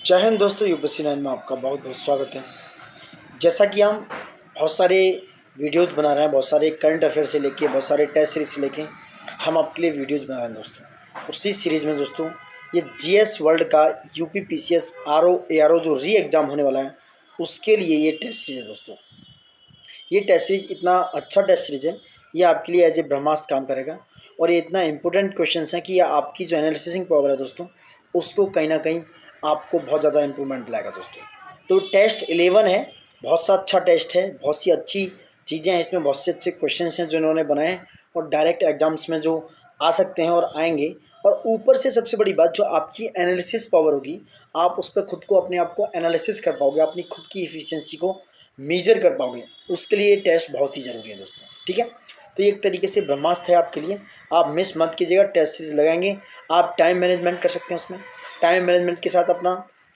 जय हिंद दोस्तों, यूपीएससी 9 में आपका बहुत बहुत स्वागत है। जैसा कि हम बहुत सारे वीडियोज़ बना रहे हैं, बहुत सारे करंट अफेयर से लेके बहुत सारे टेस्ट सीरीज से लेके हम आपके लिए वीडियोज़ बना रहे हैं दोस्तों। उसी सीरीज़ में दोस्तों ये जीएस वर्ल्ड का यूपी पीसीएस आरओ एआरओ जो री एग्ज़ाम होने वाला है उसके लिए ये टेस्ट सीरीज है दोस्तों। ये टेस्ट सीरीज इतना अच्छा टेस्ट सीरीज है, ये आपके लिए एज ए ब्रह्मास्त्र काम करेगा और ये इतना इंपॉर्टेंट क्वेश्चन है कि ये आपकी जो एनालिसिसिंग पावर है दोस्तों उसको कहीं ना कहीं आपको बहुत ज़्यादा इंप्रूवमेंट लाएगा दोस्तों। तो टेस्ट 11 है, बहुत सा अच्छा टेस्ट है, बहुत सी अच्छी चीज़ें हैं इसमें, बहुत से अच्छे क्वेश्चन हैं जो इन्होंने बनाए हैं और डायरेक्ट एग्जाम्स में जो आ सकते हैं और आएंगे। और ऊपर से सबसे बड़ी बात जो आपकी एनालिसिस पावर होगी, आप उस पर खुद को अपने आप को एनालिसिस कर पाओगे, अपनी खुद की इफ़िशियंसी को मेजर कर पाओगे, उसके लिए ये टेस्ट बहुत ही ज़रूरी है दोस्तों। ठीक है, तो ये एक तरीके से ब्रह्मास्त्र है आपके लिए, आप मिस मत कीजिएगा। टेस्ट सीरीज लगाएंगे, आप टाइम मैनेजमेंट कर सकते हैं उसमें, टाइम मैनेजमेंट के साथ अपना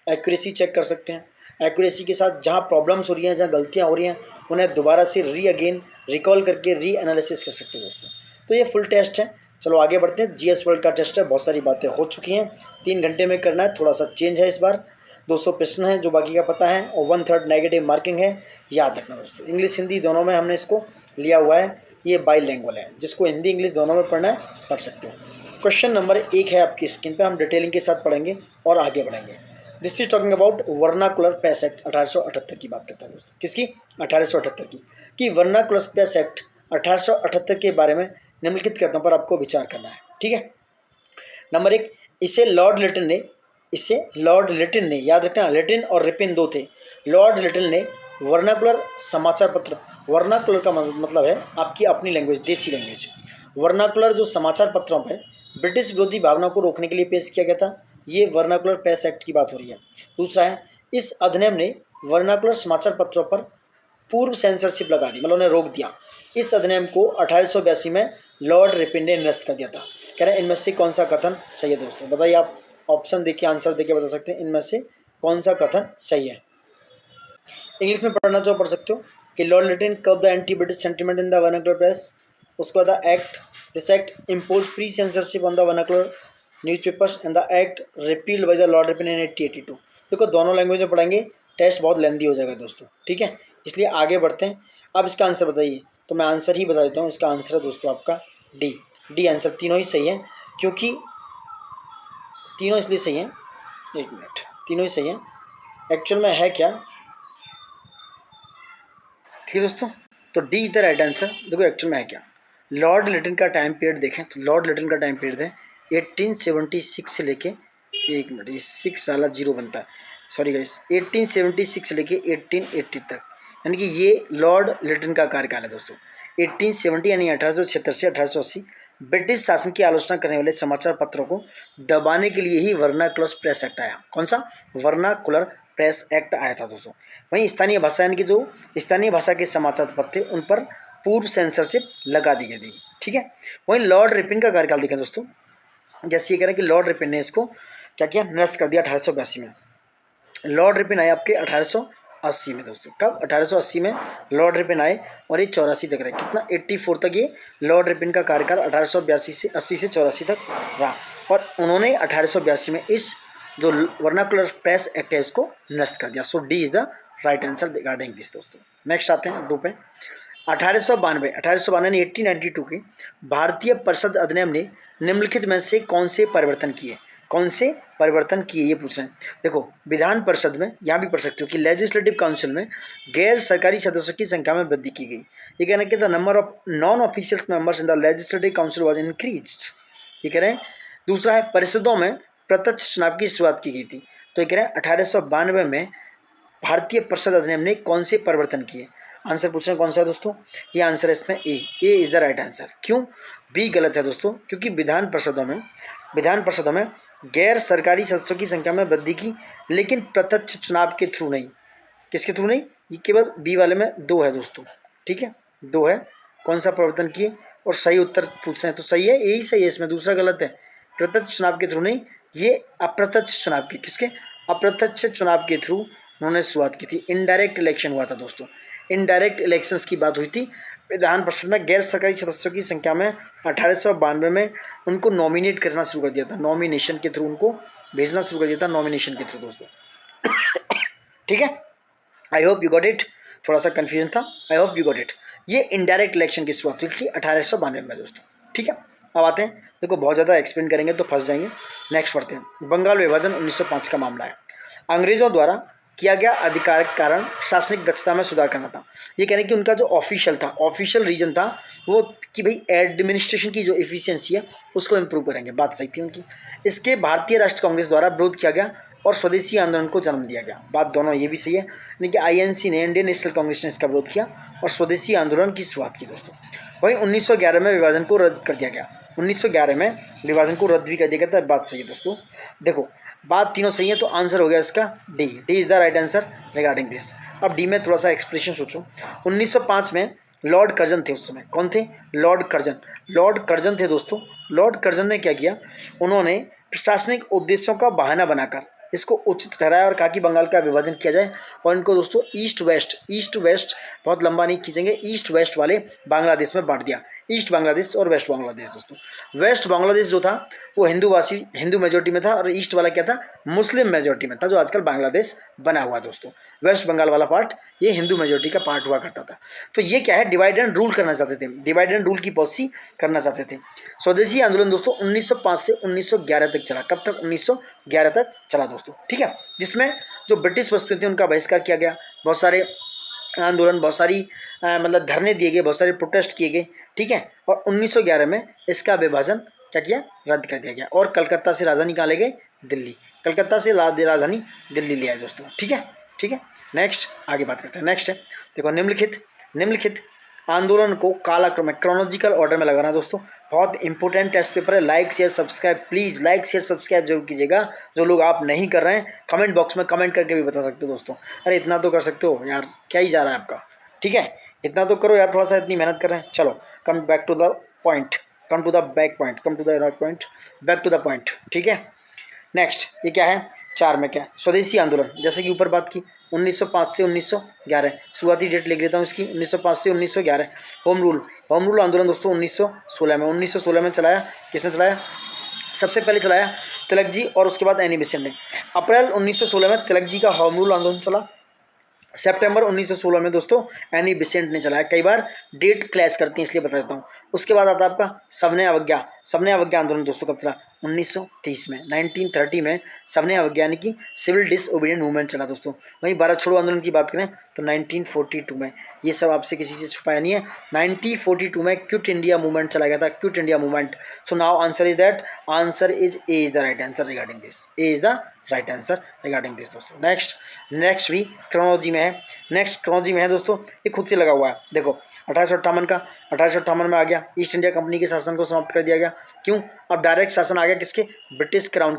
एक्यूरेसी चेक कर सकते हैं, एक्यूरेसी के साथ जहाँ प्रॉब्लम्स हो रही हैं, जहाँ गलतियाँ हो रही हैं उन्हें दोबारा से अगेन रिकॉल करके री एनालिसिस कर सकते हैं दोस्तों। तो ये फुल टेस्ट है। चलो आगे बढ़ते हैं। जीएस वर्ल्ड का टेस्ट है, बहुत सारी बातें हो चुकी हैं, 3 घंटे में करना है, थोड़ा सा चेंज है इस बार। 200 प्रश्न है जो बाकी का पता है और 1/3 नेगेटिव मार्किंग है, याद रखना दोस्तों। इंग्लिश हिंदी दोनों में हमने इसको लिया हुआ है, ये बाईलिंगुअल है, जिसको हिंदी इंग्लिश दोनों में पढ़ना है पढ़ सकते हो। क्वेश्चन नंबर 1 है आपकी स्क्रीन पे, हम डिटेलिंग के साथ पढ़ेंगे और आगे बढ़ेंगे। This is talking about vernacular press act 1878 की बात करता है दोस्तों। किसकी? 1878 की। कि वर्नाकुलर प्रेस एक्ट 1878 के बारे में निम्नलिखित कथनों पर आपको विचार करना है। ठीक है, नंबर 1, इसे लॉर्ड लिटिन ने, याद रखना लिटिन और रिपिन दो थे, लॉर्ड लिटिन ने वर्नाकुलर समाचार पत्र, वर्नाकुलर का मतलब है आपकी अपनी लैंग्वेज, देसी लैंग्वेज। वर्नाकुलर जो समाचार पत्रों पे ब्रिटिश विरोधी भावना को रोकने के लिए पेश किया गया था, ये वर्नाकुलर प्रेस एक्ट की बात हो रही है। दूसरा है, इस अधिनियम ने वर्नाकुलर समाचार पत्रों पर पूर्व सेंसरशिप लगा दी, मतलब उन्हें रोक दिया। इस अधिनियम को 1882 में लॉर्ड रिपिन ने निरस्त कर दिया था। कह रहे हैं इनमें से कौन सा कथन सही है दोस्तों? बताइए, आप ऑप्शन देखिए, आंसर देखिए, बता सकते हैं इनमें से कौन सा कथन सही है। इंग्लिश में पढ़ना चाहो पढ़ सकते हो कि Lord Lytton curb the anti British sentiment in the vernacular press. उसके बाद act, this act impose pre censorship on the vernacular newspapers and the act repealed by the Lord Ripon in 1882। देखो दोनों लैंग्वेज में पढ़ेंगे, test बहुत लेंदी हो जाएगा दोस्तों। ठीक है, इसलिए आगे बढ़ते हैं। अब इसका आंसर बताइए, तो मैं आंसर ही बता देता हूँ। इसका आंसर है दोस्तों आपका डी आंसर। तीनों ही सही है, क्योंकि तीनों इसलिए सही हैं, एक मिनट, तीनों ही सही हैं। एक्चुअल में है क्या? ठीक है दोस्तों, तो D is the right answer. देखो एक्चुअल में है क्या, लॉर्ड लिटिन का टाइम पीरियड देखें तो लॉर्ड लिटिन का टाइम पीरियड है 1876 से लेके, एक मिनट, ये 6 साला जीरो बनता है, सॉरी गाइस, 1876 से लेके 1880 तक, यानी कि ये लॉर्ड लिटिन का कार्यकाल है दोस्तों। 1870 यानी 1876 से 1880 ब्रिटिश शासन की आलोचना करने वाले समाचार पत्रों को दबाने के लिए ही वर्नाकुलर प्रेस एक्ट आया। कौन सा? वर्नाकुलर प्रेस एक्ट आया था दोस्तों। वहीं स्थानीय भाषा, यानी कि जो स्थानीय भाषा के समाचार पत्र थे उन पर पूर्व सेंसरशिप लगा दी गई थी। ठीक है, वहीं लॉर्ड रिपिन का कार्यकाल देखें दोस्तों, जैसे ये कह रहे हैं कि लॉर्ड रिपिन ने इसको क्या किया, निरस्त कर दिया 1882 में। लॉर्ड रिपिन आए आपके 1880 में दोस्तों। कब? 1880 में लॉर्ड रिपिन आए और ये 84 तक रहे। कितना? 84 तक ये लॉर्ड रिपिन का कार्यकाल 1882 से 80 से 84 तक रहा और उन्होंने 1882 में इस जो वर्नाकुलर प्रेस एक्ट है इसको निरस्त कर दिया। So D is the right answer regarding this दोस्तों। नेक्स्ट आते हैं 2 पे। 1892 यानी 1892 की भारतीय परिषद अधिनियम ने निम्नलिखित में से कौन से परिवर्तन किए? कौन से परिवर्तन किए ये पूछ रहे हैं। देखो विधान परिषद में, यहाँ भी पढ़ सकते हो कि लेजिस्लेटिव काउंसिल में गैर सरकारी सदस्यों की संख्या में वृद्धि की गई। ये कहना कि the number of non official members in the legislative council was increased. ये कह रहे हैं। दूसरा है, परिषदों में प्रत्यक्ष चुनाव की शुरुआत की गई थी। तो ये कह रहे हैं 1892 में भारतीय परिषद अधिनियम ने कौन से परिवर्तन किए? आंसर पूछ रहे हैं कौन सा है दोस्तों? ये आंसर है इसमें ए इज द राइट आंसर। क्यों? बी गलत है दोस्तों, क्योंकि विधान परिषदों में गैर सरकारी सदस्यों की संख्या में वृद्धि की, लेकिन प्रत्यक्ष चुनाव के थ्रू नहीं। किसके थ्रू नहीं? ये केवल बी वाले में 2 है दोस्तों। ठीक है, 2 है। कौन सा परिवर्तन किए? और सही उत्तर पूछ रहे हैं तो सही है, यही सही है, इसमें दूसरा गलत है। प्रत्यक्ष चुनाव के थ्रू नहीं, ये अप्रत्यक्ष चुनाव के, किसके? अप्रत्यक्ष चुनाव के थ्रू उन्होंने शुरुआत की थी। इनडायरेक्ट इलेक्शन हुआ था दोस्तों, इनडायरेक्ट इलेक्शंस की बात हुई थी विधान परिषद में। गैर सरकारी सदस्यों की संख्या में 1892 में उनको नॉमिनेट करना शुरू कर दिया था, नॉमिनेशन के थ्रू उनको भेजना शुरू कर दिया था, नॉमिनेशन के थ्रू दोस्तों। ठीक है, I hope you got it. थोड़ा सा कन्फ्यूजन था, I hope you got it. ये इनडायरेक्ट इलेक्शन की शुरुआत हुई थी 1892 में दोस्तों। ठीक है, अब आते हैं, देखो बहुत ज़्यादा एक्सप्लेन करेंगे तो फंस जाएंगे। नेक्स्ट पढ़ते हैं। बंगाल विभाजन 1905 का मामला है। अंग्रेजों द्वारा किया गया अधिकार के कारण प्रशासनिक दक्षता में सुधार करना था। ये कह रहे हैं कि उनका जो ऑफिशियल रीजन था वो कि भाई एडमिनिस्ट्रेशन की जो एफिशिएंसी है उसको इम्प्रूव करेंगे, बात सही थी उनकी। इसके भारतीय राष्ट्र कांग्रेस द्वारा विरोध किया गया और स्वदेशी आंदोलन को जन्म दिया गया, बात दोनों ये भी सही है। यानी कि आईएनसी ने, इंडियन नेशनल कांग्रेस ने इसका विरोध किया और स्वदेशी आंदोलन की शुरुआत की दोस्तों। वहीं 1911 में विभाजन को रद्द कर दिया गया। 1911 में विभाजन को रद्द भी कर दिया गया था, बात सही है दोस्तों। देखो बात तीनों सही है तो आंसर हो गया इसका D. D is the right answer regarding this. अब डी में थोड़ा सा एक्सप्रेशन सोचो। 1905 में लॉर्ड कर्जन थे, उस समय कौन थे? लॉर्ड कर्जन थे दोस्तों। लॉर्ड कर्जन ने क्या किया, उन्होंने प्रशासनिक उद्देश्यों का बहाना बनाकर इसको उचित ठहराया और कहा कि बंगाल का विभाजन किया जाए और इनको दोस्तों ईस्ट वेस्ट बहुत लंबा नहीं खींचेंगे, ईस्ट वेस्ट वाले बांग्लादेश में बांट दिया। ईस्ट बांग्लादेश और वेस्ट बांग्लादेश दोस्तों। वेस्ट बांग्लादेश जो था वो हिंदू मेजोरिटी में था और ईस्ट वाला क्या था? मुस्लिम मेजोरिटी में था, जो आजकल बांग्लादेश बना हुआ दोस्तों। वेस्ट बंगाल वाला पार्ट ये हिंदू मेजोरिटी का पार्ट हुआ करता था। तो ये क्या है, डिवाइड एंड रूल करना चाहते थे, डिवाइड एंड रूल की पॉलिसी करना चाहते थे। स्वदेशी आंदोलन दोस्तों 1905 से 1911 तक चला। कब तक? 1911 तक चला दोस्तों। ठीक है, जिसमें जो ब्रिटिश वस्तुएं थी उनका बहिष्कार किया गया। बहुत सारे आंदोलन, बहुत सारी मतलब धरने दिए गए, बहुत सारे प्रोटेस्ट किए गए। ठीक है, और 1911 में इसका विभाजन क्या किया? रद्द कर दिया गया। और कलकत्ता से राजधानी कहाँ ले गए? दिल्ली। कलकत्ता से राजधानी दिल्ली ले आए दोस्तों। ठीक है, ठीक है। नेक्स्ट आगे बात करते हैं। नेक्स्ट है देखो, निम्नलिखित आंदोलन को कालक्रम में क्रोनोलॉजिकल ऑर्डर में लगाना दोस्तों। बहुत इंपॉर्टेंट टेस्ट पेपर है। Like share subscribe, please like share subscribe जरूर कीजिएगा। जो लोग आप नहीं कर रहे हैं कमेंट बॉक्स में कमेंट करके भी बता सकते हो दोस्तों। अरे इतना तो कर सकते हो यार, क्या ही जा रहा है आपका। ठीक है, इतना तो करो यार, थोड़ा सा इतनी मेहनत कर रहे हैं। चलो come back to the point, come to the back point, come to the point, back to the point. ठीक है, नेक्स्ट ये क्या है? 4 में क्या है? स्वदेशी आंदोलन। जैसे कि ऊपर बात की 1905 से 1911, शुरुआती डेट लिख लेता हूँ इसकी, 1905 से 1911। होम रूल आंदोलन दोस्तों 1916 में। 1916 में चलाया, किसने चलाया? सबसे पहले चलाया तिलक जी और उसके बाद एनी बेसेंट ने। अप्रैल 1916 में तिलक जी का होम रूल आंदोलन चला। सितंबर 1916 में दोस्तों एनी बेसेंट ने चलाया। कई बार डेट क्लैश करती हैं इसलिए बता देता हूँ। उसके बाद आता है आपका सविनय अवज्ञा आंदोलन दोस्तों कब चला? 1930 में। 1930 में सविनय अवज्ञा यानी कि सिविल डिसओबीडिएंट मूवमेंट चला दोस्तों। वहीं भारत छोड़ो आंदोलन की बात करें तो 1942 में, ये सब आपसे किसी से छुपाया नहीं है, 1942 में क्विट इंडिया मूवमेंट चला गया था, quit India movement. So now answer is that, answer is a is the right answer regarding this, A is the right answer regarding this दोस्तों। नेक्स्ट भी क्रोनोलॉजी में है दोस्तों, ये खुद से लगा हुआ है। देखो 1858 में आ गया, ईस्ट इंडिया कंपनी के शासन को समाप्त कर दिया गया। क्यों? अब डायरेक्ट शासन आ गया किसके? ब्रिटिश क्राउन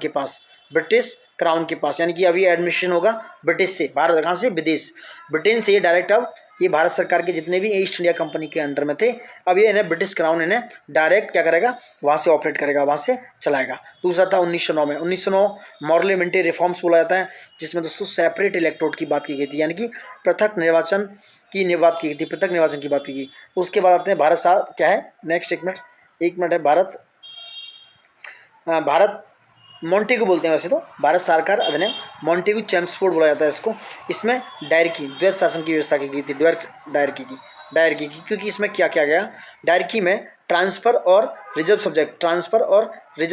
के पास, यानी कि अभी एडमिनिस्ट्रेशन होगा ब्रिटिश से। भारत कहाँ से? विदेश, ब्रिटेन से। ये डायरेक्ट अब ये भारत सरकार के जितने भी ईस्ट इंडिया कंपनी के अंडर में थे, अब ये इन्हें ब्रिटिश क्राउन इन्हें डायरेक्ट क्या करेगा? वहाँ से ऑपरेट करेगा, वहाँ से चलाएगा। दूसरा था 1909 में। 1909 मॉर्लेमेंट्री रिफॉर्म्स बोला जाता है, जिसमें दोस्तों सेपरेट इलेक्टोरेट की बात की गई थी, यानी कि पृथक निर्वाचन की बात की गई थी, पृथक निर्वाचन की बात की गई। उसके बाद आते हैं भारत साहब क्या है? नेक्स्ट एक मिनट है। भारत मॉन्टेगू बोलते हैं वैसे तो, भारत सरकार अधिनियम मॉन्टेगू चैम्सफोर्ड बोला जाता है इसको। इसमें डायरकी द्वैत शासन की व्यवस्था की गई थी, डायरकी की, क्योंकि इसमें क्या किया गया? डायरकी में ट्रांसफ़र और रिजर्व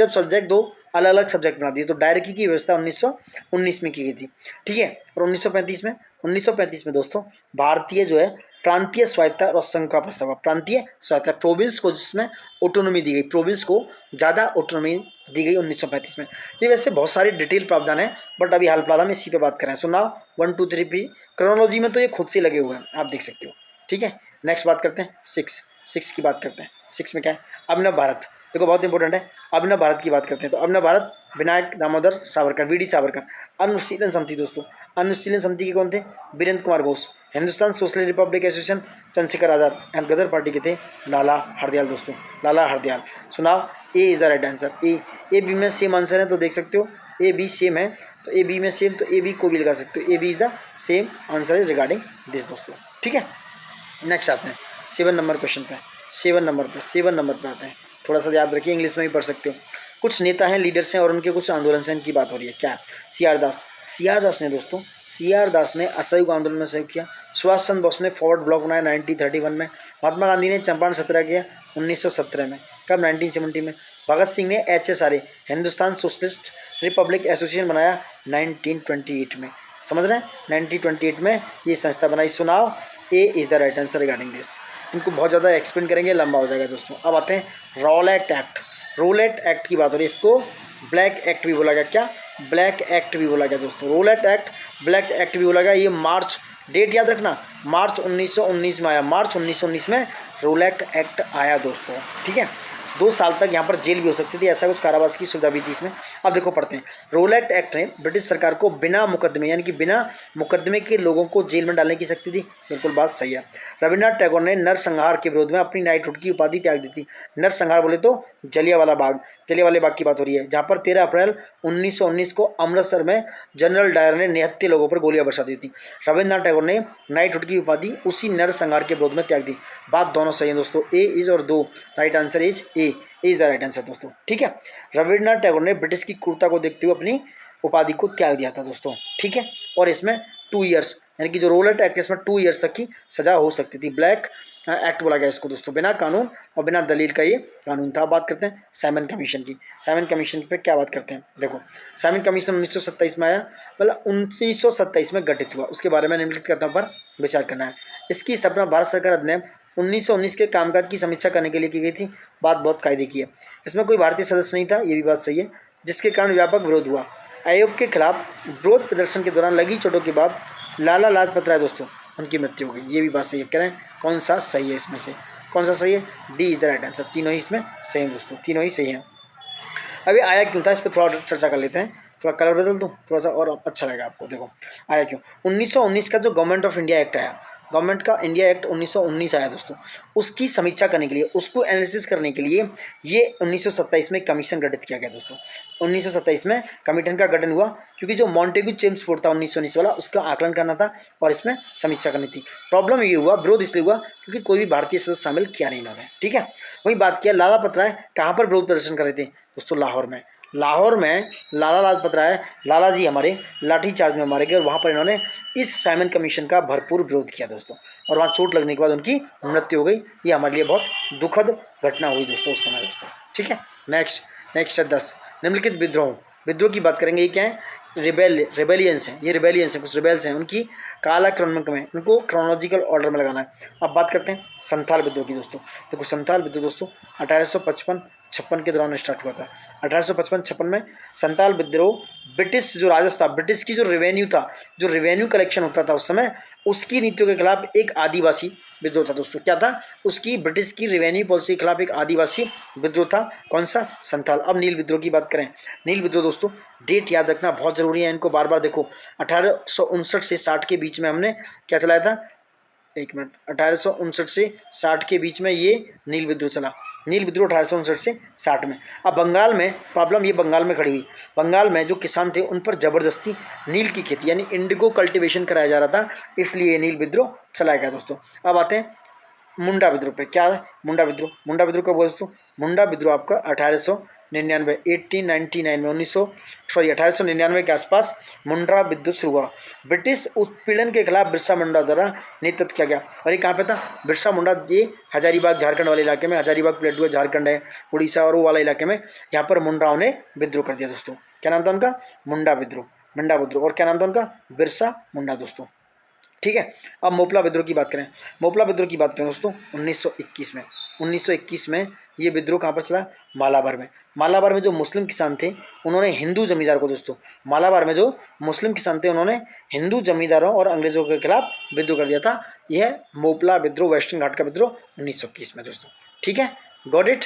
सब्जेक्ट दो अलग अलग सब्जेक्ट बना दिए। तो डायरकी की व्यवस्था 1919 में की गई थी। ठीक है, और 1935 में दोस्तों भारतीय जो है प्रांतीय स्वायत्तता और संघ का प्रस्ताव। प्रांतीय स्वायत्तता, प्रोविंस को जिसमें ऑटोनॉमी दी गई, प्रोविंस को ज़्यादा ऑटोनॉमी दी गई 1935 में। ये वैसे बहुत सारे डिटेल प्रावधान है, बट अभी हाल फिलहाल हम इसी पे बात करें। सो नाउ 1 2 3 भी क्रोनोलॉजी में तो ये खुद से लगे हुए हैं, आप देख सकते हो। ठीक है, नेक्स्ट बात करते हैं 6 की बात करते हैं। 6 में क्या है? अभिनव भारत। देखो बहुत इंपॉर्टेंट है, अभिनव भारत की बात करते हैं। तो अभिनव भारत विनायक दामोदर सावरकर, वीडी सावरकर। अनुशीलन समिति दोस्तों, अनुशीलन समिति के कौन थे? Virendra Kumar Ghosh. Hindustan Socialist Republic Association Chandrashekhar Azad. And Ghadar Party के थे लाला हरदयाल दोस्तों, लाला हरदयाल। सुनाओ, A is the right answer. A B में सेम आंसर है, तो देख सकते हो ए बी सेम है, तो ए बी में सेम, तो ए बी को भी लगा सकते हो। A B is the same answer is regarding this दोस्तों। ठीक है, नेक्स्ट आते हैं 7 नंबर क्वेश्चन पे। 7 नंबर पे आते हैं, थोड़ा सा याद रखिए, इंग्लिश में भी पढ़ सकते हो। कुछ नेता हैं, लीडर्स हैं और उनके कुछ आंदोलन से इनकी बात हो रही है। क्या? CR दास। CR दास ने दोस्तों, CR दास ने असहयोग आंदोलन में सहयोग किया। सुभाष चंद्र बोस ने फॉरवर्ड ब्लॉक बनाया 1931 में। महात्मा गांधी ने चंपारण सत्याग्रह किया 1917 में। कब? 1970 में। भगत सिंह ने HSRA Hindustan Socialist Republic association बनाया 1928 में। समझ रहे हैं? 1928 में ये संस्था बनाई। सुनाओ, ए is the right answer regarding this. इनको बहुत ज़्यादा एक्सप्लेन करेंगे, लंबा हो जाएगा दोस्तों। अब आते हैं रॉलेट एक्ट। रोलेट एक्ट की बात हो रही है, इसको ब्लैक एक्ट भी बोला गया। क्या? ब्लैक एक्ट भी बोला गया दोस्तों। रोलेट एक्ट, ब्लैक एक्ट भी बोला गया। ये मार्च, डेट याद रखना, मार्च 1919 में आया। मार्च 1919 में रोलेट एक्ट आया दोस्तों। ठीक है, 2 साल तक यहाँ पर जेल भी हो सकती थी, ऐसा कुछ कारावास की सुविधा भी थी इसमें। अब देखो पढ़ते हैं। रोलेट एक्ट ने ब्रिटिश सरकार को बिना मुकदमे, यानी कि बिना मुकदमे के लोगों को जेल में डालने की शक्ति थी। बिल्कुल बात सही है। रविन्द्रनाथ टैगोर ने नरसंहार के विरोध में अपनी नाइटहुड की उपाधि त्याग दी थी। नरसंहार बोले तो जलियांवाला बाग, जलियांवाले बाग की बात हो रही है, जहाँ पर 13 अप्रैल 1919 को अमृतसर में जनरल डायर ने निहत्थे लोगों पर गोलियां बरसा दी थी। रविन्द्रनाथ टैगोर ने नाइटहुड की उपाधि उसी नरसंहार के विरोध में त्याग दी। बात दोनों सही है दोस्तों। ए इज और 2 right answer is a is the right answer दोस्तों। ठीक है, रविन्द्रनाथ टैगोर ने ब्रिटिश की क्रूरता को देखते हुए अपनी उपाधि को त्याग दिया था दोस्तों। ठीक है, और इसमें 2 ईयर्स, यानी कि जो रोलेट एक्ट इसमें 2 ईयर्स तक की सजा हो सकती थी। ब्लैक एक्ट बोला गया इसको दोस्तों। बिना कानून और बिना दलील का ये कानून था। बात करते हैं साइमन कमीशन की। साइमन कमीशन पे क्या बात करते हैं? देखो, साइमन कमीशन 1927 में आया, मतलब 1927 में गठित हुआ। उसके बारे में निम्नलिखित कथनों पर विचार करना है। इसकी स्थापना भारत सरकार अधिनियम 1919 के कामकाज की समीक्षा करने के लिए की गई थी। बात बहुत कायदे की है। इसमें कोई भारतीय सदस्य नहीं था, ये भी बात सही है, जिसके कारण व्यापक विरोध हुआ। आयोग के खिलाफ विरोध प्रदर्शन के दौरान लगी चोटों के बाद लाला लाजपत राय दोस्तों, उनकी मृत्यु हो गई। ये भी बात सही है। कह रहे हैं कौन सा सही है इसमें से? कौन सा सही है? D is the right answer. तीनों ही इसमें सही हैं दोस्तों, तीनों ही सही हैं। अभी आया क्यों था, इस पर थोड़ा चर्चा कर लेते हैं। थोड़ा कलर बदल दूँ, थोड़ा सा और अच्छा लगेगा आपको। देखो आया क्यों। 1919 का जो गवर्नमेंट ऑफ इंडिया एक्ट आया, गवर्नमेंट का इंडिया एक्ट 1919 आया दोस्तों, उसकी समीक्षा करने के लिए, उसको एनालिसिस करने के लिए ये 1927 में कमीशन गठित किया गया दोस्तों। 1927 में कमीशन का गठन हुआ, क्योंकि जो मॉन्टेग्यू चेम्सफोर्ड था 1919 वाला, उसका आकलन करना था और इसमें समीक्षा करनी थी। प्रॉब्लम ये हुआ, विरोध इसलिए हुआ क्योंकि कोई भी भारतीय सदस्य शामिल किया नहीं इन्होंने। ठीक है, वही बात किया। लाला लाजपत राय कहाँ पर विरोध प्रदर्शन कर रहे थे दोस्तों? लाहौर में। लाहौर में लाला लाजपत राय, लाला जी हमारे लाठी चार्ज में मारे गए और वहाँ पर इन्होंने इस साइमन कमीशन का भरपूर विरोध किया दोस्तों, और वहाँ चोट लगने के बाद उनकी मृत्यु हो गई। ये हमारे लिए बहुत दुखद घटना हुई दोस्तों उस समय दोस्तों। ठीक है, नेक्स्ट है 10 निम्नलिखित विद्रोह। विद्रोह की बात करेंगे। ये क्या है? रिबेलियंस हैं। ये रिबेलियंस हैं, कुछ रिबेल्स हैं, उनकी कालक्रम में उनको क्रोनोलॉजिकल ऑर्डर में लगाना है। अब बात करते हैं संथाल विद्रोह की दोस्तों। देखो संथाल विद्रोह दोस्तों 1855-56 के दौरान स्टार्ट हुआ था। 1855-56 में संथाल विद्रोह ब्रिटिश जो राजस्व था, ब्रिटिश की जो रेवेन्यू था, जो रेवेन्यू कलेक्शन होता था उस समय, उसकी नीतियों के खिलाफ एक आदिवासी विद्रोह था दोस्तों। क्या था? उसकी ब्रिटिश की रेवेन्यू पॉलिसी के खिलाफ एक आदिवासी विद्रोह था। कौन सा? संथाल। अब नील विद्रोह की बात करें। नील विद्रोह दोस्तों, डेट याद रखना बहुत जरूरी है, इनको बार बार देखो। 1859 से 60 के बीच में हमने क्या चलाया था? 1859 से 60 के बीच में ये नील विद्रोह चला। नील विद्रोह 1859 से 60 में। अब बंगाल में प्रॉब्लम, ये बंगाल में खड़ी हुई। बंगाल में जो किसान थे उन पर जबरदस्ती नील की खेती यानी इंडिगो कल्टीवेशन कराया जा रहा था, इसलिए नील विद्रोह चलाया गया दोस्तों। अब आते हैं मुंडा विद्रोह पे। क्या है मुंडा विद्रोह? मुंडा विद्रोह कब हुआ दोस्तों? मुंडा विद्रोह आपका 1899 में 1899 के आसपास मुंडा विद्रोह शुरू हुआ। ब्रिटिश उत्पीड़न के खिलाफ बिरसा मुंडा द्वारा नेतृत्व किया गया। और ये कहाँ पे था? बिरसा मुंडा ये हजारीबाग झारखंड वाले इलाके में, हजारीबाग प्लेटू झारखंड है, उड़ीसा और वो वाला इलाके में, यहाँ पर मुंडाओं ने विद्रोह कर दिया दोस्तों। क्या नाम था उनका? मुंडा विद्रोह, मुंडा विद्रोह। और क्या नाम था उनका? बिरसा मुंडा दोस्तों। ठीक है, अब मोपला विद्रोह की बात करें। मोपला विद्रोह की बात करें दोस्तों 1921 में ये विद्रोह कहाँ पर चला? मालाबार में। मालाबार में जो मुस्लिम किसान थे उन्होंने हिंदू जमींदार को दोस्तों, मालाबार में जो मुस्लिम किसान थे उन्होंने हिंदू जमींदारों और अंग्रेजों के खिलाफ विद्रोह कर दिया था। यह मोपला विद्रोह, वेस्टर्न घाट का विद्रोह 1921 में दोस्तों। ठीक है, गॉट इट।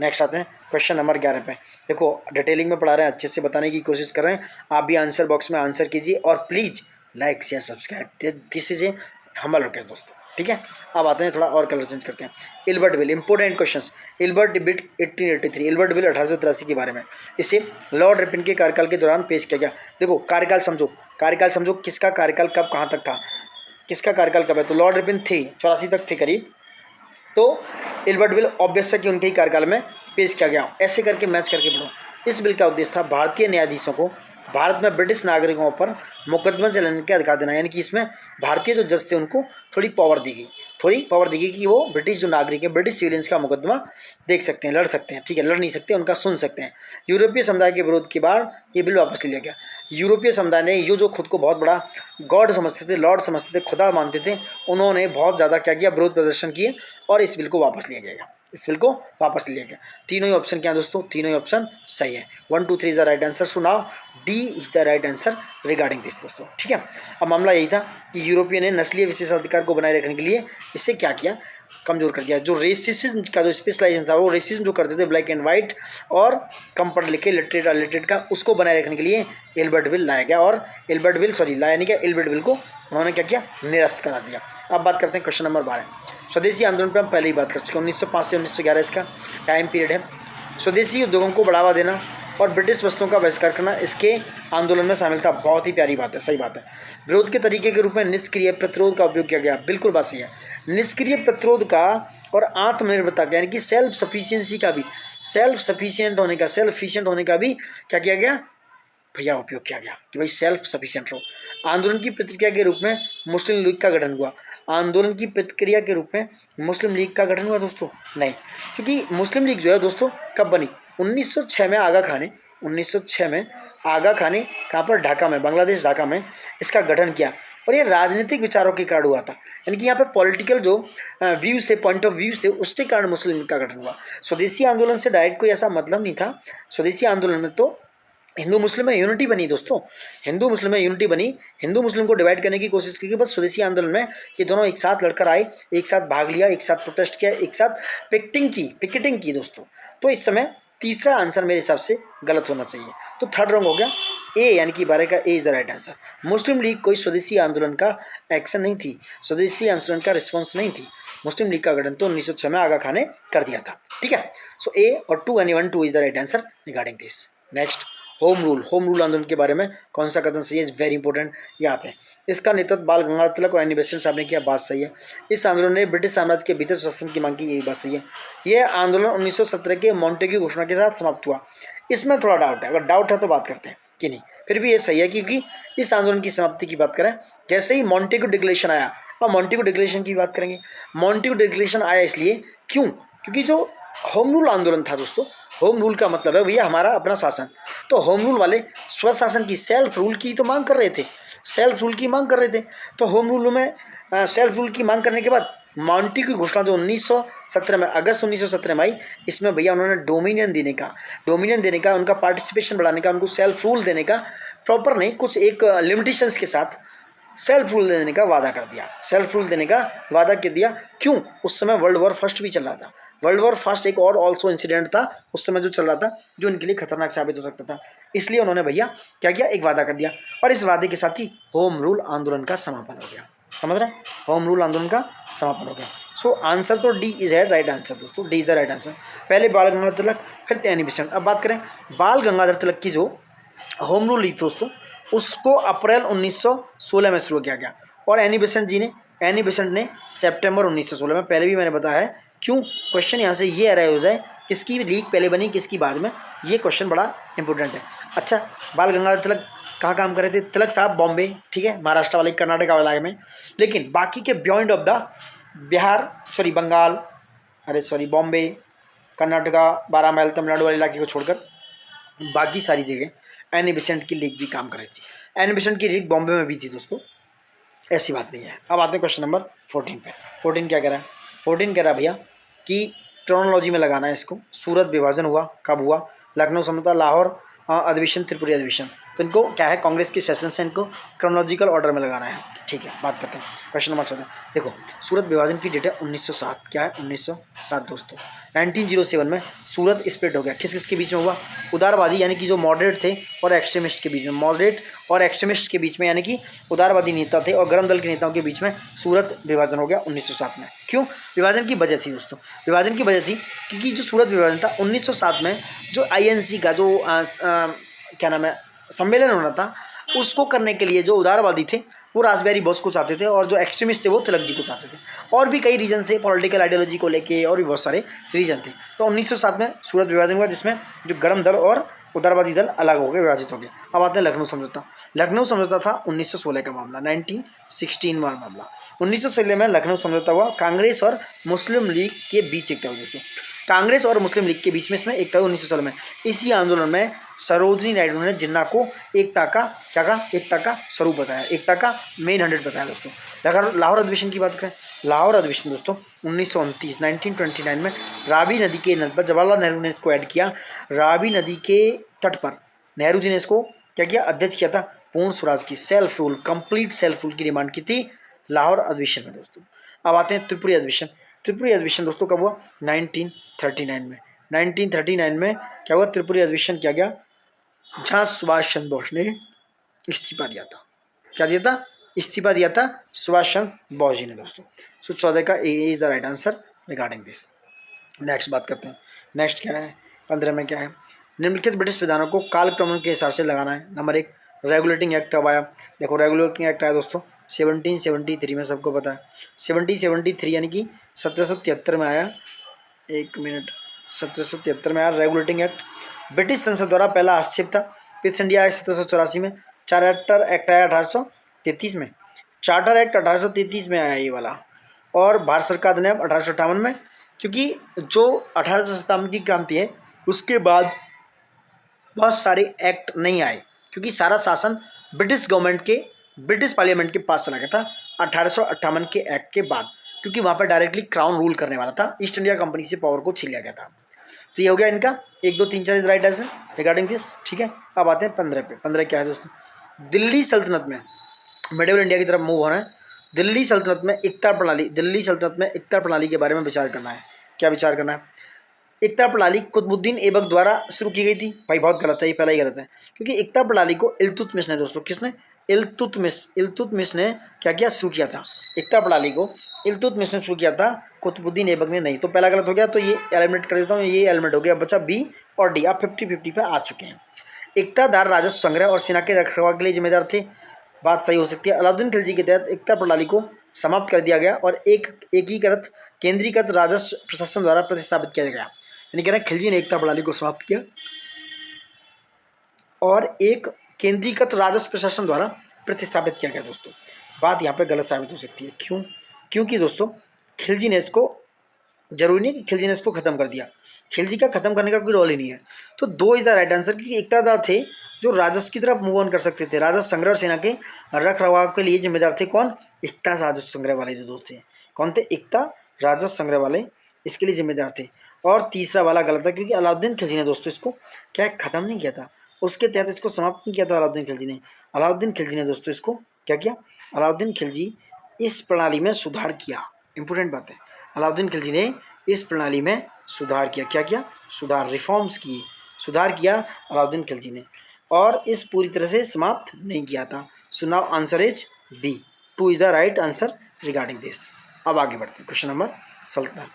नेक्स्ट आते हैं क्वेश्चन नंबर 11 पे। देखो डिटेलिंग में पढ़ा रहे हैं, अच्छे से बताने की कोशिश कर रहे हैं। आप भी आंसर बॉक्स में आंसर कीजिए और please like share subscribe, this is a humble request दोस्तों। ठीक है, अब आते हैं थोड़ा और कलर चेंज करते हैं। Ilbert bill, important questions. Ilbert bill 1883, Ilbert bill 1883 के बारे में। इसे लॉर्ड रिपन के कार्यकाल के दौरान पेश किया गया। देखो कार्यकाल समझो, किसका कार्यकाल कब कहाँ तक था, किसका कार्यकाल कब है? तो लॉर्ड रिपन थे 84 तक थे करीब, तो इल्बर्ट बिल ऑब्वियस है कि उनके ही कार्यकाल में पेश किया गया। ऐसे करके मैच करके पढ़ो। इस बिल का उद्देश्य था भारतीय न्यायाधीशों को भारत में ब्रिटिश नागरिकों पर मुकदमा चलाने के अधिकार देना, यानी कि इसमें भारतीय जो जज थे उनको थोड़ी पावर दी गई कि वो ब्रिटिश जो नागरिक है, ब्रिटिश सिविलियंस का मुकदमा देख सकते हैं, लड़ सकते हैं, ठीक है, लड़ नहीं सकते, उनका सुन सकते हैं। यूरोपीय समुदाय के विरोध के बाद ये बिल वापस ले लिया गया। यूरोपीय समुदाय ने ये जो खुद को बहुत बड़ा गॉड समझते थे, लॉर्ड समझते थे, खुदा मानते थे, उन्होंने बहुत ज़्यादा क्या किया, विरोध प्रदर्शन किए और इस बिल को वापस लिया गया। तीनों ही ऑप्शन क्या है दोस्तों, तीनों ही ऑप्शन सही है। 1 2 3 is the right answer. So now D is the right answer regarding this दोस्तों, ठीक है। अब मामला यही था कि यूरोपियन ने नस्लीय विशेषाधिकार को बनाए रखने के लिए इसे क्या किया, कमज़ोर कर दिया। जो रेसिज्म का जो स्पेशलाइजेशन था, वो रेसिज्म जो करते थे ब्लैक एंड वाइट और कम पढ़ लिखे लिटरेट का, उसको बनाए रखने के लिए एल्बर्ट बिल लाया गया और एल्बर्ट बिल को उन्होंने क्या किया, निरस्त करा दिया। अब बात करते हैं क्वेश्चन नंबर 12। स्वदेशी आंदोलन पर हम पहले ही बात कर चुके हैं। 1905 से 1911 इसका टाइम पीरियड है। स्वदेशी उद्योगों को बढ़ावा देना और ब्रिटिश वस्तुओं का बहिष्कार करना इसके आंदोलन में शामिल था। बहुत ही प्यारी बात है, सही बात है। विरोध के तरीके के रूप में निष्क्रिय प्रतिरोध का उपयोग किया गया, बिल्कुल बात सही है। निष्क्रिय प्रतिरोध का और आत्मनिर्भरता का, यानी कि सेल्फ सफिशिएंसी का भी, सेल्फ एफिशिएंट होने का भी क्या किया गया भैया, उपयोग किया गया कि भाई सेल्फ सफिशिएंट रहो। आंदोलन की प्रतिक्रिया के रूप में मुस्लिम लीग का गठन हुआ। आंदोलन की प्रतिक्रिया के रूप में मुस्लिम लीग का गठन हुआ दोस्तों, नहीं, क्योंकि मुस्लिम लीग जो है दोस्तों कब बनी, 1906 में आगा खान ने कहाँ पर, ढाका में, बांग्लादेश ढाका में इसका गठन किया और ये राजनीतिक विचारों के कारण हुआ था, यानी कि यहाँ पे पॉलिटिकल जो व्यूज़ थे, पॉइंट ऑफ व्यूज़ थे, उसके कारण मुस्लिम लीग का गठन हुआ। स्वदेशी आंदोलन से डायरेक्ट कोई ऐसा मतलब नहीं था। स्वदेशी आंदोलन में तो हिंदू मुस्लिम में यूनिटी बनी दोस्तों, हिंदू मुस्लिम को डिवाइड करने की कोशिश की, बस स्वदेशी आंदोलन में ये दोनों एक साथ लड़कर आए, एक साथ भाग लिया, एक साथ प्रोटेस्ट किया, एक साथ पिकेटिंग की दोस्तों। तो इस समय तीसरा आंसर मेरे हिसाब से गलत होना चाहिए, तो थर्ड रॉन्ग हो गया। ए यानी कि 12 का A is the right answer. Muslim League कोई स्वदेशी आंदोलन का एक्शन नहीं थी, स्वदेशी आंदोलन का रिस्पॉन्स नहीं थी। मुस्लिम लीग का गठन तो 1906 में आगा खान ने कर दिया था, ठीक है। सो ए और 2 यानी 1 2 is the right answer regarding this. Next, home rule आंदोलन के बारे में कौन सा कथन सही है, इज वेरी इंपॉर्टेंट, यहाँ पे इसका नेतृत्व बाल गंगाधर तिलक और एनी बेसेंट साहब ने किया, बात सही है। इस आंदोलन ने ब्रिटिश साम्राज्य के भीतर शासन की मांग की, यही बात सही है। यह आंदोलन 1917 के मॉन्टेग्यू घोषणा के साथ समाप्त हुआ। इसमें थोड़ा डाउट है, अगर डाउट है तो बात करते हैं कि नहीं, फिर भी ये सही है, क्योंकि इस आंदोलन की समाप्ति की बात करें, जैसे ही मॉन्टेग्यू डिक्लेरेशन आया, और मॉन्टेग्यू डिक्लेरेशन की बात करेंगे, मॉन्टेग्यू डिक्लेरेशन आया इसलिए क्यों, क्योंकि जो होम रूल आंदोलन था दोस्तों, होम रूल का मतलब है भैया हमारा अपना शासन, तो होम रूल वाले स्वशासन की, सेल्फ रूल की तो मांग कर रहे थे, तो होम रूल में सेल्फ रूल की मांग करने के बाद मॉन्टेग्यू की घोषणा जो 1917 में, अगस्त 1917 में आई, इसमें भैया उन्होंने डोमिनियन देने का, उनका पार्टिसिपेशन बढ़ाने का, उनको सेल्फ रूल देने का, प्रॉपर नहीं, कुछ एक लिमिटेशंस के साथ सेल्फ रूल देने का वादा कर दिया। क्यों, उस समय वर्ल्ड वॉर फर्स्ट भी चल रहा था। वर्ल्ड वॉर फर्स्ट एक और ऑल्सो इंसिडेंट था उस समय जो चल रहा था, जो इनके लिए खतरनाक साबित हो सकता था, इसलिए उन्होंने भैया क्या किया, एक वादा कर दिया, और इस वादे के साथ ही होम रूल आंदोलन का समापन हो गया। समझ रहे हैं, होम रूल आंदोलन का समापन हो गया। सो आंसर तो डी इज है राइट आंसर दोस्तों, D is the right answer. पहले बाल गंगाधर तिलक, फिर एनी बेसेंट। अब बात करें बाल गंगाधर तिलक की जो होम रूल ली दोस्तों, उसको अप्रैल 1916 में शुरू किया गया, और एनी बेसेंट ने सितंबर 1916 में, पहले भी मैंने बताया है। क्यों, क्वेश्चन यहाँ से ये अराइव हो जाए, किसकी लीग पहले बनी, किसकी बाद में, ये क्वेश्चन बड़ा इंपॉर्टेंट है। अच्छा, बाल गंगाधर तिलक कहाँ काम कर रहे थे, तिलक साहब बॉम्बे, ठीक है, महाराष्ट्र वाले, कर्नाटक वाले में, लेकिन बाकी के beyond of the Bombay, Karnataka, 12 mile Tamil Nadu वाले इलाके को छोड़कर बाकी सारी जगह एनी बेसेंट की लीग भी काम कर रही थी। एनी बेसेंट की लीग बॉम्बे में भी थी दोस्तों, ऐसी बात नहीं है। अब आते हैं क्वेश्चन नंबर 14 पे। 14 क्या कह रहा है, 14 कह रहा है भैया कि क्रोनोलॉजी में लगाना है इसको। सूरत विभाजन हुआ, कब हुआ, लखनऊ समझौता, लाहौर अधिवेशन, त्रिपुरी अधिवेशन, तो इनको क्या है, कांग्रेस की सेशन से इनको क्रोनोलॉजिकल ऑर्डर में लगाना है, ठीक है। बात करते हैं क्वेश्चन नंबर 14। देखो, सूरत विभाजन की डेट है 1907, क्या है 1907 दोस्तों। 1907 में सूरत स्प्लिट हो गया, किस किस के बीच में हुआ, उदारवादी यानी कि जो मॉडरेट थे और एक्सट्रीमिस्ट के बीच में, यानी कि उदारवादी नेता थे और गरम दल के नेताओं के बीच में सूरत विभाजन हो गया 1907 में। क्यों, विभाजन की वजह थी दोस्तों, विभाजन की वजह थी क्योंकि जो सूरत विभाजन था 1907 में, जो INC का जो क्या नाम है सम्मेलन होना था, उसको करने के लिए जो उदारवादी थे वो रासबिहारी बोस को चाहते थे, और जो एक्सट्रीमिस्ट थे वो तिलक जी को चाहते थे। और भी कई रीजन थे पॉलिटिकल आइडियोलॉजी को लेके, और भी बहुत सारे रीजन थे। तो 1907 में सूरत विभाजन हुआ, जिसमें जो गर्म दल और उदारवादी दल अलग हो गए, विभाजित हो गए। अब आते हैं लखनऊ समझौता। लखनऊ समझौता था 1916 का मामला, 1916 वाला मामला। 1916 में लखनऊ समझौता हुआ। कांग्रेस और मुस्लिम लीग के बीच एकता हुई दोस्तों, कांग्रेस और मुस्लिम लीग के बीच में इसमें एकता हुई 1916 में। इसी आंदोलन में सरोजनी नायडू ने जिन्ना को एकता का क्या कहा, एकता का स्वरूप बताया, एकता का मेन 100 बताया दोस्तों। लाहौर अधिवेशन की बात करें, लाहौर अधिवेशन दोस्तों 1929 में रावी नदी के तट पर जवाहरलाल नेहरू ने इसको ऐड किया। रावी नदी के तट पर नेहरू जी ने इसको क्या किया, अध्यक्ष किया था। पूर्ण स्वराज की, self rule, complete self rule की डिमांड की थी लाहौर अधिवेशन में दोस्तों। अब आते हैं त्रिपुरी अधिवेशन। त्रिपुरी अधिवेशन दोस्तों कब हुआ, 1939 में। 1939 में क्या हुआ, त्रिपुरी अधिवेशन किया गया, जहाँ सुभाष चंद्र बोस ने इस्तीफा दिया था। क्या दिया था, इस्तीफा दिया था सुभाष चंद्र बोस जी ने दोस्तों। सो 14 का A is the right answer regarding this. Next बात करते हैं, नेक्स्ट क्या है, 15 में क्या है, निम्नलिखित ब्रिटिश विधानों को कालक्रम के हिसाब से लगाना है। नंबर 1 रेगुलेटिंग एक्ट कब आया, देखो रेगुलेटिंग एक्ट आया दोस्तों 1773 में, सबको पता है 1773 यानी कि 1773 में आया। एक मिनट, 1773 में आया रेगुलेटिंग एक्ट। ब्रिटिश संसद द्वारा पहला हस्तक्षेप था। पिट्स इंडिया एक्ट 1784 में। चार्टर एक्ट आया 1833 में। चार्टर एक्ट 1833 में आया ये वाला। और भारत सरकार अधिनियम 1858 में, क्योंकि जो 1857 की क्रांति है उसके बाद बहुत सारे एक्ट नहीं आए, क्योंकि सारा शासन ब्रिटिश गवर्नमेंट के, ब्रिटिश पार्लियामेंट के पास चला गया था 1858 के एक्ट के बाद, क्योंकि वहाँ पर डायरेक्टली क्राउन रूल करने वाला था, ईस्ट इंडिया कंपनी से पावर को छीन लिया गया था। तो ये हो गया इनका 1 2 3 4 राइट आंसर रिगार्डिंग दिस, ठीक है। अब आते हैं 15 पे। 15 क्या है दोस्तों, दिल्ली सल्तनत में, मिडिवल इंडिया की तरफ मूव होना है। दिल्ली सल्तनत में इकता प्रणाली, दिल्ली सल्तनत में इकता प्रणाली के बारे में विचार करना है। क्या विचार करना है, इकता प्रणाली कुतुबुद्दीन ऐबक द्वारा शुरू की गई थी। भाई बहुत गलत है, ये पहला ही गलत है, क्योंकि इकता प्रणाली को इल्तुतमिश ने दोस्तों, किसने, इल्तुतमिश ने क्या किया, शुरू किया था। इकता प्रणाली को इल्तुतमिश ने शुरू किया था, कुतुबुद्दीन ऐबक ने नहीं। तो पहला गलत हो गया, तो ये एलिमिनेट कर देता हूँ, ये एलिमिनेट हो गया, बचा बी और डी। आप 50-50 पे आ चुके हैं। इकतादार राजस्व संग्रह और सेना के रखरखाव के लिए जिम्मेदार थे, बात सही हो सकती है। अलाउद्दीन खिलजी के तहत इकता प्रणाली को समाप्त कर दिया गया और एक एकीकृत केंद्रीकृत राजस्व प्रशासन द्वारा प्रतिस्थापित किया गया। यानी कह रहे हैं खिलजी ने एकता प्रणाली को समाप्त किया और एक केंद्रीकृत राजस्व प्रशासन द्वारा प्रतिस्थापित किया गया दोस्तों। बात यहाँ पे गलत साबित हो सकती है, क्यों, क्योंकि दोस्तों खिलजी ने इसको, जरूरी नहीं कि खिलजी ने इसको खत्म कर दिया, खिलजी का खत्म करने का कोई रोल ही नहीं है। तो 2 इज द राइट आंसर, क्योंकि इकतादार थे जो राजस्व की तरफ मूव ऑन कर सकते थे, राजस्व संग्रह और सेना के रख रखाव के लिए जिम्मेदार थे। कौन, इकता राजस्व संग्रह वाले जो दोस्त थे, कौन थे, इकता राजस्व संग्रह वाले, इसके लिए जिम्मेदार थे। और तीसरा वाला गलत था, क्योंकि अलाउद्दीन खिलजी ने दोस्तों इसको क्या खत्म नहीं किया था, उसके तहत इसको समाप्त नहीं किया था अलाउद्दीन खिलजी ने। अलाउद्दीन खिलजी ने दोस्तों इसको क्या किया, अलाउद्दीन खिलजी इस प्रणाली में सुधार किया। इंपॉर्टेंट बात है, अलाउद्दीन खिलजी ने इस प्रणाली में सुधार किया। क्या किया, सुधार, रिफॉर्म्स किए, सुधार किया अलाउद्दीन खिलजी ने, और इस पूरी तरह से समाप्त नहीं किया था। So now answer is B, 2 is the right answer regarding this. अब आगे बढ़ते हैं, क्वेश्चन नंबर 17।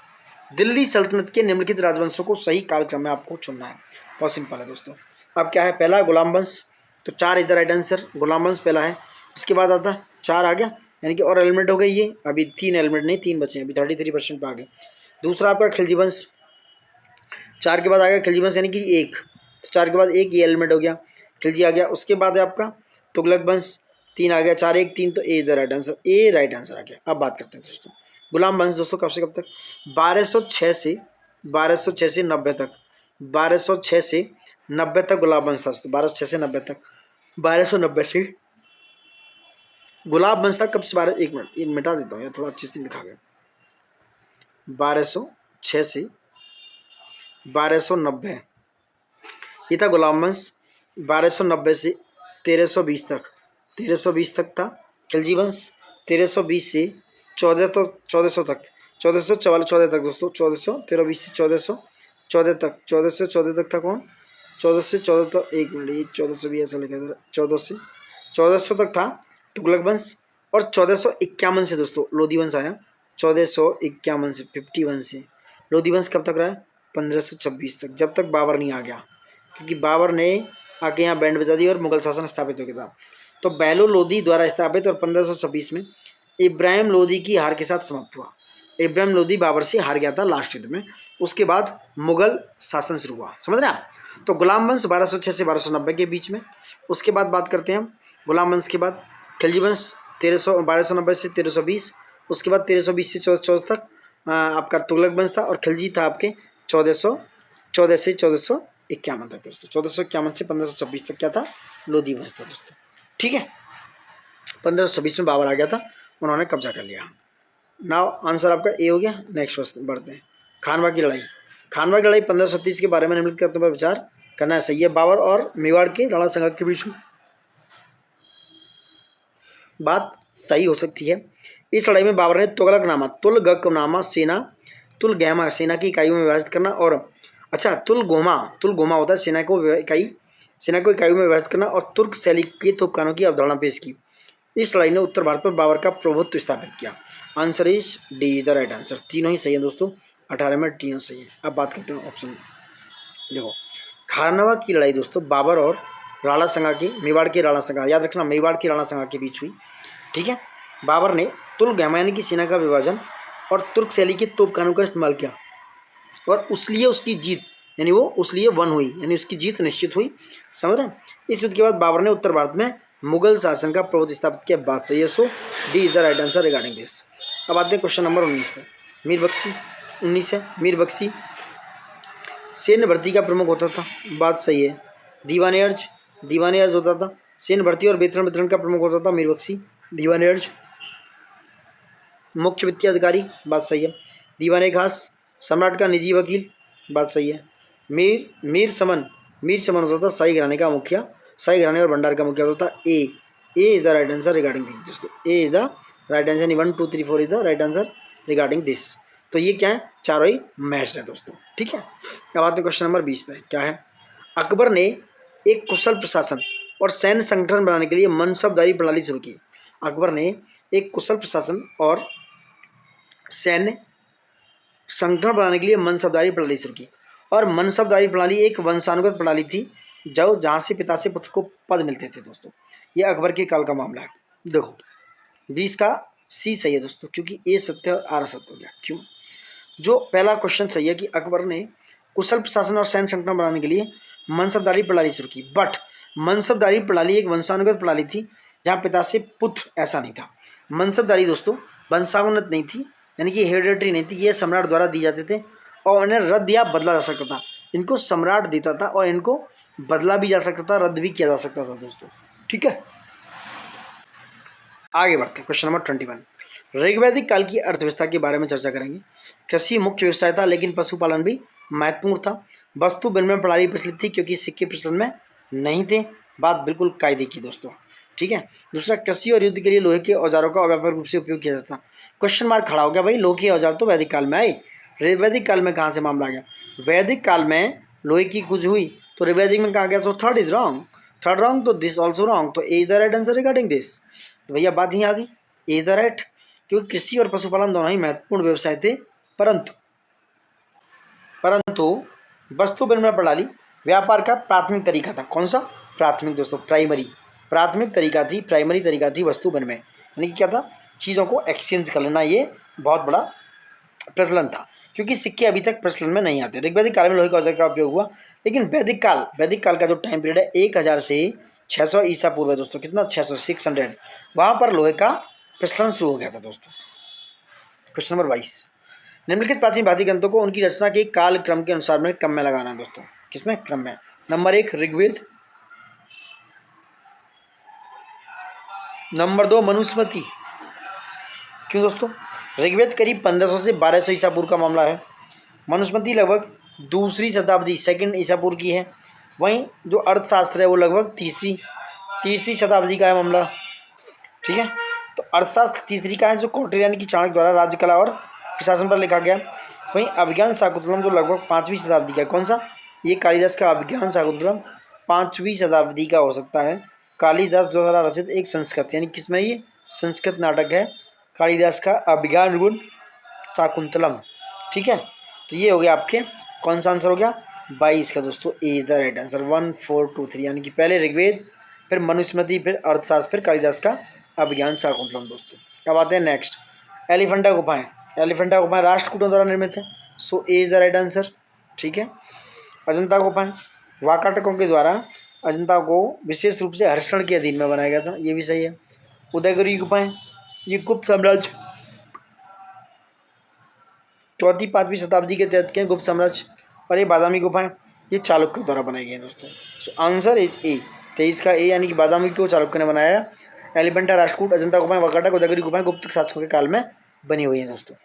दिल्ली सल्तनत के निम्नलिखित राजवंशों को सही कालक्रम में आपको चुनना है। बहुत सिंपल है दोस्तों। अब क्या है, पहला गुलाम वंश, तो 4 इज द राइट आंसर, गुलाम वंश पहला है। उसके बाद आता है 4 आ गया, यानी कि और एलिमेंट हो गई ये, अभी 3 एलिमेंट नहीं 3 बचे हैं, अभी 33% पे आ गए। दूसरा आपका खिलजी वंश, 4 के बाद आ गया खिलजी वंश, यानी कि 1, तो 4 के बाद 1 ये एलिमेंट हो गया, खिलजी आ गया। उसके बाद है आपका तुगलक वंश, 3 आ गया, 4 1 3, तो A is the right answer, A right answer आ गया। अब बात करते हैं दोस्तों गुलाम वंश दोस्तों, कब से कब तक, 1206 से 90 तक, 1206 से 90 तक गुलाम वंश था दोस्तों, 1206 से 90 तक, 1290 से गुलाब वंश था। कब से 12, एक मिनट ये मिटा देता हूँ यार, थोड़ा अच्छे से लिखा गया, 1206 से 1290 ये था गुलाम वंश। 1290 से 1320 तक, 1320 तक था खिलजी वंश। 1320 से 1400 तक, 1414 तक दोस्तों, 1320 से 1414 तक, 14 से 14 तक था कौन, 14 से 14 तक, एक मिनट ये 1400 भी ऐसा लिखा था, 14 से 1400 तक था तुगलक वंश। और 1451 से दोस्तों लोधी वंश आया, 1451 से 51 से लोधी वंश कब तक रहा है, 1526 तक, जब तक बाबर नहीं आ गया, क्योंकि बाबर ने आके यहाँ बैंड बजा दी और मुगल शासन स्थापित हो गया था। तो बेहलो लोदी द्वारा स्थापित और 1526 में इब्राहिम लोदी की हार के साथ समाप्त हुआ। इब्राहिम लोदी बाबर से हार गया था लास्ट युद्ध में, उसके बाद मुगल शासन शुरू हुआ। समझ रहे हैं आप? तो गुलाम वंश 1206 से 1290 के बीच में। उसके बाद बात करते हैं हम गुलाम वंश के बाद खिलजी वंश 1290 से 1320। उसके बाद 1320 से 1414 तक आपका तुगलक वंश था और खिलजी था आपके 1414 से 1451 तक दोस्तों। 1451 से 1526 तक क्या था? लोदी वंश था दोस्तों। ठीक है, 1526 में बाबर आ गया था, उन्होंने कब्जा कर लिया। नाउ आंसर आपका ए हो गया। नेक्स्ट क्वेश्चन बढ़ते हैं। खानवा की लड़ाई। खानवा की लड़ाई 1537 के बारे में निम्नलिखित तथ्यों पर विचार करना है। सही है, बाबर और मेवाड़ के राणा संघ के बीच में बात सही हो सकती है। इस लड़ाई में बाबर ने तुगलकनामा तुलगकनामा सेना तुलगहमा सेना की इकाइयों में विभाजित करना और तुलगोमा होता है सेना को इकाइयों में विभाजित करना और तुर्क शैली के तोपखानों की अवधारणा पेश की। इस लड़ाई ने उत्तर भारत पर बाबर का प्रभुत्व स्थापित किया। Answer is D is the right answer. तीनों ही सही है दोस्तों, 18 में तीनों सही है। अब बात करते हैं ऑप्शन। देखो, खानवा की लड़ाई दोस्तों बाबर और राणा संगा के मेवाड़ के राणा संगा, याद रखना मेवाड़ के राणा संगा के बीच हुई। ठीक है, बाबर ने तुलगहमानी की सेना का विभाजन और तुर्क शैली के तोपखानों का इस्तेमाल किया और उसलिए उसकी जीत यानी वो उसलिए वन हुई, यानी उसकी जीत निश्चित हुई। समझ रहे हैं? इस युद्ध के बाद बाबर ने उत्तर भारत में मुगल शासन का प्रभुत्व स्थापित किया। बात सही है, so D is the right answer regarding this. अब आते हैं क्वेश्चन नंबर 19 पे। मीर बख्शी 19 है। मीर बख्शी सैन्य भर्ती का प्रमुख होता था। बात सही है। दीवाने अर्ज होता था। सैन्य भर्ती और वेतन वितरण का प्रमुख होता था मीर बख्शी। दीवाने अर्ज मुख्य वित्तीय अधिकारी। बात सही है। दीवाने खास सम्राट का निजी वकील। बात सही है। मीर समन होता था शाही घराने का मुखिया, शाही घराने और भंडार का मुखिया होता था। A is the right answer regarding this दोस्तों। A is the right answer. 1 2 3 4 is the right answer regarding this. तो ये क्या है? चारों ही मैच है दोस्तों। ठीक है, अब आते हैं क्वेश्चन नंबर 20 पे। क्या है? अकबर ने एक कुशल प्रशासन और सैन्य संगठन बनाने के लिए मनसबदारी प्रणाली शुरू की। अकबर ने एक कुशल प्रशासन और सैन्य संगठन बनाने के लिए मनसबदारी प्रणाली शुरू की और मनसबदारी प्रणाली एक वंशानुगत प्रणाली थी जो जहाँ से पिता से पुत्र को पद मिलते थे दोस्तों। ये अकबर के काल का मामला है। देखो, 20 का सी सही है दोस्तों, क्योंकि ए सत्य और आर असत्य हो गया। क्यों? जो पहला क्वेश्चन सही है कि अकबर ने कुशल प्रशासन और सैन्य संगठन बनाने के लिए मनसबदारी प्रणाली शुरू की, बट मनसबदारी प्रणाली एक वंशानुगत प्रणाली थी जहाँ पिता से पुत्र ऐसा नहीं था। मनसबदारी दोस्तों वंशानुगत नहीं थी, यानी कि हेरिडेटरी नहीं थी। ये सम्राट द्वारा दी जाते थे और इन्हें रद्द या बदला जा सकता था। इनको सम्राट देता था और इनको बदला भी जा सकता था, रद्द भी किया जा सकता था दोस्तों। ठीक है, आगे बढ़ते हैं। Question number 21। ऋग्वैदिक काल की अर्थव्यवस्था के बारे में चर्चा करेंगे। कृषि मुख्य व्यवसाय था, लेकिन पशुपालन भी महत्वपूर्ण था। वस्तु विनिमय प्रणाली प्रचलित थी क्योंकि सिक्के प्रचलन में नहीं थे। बात बिल्कुल कायदे की दोस्तों। ठीक है, दूसरा, कृषि और युद्ध के लिए लोहे के औजारों का व्यापक रूप से उपयोग किया जाता। क्वेश्चन मार्क खड़ा हो गया भाई, लोहे के औजार तो वैदिक काल में आए, वैदिक काल में कहाँ से मामला आ गया? वैदिक काल में लोहे की खोज हुई तो ऋग्वैदिक में कहा गया। तो third is wrong, third wrong, तो दिस ऑल्सो रॉन्ग। तो A is the right answer regarding this. तो भैया बात ही आ गई, ए इज द राइट, क्योंकि कृषि और पशुपालन दोनों ही महत्वपूर्ण व्यवसाय थे, परंतु वस्तु विनिमय प्रणाली व्यापार का प्राथमिक तरीका था। कौन सा? प्राथमिक दोस्तों, प्राथमिक तरीका थी, प्राइमरी तरीका थी वस्तु विनिमय, यानी कि क्या था? चीज़ों को एक्सचेंज कर लेना। ये बहुत बड़ा प्रचलन था क्योंकि सिक्के अभी तक प्रचलन में नहीं आते। ऋग्वैदिक काल में लोहे के औजार का उपयोग हुआ, लेकिन वैदिक काल का जो टाइम पीरियड है 1000 से 600 ईसा पूर्व है दोस्तों। कितना? 600 वहाँ पर लोहे का प्रचलन शुरू हो गया था दोस्तों। Question number 22। निम्नलिखित प्राचीन भारतीय ग्रंथों को उनकी रचना के काल क्रम के अनुसार में क्रम में लगाना है दोस्तों। किसमें? क्रम में। Number 1 Rigveda, number 2 Manusmriti. क्यों दोस्तों? ऋग्वेद करीब 1500 से 1200 ईसा पूर्व का मामला है। मनुस्मृति लगभग दूसरी शताब्दी, सेकंड ईसा पूर्व की है। वहीं जो अर्थशास्त्र है वो लगभग तीसरी शताब्दी का है मामला। ठीक है, तो अर्थशास्त्र तीसरी का है, जो कौटिल्य की चाणक्य द्वारा राज्य कला और प्रशासन पर लिखा गया। वहीं अभिज्ञान शाकुंतलम जो लगभग 5वीं शताब्दी का है। कौन सा? ये कालिदास का अभिज्ञान शाकुंतलम 5वीं शताब्दी का हो सकता है। कालिदास द्वारा रचित एक संस्कृत, यानी किसमें? ये संस्कृत नाटक है कालिदास का अभिज्ञान शाकुंतलम। ठीक है, तो ये हो गया आपके, कौन सा आंसर हो गया? 22 का दोस्तों A is the right answer. 1 4 2 3 यानी कि पहले ऋग्वेद, फिर मनुस्मृति, फिर अर्थशास्त्र, फिर कालिदास का अभिज्ञान शाकुंतलम दोस्तों। अब आते हैं नेक्स्ट, एलिफेंटा गुफाएं। एलिफेंटा गुफाएं राष्ट्रकूटों द्वारा निर्मित है, so A is the right answer. ठीक है। अजंता गुफाएं वाकाटकों के द्वारा अजंता को विशेष रूप से हर्षण के अधीन में बनाया गया था, ये भी सही है। उदयगिरी गुफाएं ये गुप्त साम्राज्य 4वीं-5वीं शताब्दी के तहत के गुप्त साम्राज्य। और ये बादामी गुफाएं ये चालुक्य द्वारा बनाई गई हैं दोस्तों। सो आंसर इज ए, 23 का ए यानी कि बादामी को चालुक्य ने बनाया। एलिफेंटा राष्ट्रकूट, अजंता गुफाएं, वाकाटक, उदयगिरी गुफाएं गुप्त शासकों के काल में बनी हुई हैं दोस्तों।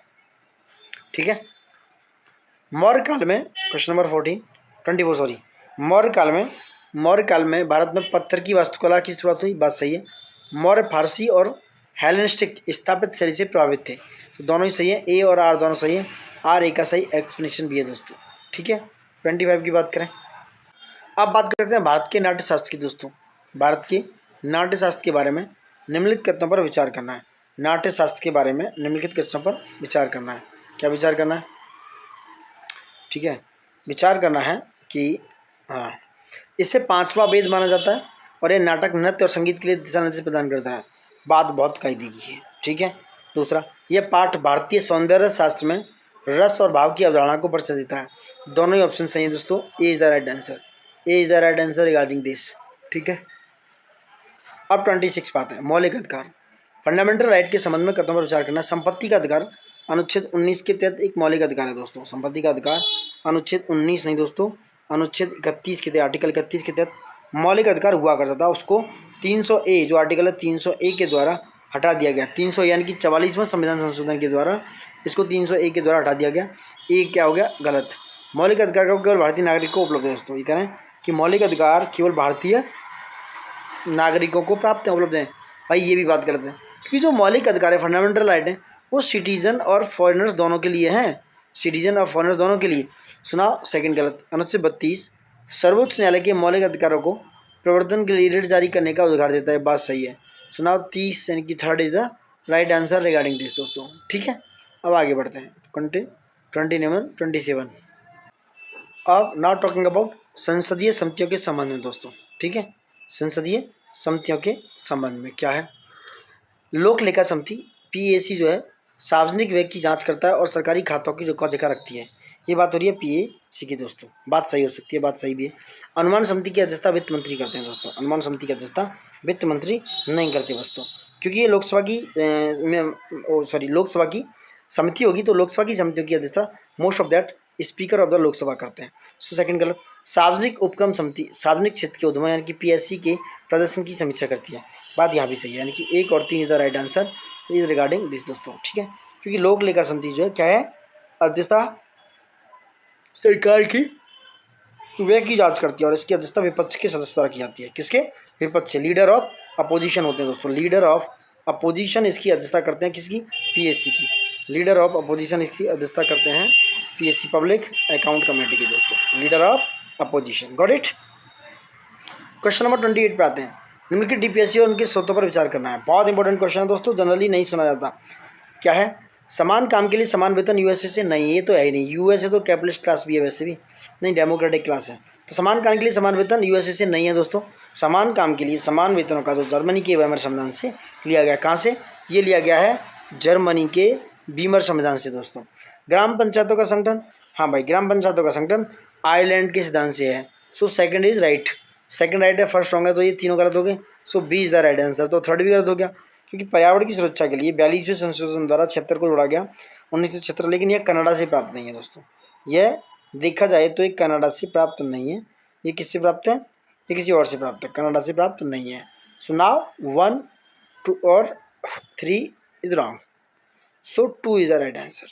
ठीक है। मौर्य काल में क्वेश्चन नंबर 24 सॉरी, मौर्य काल में भारत में पत्थर की वास्तुकला की शुरुआत हुई, बात सही है। मौर्य फारसी और हेलेनिस्टिक स्थापित शैली से प्रभावित थे, तो दोनों ही सही है, ए और आर दोनों सही है। आर ए का सही एक्सप्लेनेशन भी है दोस्तों। ठीक है। 25 की बात करें, अब बात करते हैं भारत के नाट्य शास्त्र की दोस्तों। भारत के नाट्य शास्त्र के बारे में निम्नलिखित कथनों पर विचार करना है। नाट्य शास्त्र के बारे में निम्नलिखित कथनों पर विचार करना है। क्या विचार करना है? ठीक है, विचार करना है कि हाँ, इसे 5वां वेद माना जाता है और ये नाटक, नृत्य और संगीत के लिए दिशा निर्देश प्रदान करता है। बात बहुत कायदे की है। ठीक है। दूसरा, यह पाठ भारतीय सौंदर्य शास्त्र में रस और भाव की अवधारणा को परिचय देता है। दोनों ही ऑप्शन सही है दोस्तों। A is the right answer. A is the right answer regarding this. ठीक है। अब 26 बात है, मौलिक अधिकार। फंडामेंटल राइट के संबंध में कथनों पर विचार करना। संपत्ति का अधिकार अनुच्छेद 19 के तहत एक मौलिक अधिकार है दोस्तों। संपत्ति का अधिकार अनुच्छेद 19 नहीं दोस्तों, अनुच्छेद 31 के तहत, आर्टिकल 31 के तहत मौलिक अधिकार हुआ करता था। उसको 300 ए जो आर्टिकल है 300 ए के द्वारा हटा दिया गया। 300 यानी कि 44वां संविधान संशोधन के द्वारा इसको 300 ए के द्वारा हटा दिया गया। ए क्या हो गया? गलत। मौलिक अधिकार को केवल भारतीय नागरिक को उपलब्ध है दोस्तों। ये कह रहे हैं कि मौलिक अधिकार केवल भारतीय नागरिकों को प्राप्त है, उपलब्ध है। भाई ये भी बात गलत है, क्योंकि जो मौलिक अधिकार है, फंडामेंटल राइट है, वो सिटीजन और फॉरेनर्स दोनों के लिए हैं। सिटीजन और फॉरेनर्स दोनों के लिए। सुनाओ सेकंड गलत। अनुच्छेद 32 सर्वोच्च न्यायालय के मौलिक अधिकारों को प्रवर्तन के लिए रिट जारी करने का अधिकार देता है, बात सही है। सुनाओ 30 यानी कि third is the right answer regarding this दोस्तों। ठीक है। अब आगे बढ़ते हैं 27। अब नाउ टॉकिंग अबाउट संसदीय समितियों के संबंध में दोस्तों। ठीक है। संसदीय समितियों के संबंध में क्या है? लोक लेखा समिति पीएसी जो है सार्वजनिक व्यय की जांच करता है और सरकारी खातों की लेखा जोखा रखती है। ये बात हो रही है पीएसी की दोस्तों। बात सही हो सकती है, बात सही भी है। अनुमान समिति की अध्यक्षता वित्त मंत्री करते हैं दोस्तों। अनुमान समिति की अध्यक्षता वित्त मंत्री नहीं करते दोस्तों, क्योंकि ये लोकसभा की समिति होगी, तो लोकसभा की समितियों की अध्यक्षता most of that speaker of the Lok Sabha करते हैं। सो सेकंड गलत। सार्वजनिक उपक्रम समिति सार्वजनिक क्षेत्र के उद्यमों यानी कि पीएससी के प्रदर्शन की समीक्षा करती है, बात यहाँ भी सही है, यानी कि 1 और 3 is the right answer is regarding this दोस्तों। ठीक है। क्योंकि लोक लेखा समिति जो है क्या है? अध्यक्षता सरकार की व्यय की जांच करती है और इसकी अध्यक्षता विपक्ष के सदस्य द्वारा की जाती है। किसके? विपक्ष से। लीडर ऑफ अपोजिशन होते हैं दोस्तों। लीडर ऑफ अपोजिशन इसकी अध्यक्षता करते हैं, किसकी? पीएससी की। लीडर ऑफ अपोजिशन इसकी अध्यक्षता करते हैं पीएससी, पब्लिक अकाउंट कमेटी की दोस्तों। Leader of opposition. Got it. Question number 28 पे आते हैं। निम्नलिखित डीपीएससी और उनके स्रोतों पर विचार करना है। बहुत इंपॉर्टेंट क्वेश्चन है दोस्तों, जनरली नहीं सुना जाता। क्या है? समान काम के लिए समान वेतन यूएसए से नहीं, ये तो है ही नहीं। यूएसए तो कैपिटलिस्ट क्लास भी है, वैसे भी नहीं डेमोक्रेटिक क्लास है। तो समान काम के लिए समान वेतन यूएसए से नहीं है दोस्तों। समान काम के लिए समान वेतनों का जो जर्मनी के वीमर संविधान से लिया गया। कहाँ से ये लिया गया है? जर्मनी के वीमर संविधान से दोस्तों। ग्राम पंचायतों का संगठन, हाँ भाई ग्राम पंचायतों का संगठन आयरलैंड के सिद्धांत से है। So second is right. Second right है, फर्स्ट रॉन्ग है, तो ये तीनों गलत हो गए। So B is the right answer. तो थर्ड भी गलत हो गया, क्योंकि पर्यावरण की सुरक्षा के लिए 42वें संशोधन द्वारा 76 को जोड़ा गया 1976, लेकिन यह कनाडा से प्राप्त नहीं है दोस्तों। यह देखा जाए तो ये कनाडा से प्राप्त नहीं है। ये किससे प्राप्त है? ये किसी और से प्राप्त है, कनाडा से प्राप्त नहीं है। सो नाउ 1 2 और 3 is wrong. So 2 is the right answer.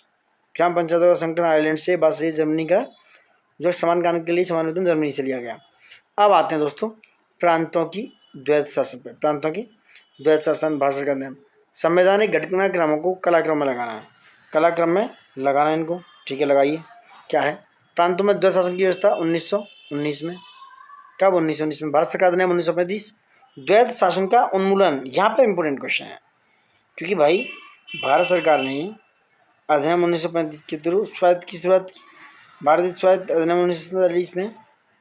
ग्राम पंचायतों का संगठन आयरलैंड से, बस ये जर्मनी का जो समान काम के लिए समान वेतन जर्मनी से लिया गया। अब आते हैं दोस्तों प्रांतों की द्वैत शासन पर। प्रांतों की द्वैत शासन भाषा का नियम। संवैधानिक घटनाक्रमों को कलाक्रम में लगाना है। कलाक्रम में लगाना है इनको। ठीक है, लगाइए। क्या है? प्रांतों में द्वैत शासन की व्यवस्था 1919 में। कब? 1919 में। भारत सरकार अधिनियम 1935। द्वैत शासन का उन्मूलन, यहाँ पे इंपोर्टेंट क्वेश्चन है, क्योंकि भाई भारत सरकार ने अधिनियम 1935 के थ्रू स्वायत्त की शुरुआत की। भारतीय स्वायत्त अधिनियम 1947 में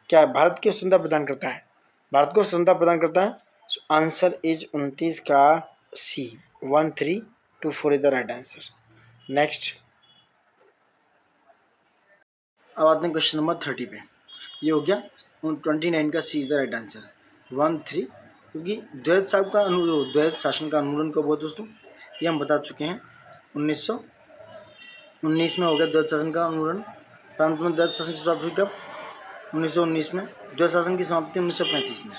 क्या है, भारत की स्वतंत्रता प्रदान करता है, भारत को स्वतंत्रता प्रदान करता है। आंसर इज 29 का सी, 1324 is the right answer. Next, अब आते हैं क्वेश्चन नंबर 30 पे। ये हो गया 29 का सी इज द राइट आंसर, 13, क्योंकि द्वैत साहब का द्वैत शासन का उन्मूलन कब हुआ दोस्तों, ये हम बता चुके हैं। 1919 में हो गया द्वैत शासन का उन्मूलन। प्रांत में द्वैत शासन की शुरुआत हुई कब, 1919 में। द्वैत शासन की समाप्ति 1935 में।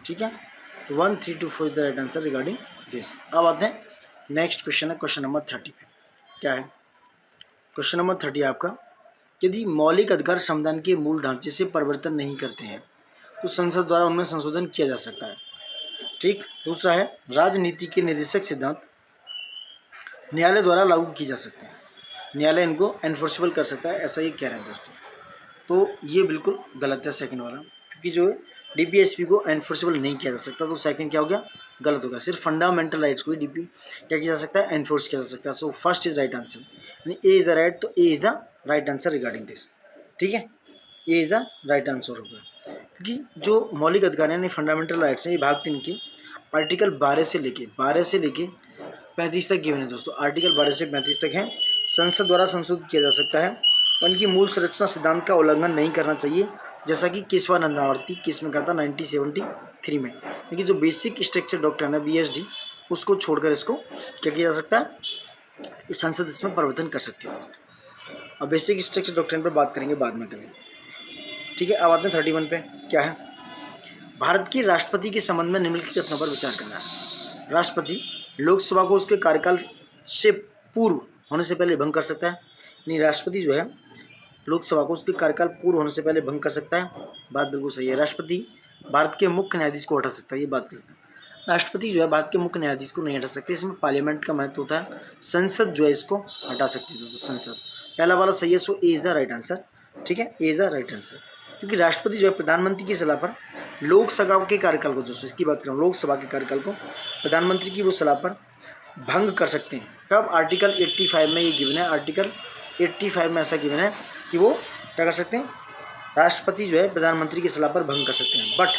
ठीक है, तो 1324 is the right answer regarding this. अब आते हैं नेक्स्ट क्वेश्चन है, क्वेश्चन नंबर 30 पे। क्या है क्वेश्चन नंबर 30 आपका, यदि मौलिक अधिकार संविधान के मूल ढांचे से परिवर्तन नहीं करते हैं तो संसद द्वारा उनमें संशोधन किया जा सकता है। ठीक। दूसरा है, राजनीति के निर्देशक सिद्धांत न्यायालय द्वारा लागू किए जा सकते हैं, न्यायालय इनको एनफोर्सेबल कर सकता है, ऐसा ये कह रहे हैं दोस्तों। तो ये बिल्कुल गलत है सेकंड वाला, क्योंकि जो है डीपीएसपी को एनफोर्सेबल नहीं किया जा सकता, तो सेकंड क्या हो गया, गलत हो गया। सिर्फ फंडामेंटल राइट्स को ही डीपी क्या किया जा सकता है, एनफोर्स किया जा सकता है। So first is right answer, यानी ए इज द राइट, तो A is the right answer regarding this. ठीक है, A is the right answer होगा, क्योंकि जो मौलिक अधिकार यानी फंडामेंटल राइट्स हैं, ये भाग 3 की आर्टिकल 12 से लेके 35 तक गिवन है दोस्तों। आर्टिकल 12 से 35 तक है, संसद द्वारा संशोधित किया जा सकता है, और इनकी मूल संरचना सिद्धांत का उल्लंघन नहीं करना चाहिए, जैसा कि केशवानंदावर्ती केस में करता 1973 में। क्योंकि जो बेसिक स्ट्रक्चर डॉक्ट्रिन है BSD, उसको छोड़कर इसको क्या किया जा सकता है, संसद इसमें परिवर्तन कर सकती है। अब बेसिक स्ट्रक्चर डॉक्ट्रिन पर बात करेंगे बाद में कभी। ठीक है, अब आते हैं 31 पे। क्या है, भारत के राष्ट्रपति के संबंध में निम्नलिखित कथनों पर विचार करना है। राष्ट्रपति लोकसभा को उसके कार्यकाल से पूर्व होने से पहले भंग कर सकता है, यानी राष्ट्रपति जो है लोकसभा को उसके कार्यकाल पूर्व होने से पहले भंग कर सकता है। बात बिल्कुल सही है। राष्ट्रपति भारत के मुख्य न्यायाधीश को हटा सकता है, ये बात करते हैं। राष्ट्रपति जो है भारत के मुख्य न्यायाधीश को नहीं हटा सकते, इसमें पार्लियामेंट का महत्व होता है। संसद जो है इसको हटा सकती है दोस्तों, संसद। पहला वाला सही है, so A is the right answer. ठीक है, A is the right answer, क्योंकि राष्ट्रपति जो है प्रधानमंत्री की सलाह पर लोकसभा के कार्यकाल को, दोस्तों इसकी बात करें, लोकसभा के कार्यकाल को प्रधानमंत्री की वो सलाह पर भंग कर सकते हैं। कब, आर्टिकल 85 में ये गिवन है, आर्टिकल 85 में ऐसा गिवन है कि वो क्या कर सकते हैं, राष्ट्रपति जो है प्रधानमंत्री की सलाह पर भंग कर सकते हैं। बट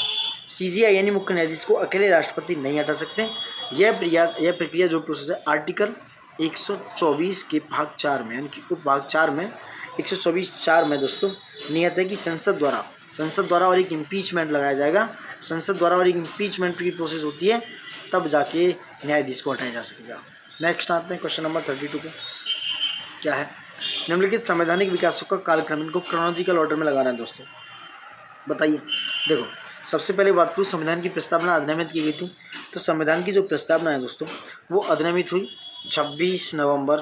CJI यानी मुख्य न्यायाधीश को अकेले राष्ट्रपति नहीं हटा सकते। यह प्रक्रिया जो प्रोसेस है आर्टिकल 124 के भाग 4 में, यानी कि उप भाग 4 में 124(4) में दोस्तों नियत है कि संसद द्वारा और एक इम्पीचमेंट लगाया जाएगा। संसद द्वारा और एक इम्पीचमेंट की प्रोसेस होती है, तब जाके न्यायाधीश को हटाया जा सकेगा। नेक्स्ट आते हैं क्वेश्चन नंबर 32 पे। क्या है, निम्नलिखित संवैधानिक विकासों का कालक्रम, इनको क्रोनोलॉजिकल ऑर्डर में लगाना है दोस्तों। बताइए, देखो सबसे पहले बात करूँ, संविधान की प्रस्तावना अधिनियमित की गई थी। तो संविधान की जो प्रस्तावना है दोस्तों, वो अधिनियमित हुई 26 नवंबर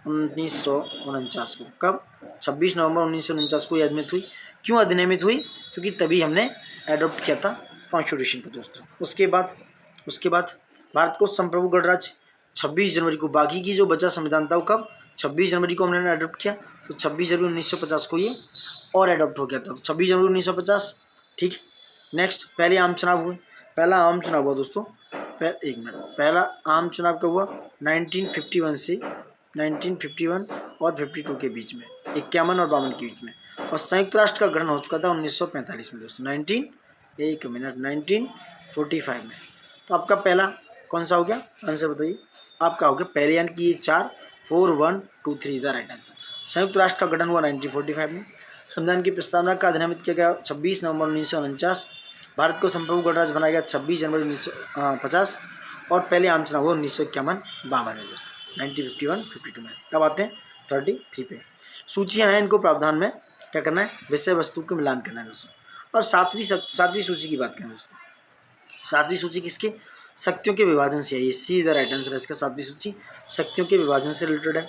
1949 को। कब, 26 नवंबर 1949 को अधिनियमित हुई। क्यों अधिनियमित हुई, क्योंकि तभी हमने एडॉप्ट किया था कॉन्स्टिट्यूशन को दोस्तों। उसके बाद भारत को संप्रभु गणराज्य 26 जनवरी को, बाकी की जो बचा संविधान था वो कब, 26 जनवरी को हमने एडॉप्ट किया। तो 26 जनवरी 1950 को ये और एडॉप्ट हो गया था, तो 26 जनवरी 1950। ठीक। नेक्स्ट, पहले आम चुनाव हुए, पहला आम चुनाव हुआ दोस्तों, पहला आम चुनाव कब हुआ, 1951 से 1951 और 52 के बीच में, 51 और 52 के बीच में। और संयुक्त राष्ट्र का गठन हो चुका था 1945 में दोस्तों, 1945 में। तो आपका पहला कौन सा हो गया, आंसर बताइए आपका हो गया पहले, यानी कि ये 4, 4, 1, 2, 3 इज द राइट आंसर। संयुक्त राष्ट्र का गठन हुआ 1945 में। संविधान की प्रस्तावना का अधिनियमित किया गया 26 नवंबर 1949। भारत को संप्रभु गणराज्य बनाया गया 26 जनवरी 1950। और पहले आम चुनाव हुआ 1951-52 में दोस्तों, 1951-52 में। अब आते हैं 33 पे। सूचियाँ हैं, इनको प्रावधान में क्या करना है, विषय वस्तु को मिलान करना है दोस्तों। अब सातवीं सूची की बात करें दोस्तों। सातवीं सूची किसकी, शक्तियों के विभाजन से है, ये सी इज द राइट आंसर है इसका। सातवीं सूची शक्तियों के विभाजन से रिलेटेड है।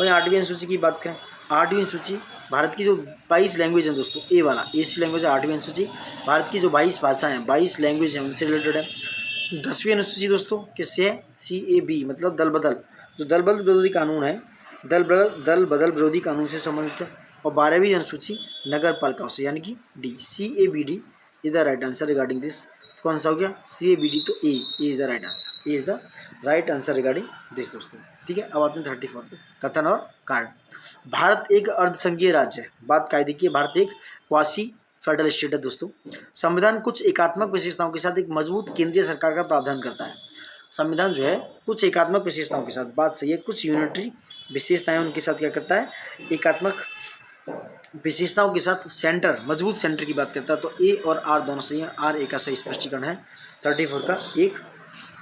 वहीं 8वीं सूची की बात करें, 8वीं सूची भारत की जो 22 लैंग्वेज हैं दोस्तों, ए वाला AC लैंग्वेज है 8वीं सूची, भारत की जो 22 भाषाएं हैं, 22 लैंग्वेज हैं, उनसे रिलेटेड है। 10वीं अनुसूची दोस्तों किससे है, CAB मतलब दल बदल, जो दल बदल विरोधी कानून है, दल बदल विरोधी कानून से संबंधित है। और 12वीं अनुसूची नगर पालिकाओं से, यानी कि D, CABD is the right answer regarding this. कौन सा हो गया, CABD, तो A is the right answer. A is the right answer regarding this दोस्तों। ठीक है, अब आते हैं 34 पे, कथन और कारण। भारत एक अर्धसंघीय राज्य है। बात कायदे की, भारत एक क्वासी फेडरल स्टेट है दोस्तों। संविधान कुछ एकात्मक विशेषताओं के साथ एक मजबूत केंद्रीय सरकार का प्रावधान करता है। संविधान जो है कुछ एकात्मक विशेषताओं के साथ, बात सही है, कुछ यूनिटरी विशेषताएं उनके साथ क्या करता है, एकात्मक विशेषताओं के साथ सेंटर, मजबूत सेंटर की बात करता है। तो ए और आर दोनों सही है, आर ए का सही स्पष्टीकरण है 34 का एक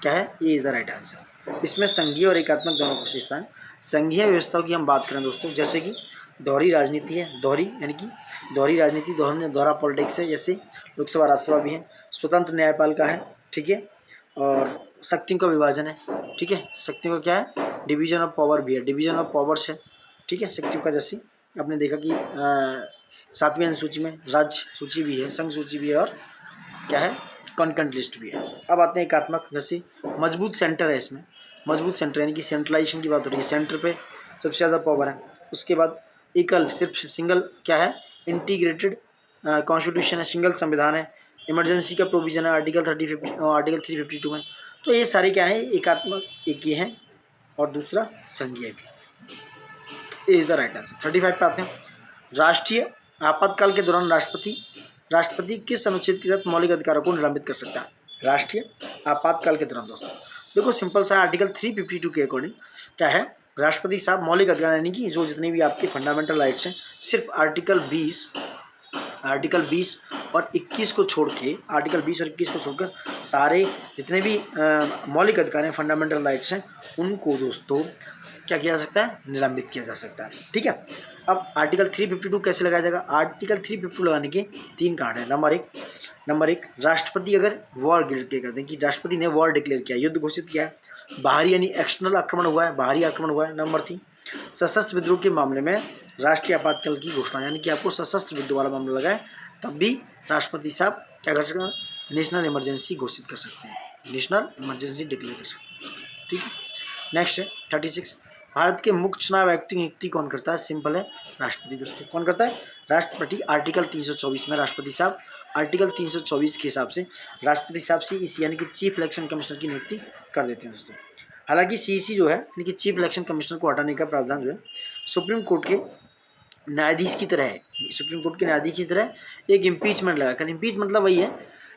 क्या है, A is the right answer. इसमें संघीय और एकात्मक दोनों विशेषताएं। संघीय व्यवस्थाओं की हम बात करें दोस्तों, जैसे कि दोहरी राजनीति है, दोहरी यानी कि दोहरी राजनीति, दोहरा पॉलिटिक्स है, जैसे लोकसभा राज्यसभा भी है, स्वतंत्र न्यायपालिका है, ठीक है, और शक्तियों का विभाजन है, ठीक है, शक्तियों का क्या है, डिवीजन ऑफ पावर भी है, डिवीजन ऑफ पावर्स है, ठीक है, शक्तियों का, जैसे आपने देखा कि 7वीं अनुसूची में राज्य सूची भी है, संघ सूची भी है, और क्या है, कॉन्करेंट लिस्ट भी है। अब आते हैं एकात्मक, जैसे मजबूत सेंटर है, इसमें मजबूत सेंटर यानी कि सेंट्रलाइजेशन की बात हो रही है, सेंटर पे सबसे ज़्यादा पावर है। उसके बाद एकल, सिर्फ सिंगल क्या है, इंटीग्रेटेड कॉन्स्टिट्यूशन है, सिंगल संविधान है, इमरजेंसी का प्रोविजन है आर्टिकल 352 में। तो ये सारे क्या है, एकात्मक एक ये हैं, और दूसरा संघीय भी। ए इज द राइट आंसर। 35 पे आते हैं। राष्ट्रीय आपातकाल के दौरान राष्ट्रपति किस अनुच्छेद के तहत मौलिक अधिकारों को निलंबित कर सकता है? राष्ट्रीय आपातकाल के दौरान दोस्तों देखो सिंपल सा, आर्टिकल 352 के अकॉर्डिंग क्या है, राष्ट्रपति साहब मौलिक अधिकार यानी कि जो जितनी भी आपकी फंडामेंटल राइट्स हैं, सिर्फ आर्टिकल 20 और 21 को छोड़ के, आर्टिकल 20 और 21 को छोड़कर सारे जितने भी मौलिक अधिकार हैं, फंडामेंटल राइट्स हैं, उनको दोस्तों क्या किया जा सकता है, निलंबित किया जा सकता है। ठीक है, अब आर्टिकल 352 कैसे लगाया जाएगा? आर्टिकल 352 लगाने के 3 कारण हैं। नंबर एक, राष्ट्रपति अगर वॉर डिक्लेयर कर दें कि राष्ट्रपति ने वॉर डिक्लेयर किया, युद्ध घोषित किया है, बाहरी यानी एक्सटर्नल आक्रमण हुआ है, बाहरी आक्रमण हुआ है। नंबर 3, सशस्त्र विद्रोह के मामले में राष्ट्रीय आपातकाल की घोषणा, यानी कि आपको सशस्त्र विद्रोह वाला मामला लगा है, तब भी राष्ट्रपति साहब क्या कर सकते हैं, नेशनल इमरजेंसी घोषित कर सकते हैं, नेशनल इमरजेंसी डिक्लेयर कर सकते हैं। ठीक है, नेक्स्ट है 36, भारत के मुख्य चुनाव आयुक्त की नियुक्ति कौन करता है? सिंपल है, राष्ट्रपति दोस्तों। कौन करता है? राष्ट्रपति। आर्टिकल 324 में राष्ट्रपति साहब, आर्टिकल 324 के हिसाब से राष्ट्रपति साहब CEC यानी कि चीफ इलेक्शन कमिश्नर की नियुक्ति कर देते हैं दोस्तों। हालांकि CEC जो है यानी कि चीफ इलेक्शन कमिश्नर को हटाने का प्रावधान जो है सुप्रीम कोर्ट के न्यायाधीश की तरह है, सुप्रीम कोर्ट के न्यायाधीश की तरह एक इम्पीचमेंट लगाकर, इम्पीच मतलब वही है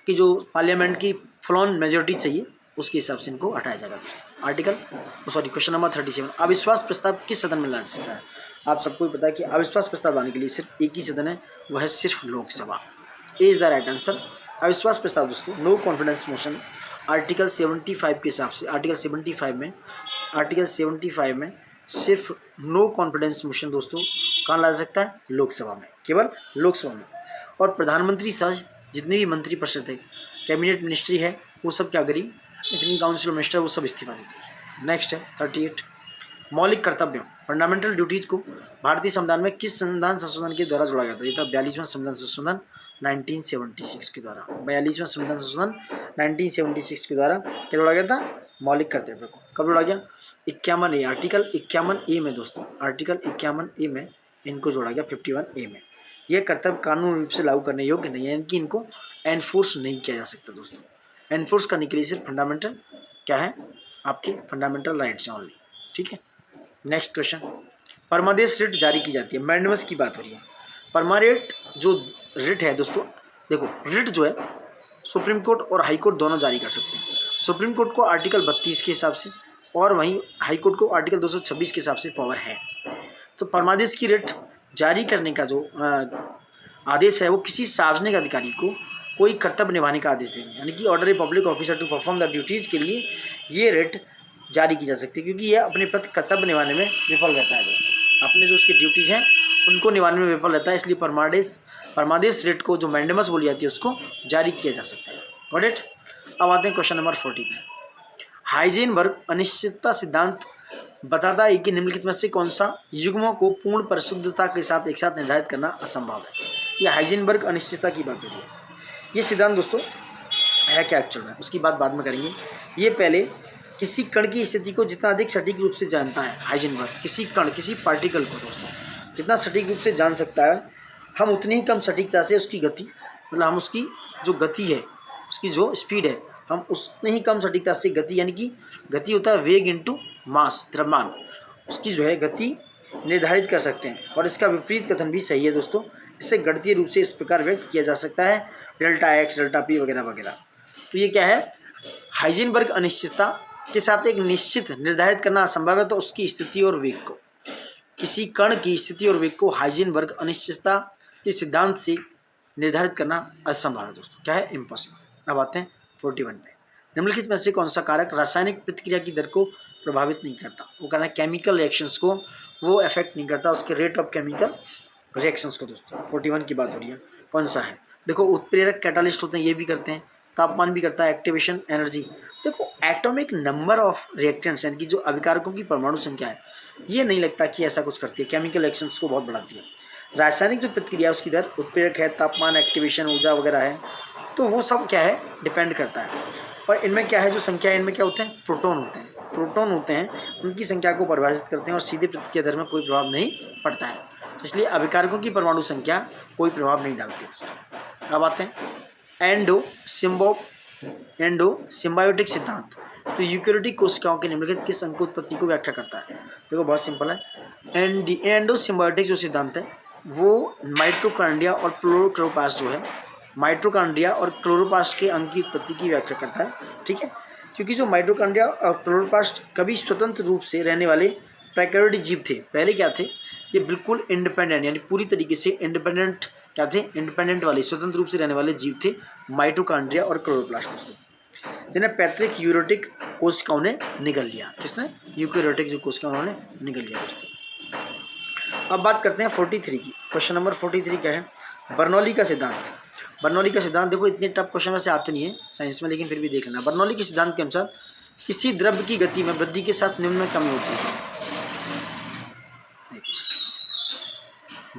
कि जो पार्लियामेंट की फुल ऑन मेजोरिटी चाहिए उसके हिसाब से इनको हटाया जाएगा दोस्तों। क्वेश्चन नंबर 37, अविश्वास प्रस्ताव किस सदन में ला सकता है? आप सबको ही पता है कि अविश्वास प्रस्ताव लाने के लिए सिर्फ एक ही सदन है, वह है सिर्फ लोकसभा। ए इज द राइट आंसर। अविश्वास प्रस्ताव दोस्तों नो कॉन्फिडेंस मोशन आर्टिकल 75 के हिसाब से, आर्टिकल 75 में सिर्फ नो कॉन्फिडेंस मोशन दोस्तों कहाँ ला सकता है? लोकसभा में, केवल लोकसभा में। और प्रधानमंत्री सहित जितने भी मंत्री परिषद है, कैबिनेट मिनिस्ट्री है, वो सब क्या करी, इतनी काउंसिल मिनिस्टर वो सब इस्तीफा देती है। नेक्स्ट है 38, मौलिक कर्तव्यों फंडामेंटल ड्यूटीज को भारतीय संविधान में किस संविधान संशोधन के द्वारा जोड़ा गया था? ये था 42वां संविधान संशोधन 1976 के द्वारा। 42वां संविधान संशोधन 1976 के द्वारा क्या जोड़ा गया था? मौलिक कर्तव्य को। कब जोड़ा गया? 51A, आर्टिकल 51A में दोस्तों, आर्टिकल 51A में इनको जोड़ा गया 51A में। यह कर्तव्य कानून रूप से लागू करने योग्य नहीं है, यानी कि इनको एनफोर्स नहीं किया जा सकता दोस्तों। एनफोर्स करने के लिए सिर्फ फंडामेंटल क्या है, आपके फंडामेंटल राइट्स हैं ओनली। ठीक है, नेक्स्ट क्वेश्चन, परमादेश रिट जारी की जाती है, मैंडमस की बात हो रही है। परमानेंट जो रिट है दोस्तों, देखो रिट जो है सुप्रीम कोर्ट और हाई कोर्ट दोनों जारी कर सकते हैं। सुप्रीम कोर्ट को आर्टिकल 32 के हिसाब से और वहीं हाई कोर्ट को आर्टिकल 226 के हिसाब से पावर है। तो परमादेश की रिट जारी करने का जो आदेश है वो किसी सार्वजनिक अधिकारी को कोई कर्तव्य निभाने का आदेश देंगे, यानी कि order a public officer to perform the duties के लिए ये रिट जारी की जा सकती है, क्योंकि यह अपने प्रति कर्तव्य निभाने में विफल रहता है, अपने जो उसकी ड्यूटीज़ हैं उनको निभाने में विफल रहता है, इसलिए परमादेश रिट को जो मैंडेमस बोली जाती है उसको जारी किया जा सकता है। Got it. अब आते हैं क्वेश्चन नंबर 40 पे। हाइजेनबर्ग अनिश्चितता सिद्धांत बताता है कि निम्नलिखित में से कौन सा युग्मों को पूर्ण परिशुद्धता के साथ एक साथ निर्धारित करना असंभव है? ये हाइजेनबर्ग अनिश्चितता की बात हो रही है। ये सिद्धांत दोस्तों है क्या एक्चुअल में, उसकी बात बाद में करेंगे। ये पहले किसी कण की स्थिति को जितना अधिक सटीक रूप से जानता है हाइजेनबर्ग, किसी कण किसी पार्टिकल को दोस्तों जितना सटीक रूप से जान सकता है, हम उतनी ही कम सटीकता से उसकी गति, मतलब हम उसकी जो गति है, उसकी जो स्पीड है हम उतनी ही कम सटीकता से गति, यानी कि गति होता है वेग इंटू मास, द्रव्यमान, उसकी जो है गति निर्धारित कर सकते हैं। और इसका विपरीत कथन भी सही है दोस्तों। इसे गणितीय रूप से इस प्रकार व्यक्त किया जा सकता है, डेल्टा एक्स, डेल्टा पी वगैरह वगैरह। तो ये क्या है, हाइजेनबर्ग अनिश्चितता के साथ एक निश्चित निर्धारित करना असंभव है, तो उसकी स्थिति और वेग को, किसी कण की स्थिति और वेग को हाइजेनबर्ग अनिश्चितता के सिद्धांत से निर्धारित करना असंभव है दोस्तों। क्या है, इम्पॉसिबल। अब आते हैं 41 पे। निम्नलिखित में से कौन सा कारक रासायनिक प्रतिक्रिया की दर को प्रभावित नहीं करता? वो कहना है केमिकल रिएक्शंस को वो अफेक्ट नहीं करता, उसके रेट ऑफ केमिकल रिएक्शंस को दोस्तों। 41 की बात हो रही है, कौन सा है? देखो, उत्प्रेरक कैटालिस्ट होते हैं, ये भी करते हैं, तापमान भी करता है, एक्टिवेशन, एनर्जी। देखो, एटॉमिक नंबर ऑफ रिएक्टेंट्स यानी कि जो अभिकारकों की परमाणु संख्या है, ये नहीं लगता कि ऐसा कुछ करती है, केमिकल रिएक्शंस को बहुत बढ़ाती है। रासायनिक जो प्रतिक्रिया उसकी दर, उत्प्रेरक है, तापमान, एक्टिवेशन, ऊर्जा वगैरह है, तो वो सब क्या है, डिपेंड करता है। और इनमें क्या है, जो संख्या है, इनमें क्या होते हैं, प्रोटॉन होते हैं। प्रोटॉन होते हैं, उनकी संख्या को परिभाषित करते हैं और सीधे प्रतिक्रिया दर में कोई प्रभाव नहीं पड़ता है, इसलिए अभिकारकों की परमाणु संख्या कोई प्रभाव नहीं डालती दोस्तों। अब आते हैं एंडो सिम्बायोटिक सिद्धांत। तो यूकेरियोटिक कोशिकाओं के निम्नलिखित किस अंग उत्पत्ति को व्याख्या करता है? देखो, बहुत सिंपल है। एंडो सिम्बायोटिक जो सिद्धांत है वो माइटोकॉन्ड्रिया और क्लोरोप्लास्ट जो है, माइटोकॉन्ड्रिया और क्लोरोप्लास्ट के अंग की उत्पत्ति की व्याख्या करता है। ठीक है, क्योंकि जो माइटोकॉन्ड्रिया और क्लोरोप्लास्ट कभी स्वतंत्र रूप से रहने वाले प्रोकैरियोटिक जीव थे। पहले क्या थे, ये बिल्कुल इंडिपेंडेंट, यानी पूरी तरीके से इंडिपेंडेंट, क्या थे, इंडिपेंडेंट वाले, स्वतंत्र रूप से रहने वाले जीव थे माइटोकॉन्ड्रिया और क्लोरोप्लास्ट, जिन्हें पैतृक यूरोटिक कोशिकाओं ने निगल लिया। किसने? यूकेरियोटिक जो कोशिकाओं ने निगल लिया दोस्तों। अब बात करते हैं 43 की। क्वेश्चन नंबर 43 क्या है? बर्नौली का सिद्धांत। बर्नौली का सिद्धांत, देखो इतने टफ क्वेश्चन वैसे आते नहीं है साइंस में, लेकिन फिर भी देख लेना। बर्नौली के सिद्धांत के अनुसार किसी द्रव्य की गति में वृद्धि के साथ निम्न में कमी होती है।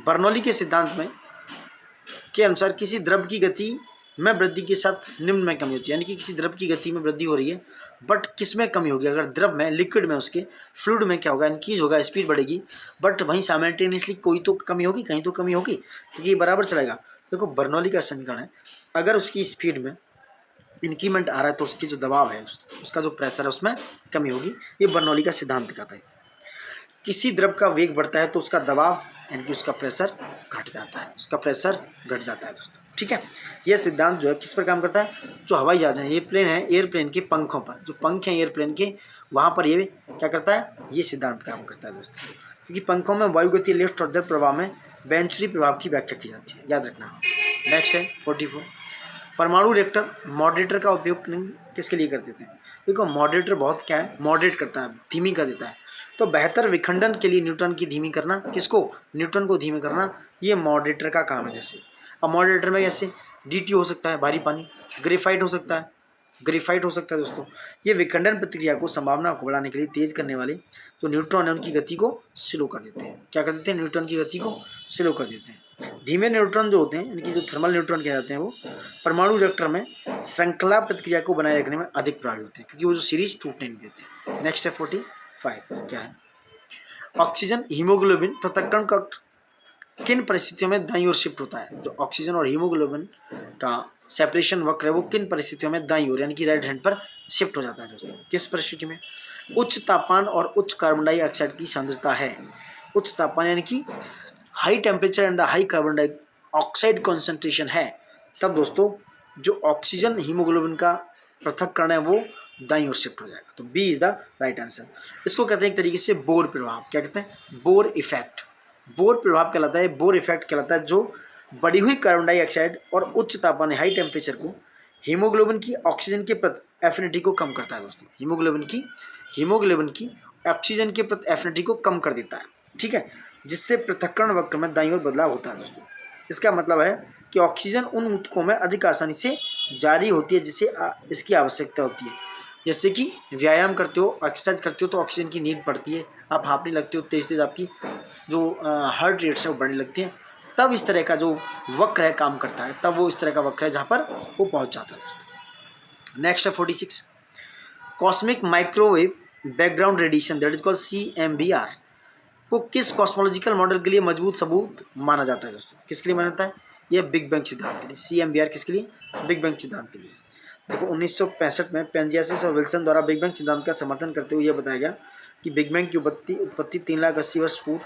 बर्नौली के सिद्धांत में के अनुसार किसी द्रव्य की गति में वृद्धि के साथ निम्न में कमी होती है, यानी कि किसी द्रव्य की गति में वृद्धि हो रही है, बट किस में कमी होगी? अगर द्रव में, लिक्विड में, उसके फ्लूइड में क्या होगा, इंक्रीज होगा, स्पीड बढ़ेगी, बट वहीं साइमल्टेनियसली कोई तो कमी होगी, कहीं तो कमी होगी, क्योंकि ये बराबर चलेगा। देखो, बर्नौली का समीकरण है, अगर उसकी स्पीड में इंक्रीमेंट आ रहा है तो उसकी जो दबाव है, उसका जो प्रेशर है, उसमें कमी होगी। ये बर्नौली का सिद्धांत दिखाता है। किसी द्रव का वेग बढ़ता है तो उसका दबाव यानी कि उसका प्रेशर घट जाता है, उसका प्रेशर घट जाता है दोस्तों। ठीक है, यह सिद्धांत जो है किस पर काम करता है? जो हवाई जहाज है, ये प्लेन है, एयरप्लेन के पंखों पर, जो पंख हैं एयरप्लेन के, वहाँ पर ये क्या करता है? ये सिद्धांत काम करता है दोस्तों, क्योंकि पंखों में वायुगतीय लिफ्ट और दर प्रभाव में वेंचुरी प्रभाव की व्याख्या की जाती है, याद रखना। नेक्स्ट है 44। परमाणु रिएक्टर मॉडरेटर का उपयोग किसके लिए कर देते हैं? देखो, मॉडरेटर बहुत क्या है, मॉडरेट करता है, धीमी कर देता है। तो बेहतर विखंडन के लिए न्यूट्रॉन की धीमी करना, किसको? न्यूट्रॉन को धीमी करना, ये मॉडरेटर का काम है। जैसे अब मॉडरेटर में जैसे DT हो सकता है, भारी पानी, ग्रेफाइट हो सकता है, दोस्तों। ये विखंडन प्रतिक्रिया को, संभावना को बढ़ाने के लिए तेज करने वाले जो न्यूट्रॉन है उनकी गति को स्लो कर देते हैं। क्या कर देते हैं? न्यूट्रॉन की गति को स्लो कर देते हैं। धीमे न्यूट्रॉन जो होते हैं, यानी कि जो थर्मल न्यूट्रॉन कहे जाते हैं, वो परमाणु रिएक्टर में श्रृंखला प्रतिक्रिया को बनाए रखने में अधिक प्रभावी होते हैं, क्योंकि वो जो सीरीज टूटने नहीं देते। नेक्स्ट है 45। क्या है? ऑक्सीजन हीमोग्लोबिन पृथक्करण का किन परिस्थितियों में दाईं ओर शिफ्ट होता है? जो ऑक्सीजन और हीमोग्लोबिन का सेपरेशन वक्र है वो किन परिस्थितियों में दाईं ओर यानी कि राइट हैंड पर शिफ्ट हो जाता है दोस्तों? किस परिस्थिति में? उच्च तापमान और उच्च कार्बन डाइऑक्साइड की सांद्रता है। उच्च तापमान यानी कि high temperature and the high carbon dioxide concentration है, तब दोस्तों जो ऑक्सीजन हीमोग्लोबिन का पृथक्करण है वो दाईं ओर शिफ्ट हो जाएगा। तो B is the right answer. इसको कहते हैं एक तरीके से बोर प्रभाव। क्या कहते हैं? Bohr effect. बोर प्रभाव कहलाता है, बोर इफेक्ट कहलाता है, जो बढ़ी हुई कार्बन डाइऑक्साइड और उच्च तापमान हाई टेम्परेचर को हीमोग्लोबिन की ऑक्सीजन के प्रति एफिनिटी को कम करता है दोस्तों। हीमोग्लोबिन की ऑक्सीजन के प्रति एफिनिटी को कम कर देता है। ठीक है, जिससे पृथक्करण वक्र में दाईं ओर बदलाव होता है दोस्तों। इसका मतलब है कि ऑक्सीजन उन ऊतकों में अधिक आसानी से जारी होती है जिसे इसकी आवश्यकता होती है। जैसे कि व्यायाम करते हो, एक्सरसाइज करते हो तो ऑक्सीजन की नीड पड़ती है, आप हाँफने लगते हो, तेज आपकी जो हार्ट रेट्स है वो बढ़ने लगती हैं, तब इस तरह का जो वक्र है काम करता है, तब वो इस तरह का वक्र है जहाँ पर वो पहुँच जाता है दोस्तों। नेक्स्ट है 46। Cosmic microwave background radiation that is called CMBR को किस कॉस्मोलॉजिकल मॉडल के लिए मजबूत सबूत माना जाता है दोस्तों? किसके लिए माना जाता है? यह बिग बैंग सिद्धांत के लिए। CMBR किसके लिए? बिग बैंग सिद्धांत के लिए। देखो 1965 में पेंजियासिस और विल्सन द्वारा बिग बैंग सिद्धांत का समर्थन करते हुए यह बताया गया कि बिग बैंग की उत्पत्ति 3,80,000 वर्ष पूर्व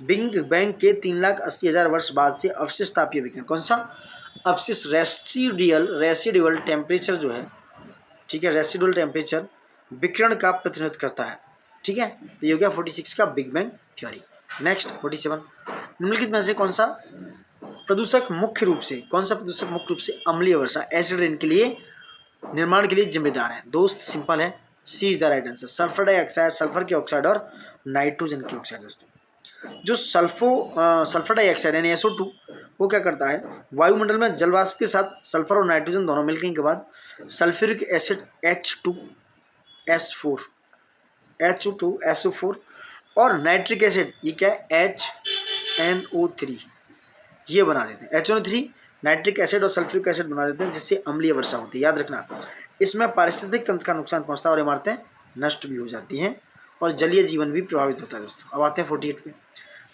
बिग बैंग के 3,80,000 वर्ष बाद से अवशिष्ट तापीय विकिरण, कौन सा अवशिष्ट रेसिडुअल टेम्परेचर जो है, ठीक है, रेसिडुअल टेम्परेचर विकिरण का प्रतिनिधित्व करता है। ठीक है, तो ये हो गया 46 का बिग बैंग थ्योरी। नेक्स्ट 47, निम्नलिखित में से कौन सा प्रदूषक मुख्य रूप से अम्लीय वर्षा एसिड रेन के लिए निर्माण के लिए जिम्मेदार है? दोस्त सिंपल है, C is the right answer, sulphur dioxide, sulphur के ऑक्साइड और नाइट्रोजन के ऑक्साइड। दोस्तों जो सल्फर डाइऑक्साइड यानी SO2 वो क्या करता है, वायुमंडल में जलवाष्प के साथ सल्फर और नाइट्रोजन दोनों मिलने के बाद सल्फ्यूरिक एसिड H2SO4 और नाइट्रिक एसिड ये क्या है HNO3 ये बना देते हैं। HNO3 नाइट्रिक एसिड और सल्फ्यूरिक एसिड बना देते हैं जिससे अम्लीय वर्षा होती है। याद रखना, इसमें पारिस्थितिक तंत्र का नुकसान पहुंचता है और इमारतें नष्ट भी हो जाती हैं और जलीय जीवन भी प्रभावित होता है। दोस्तों अब आते हैं 48 पे,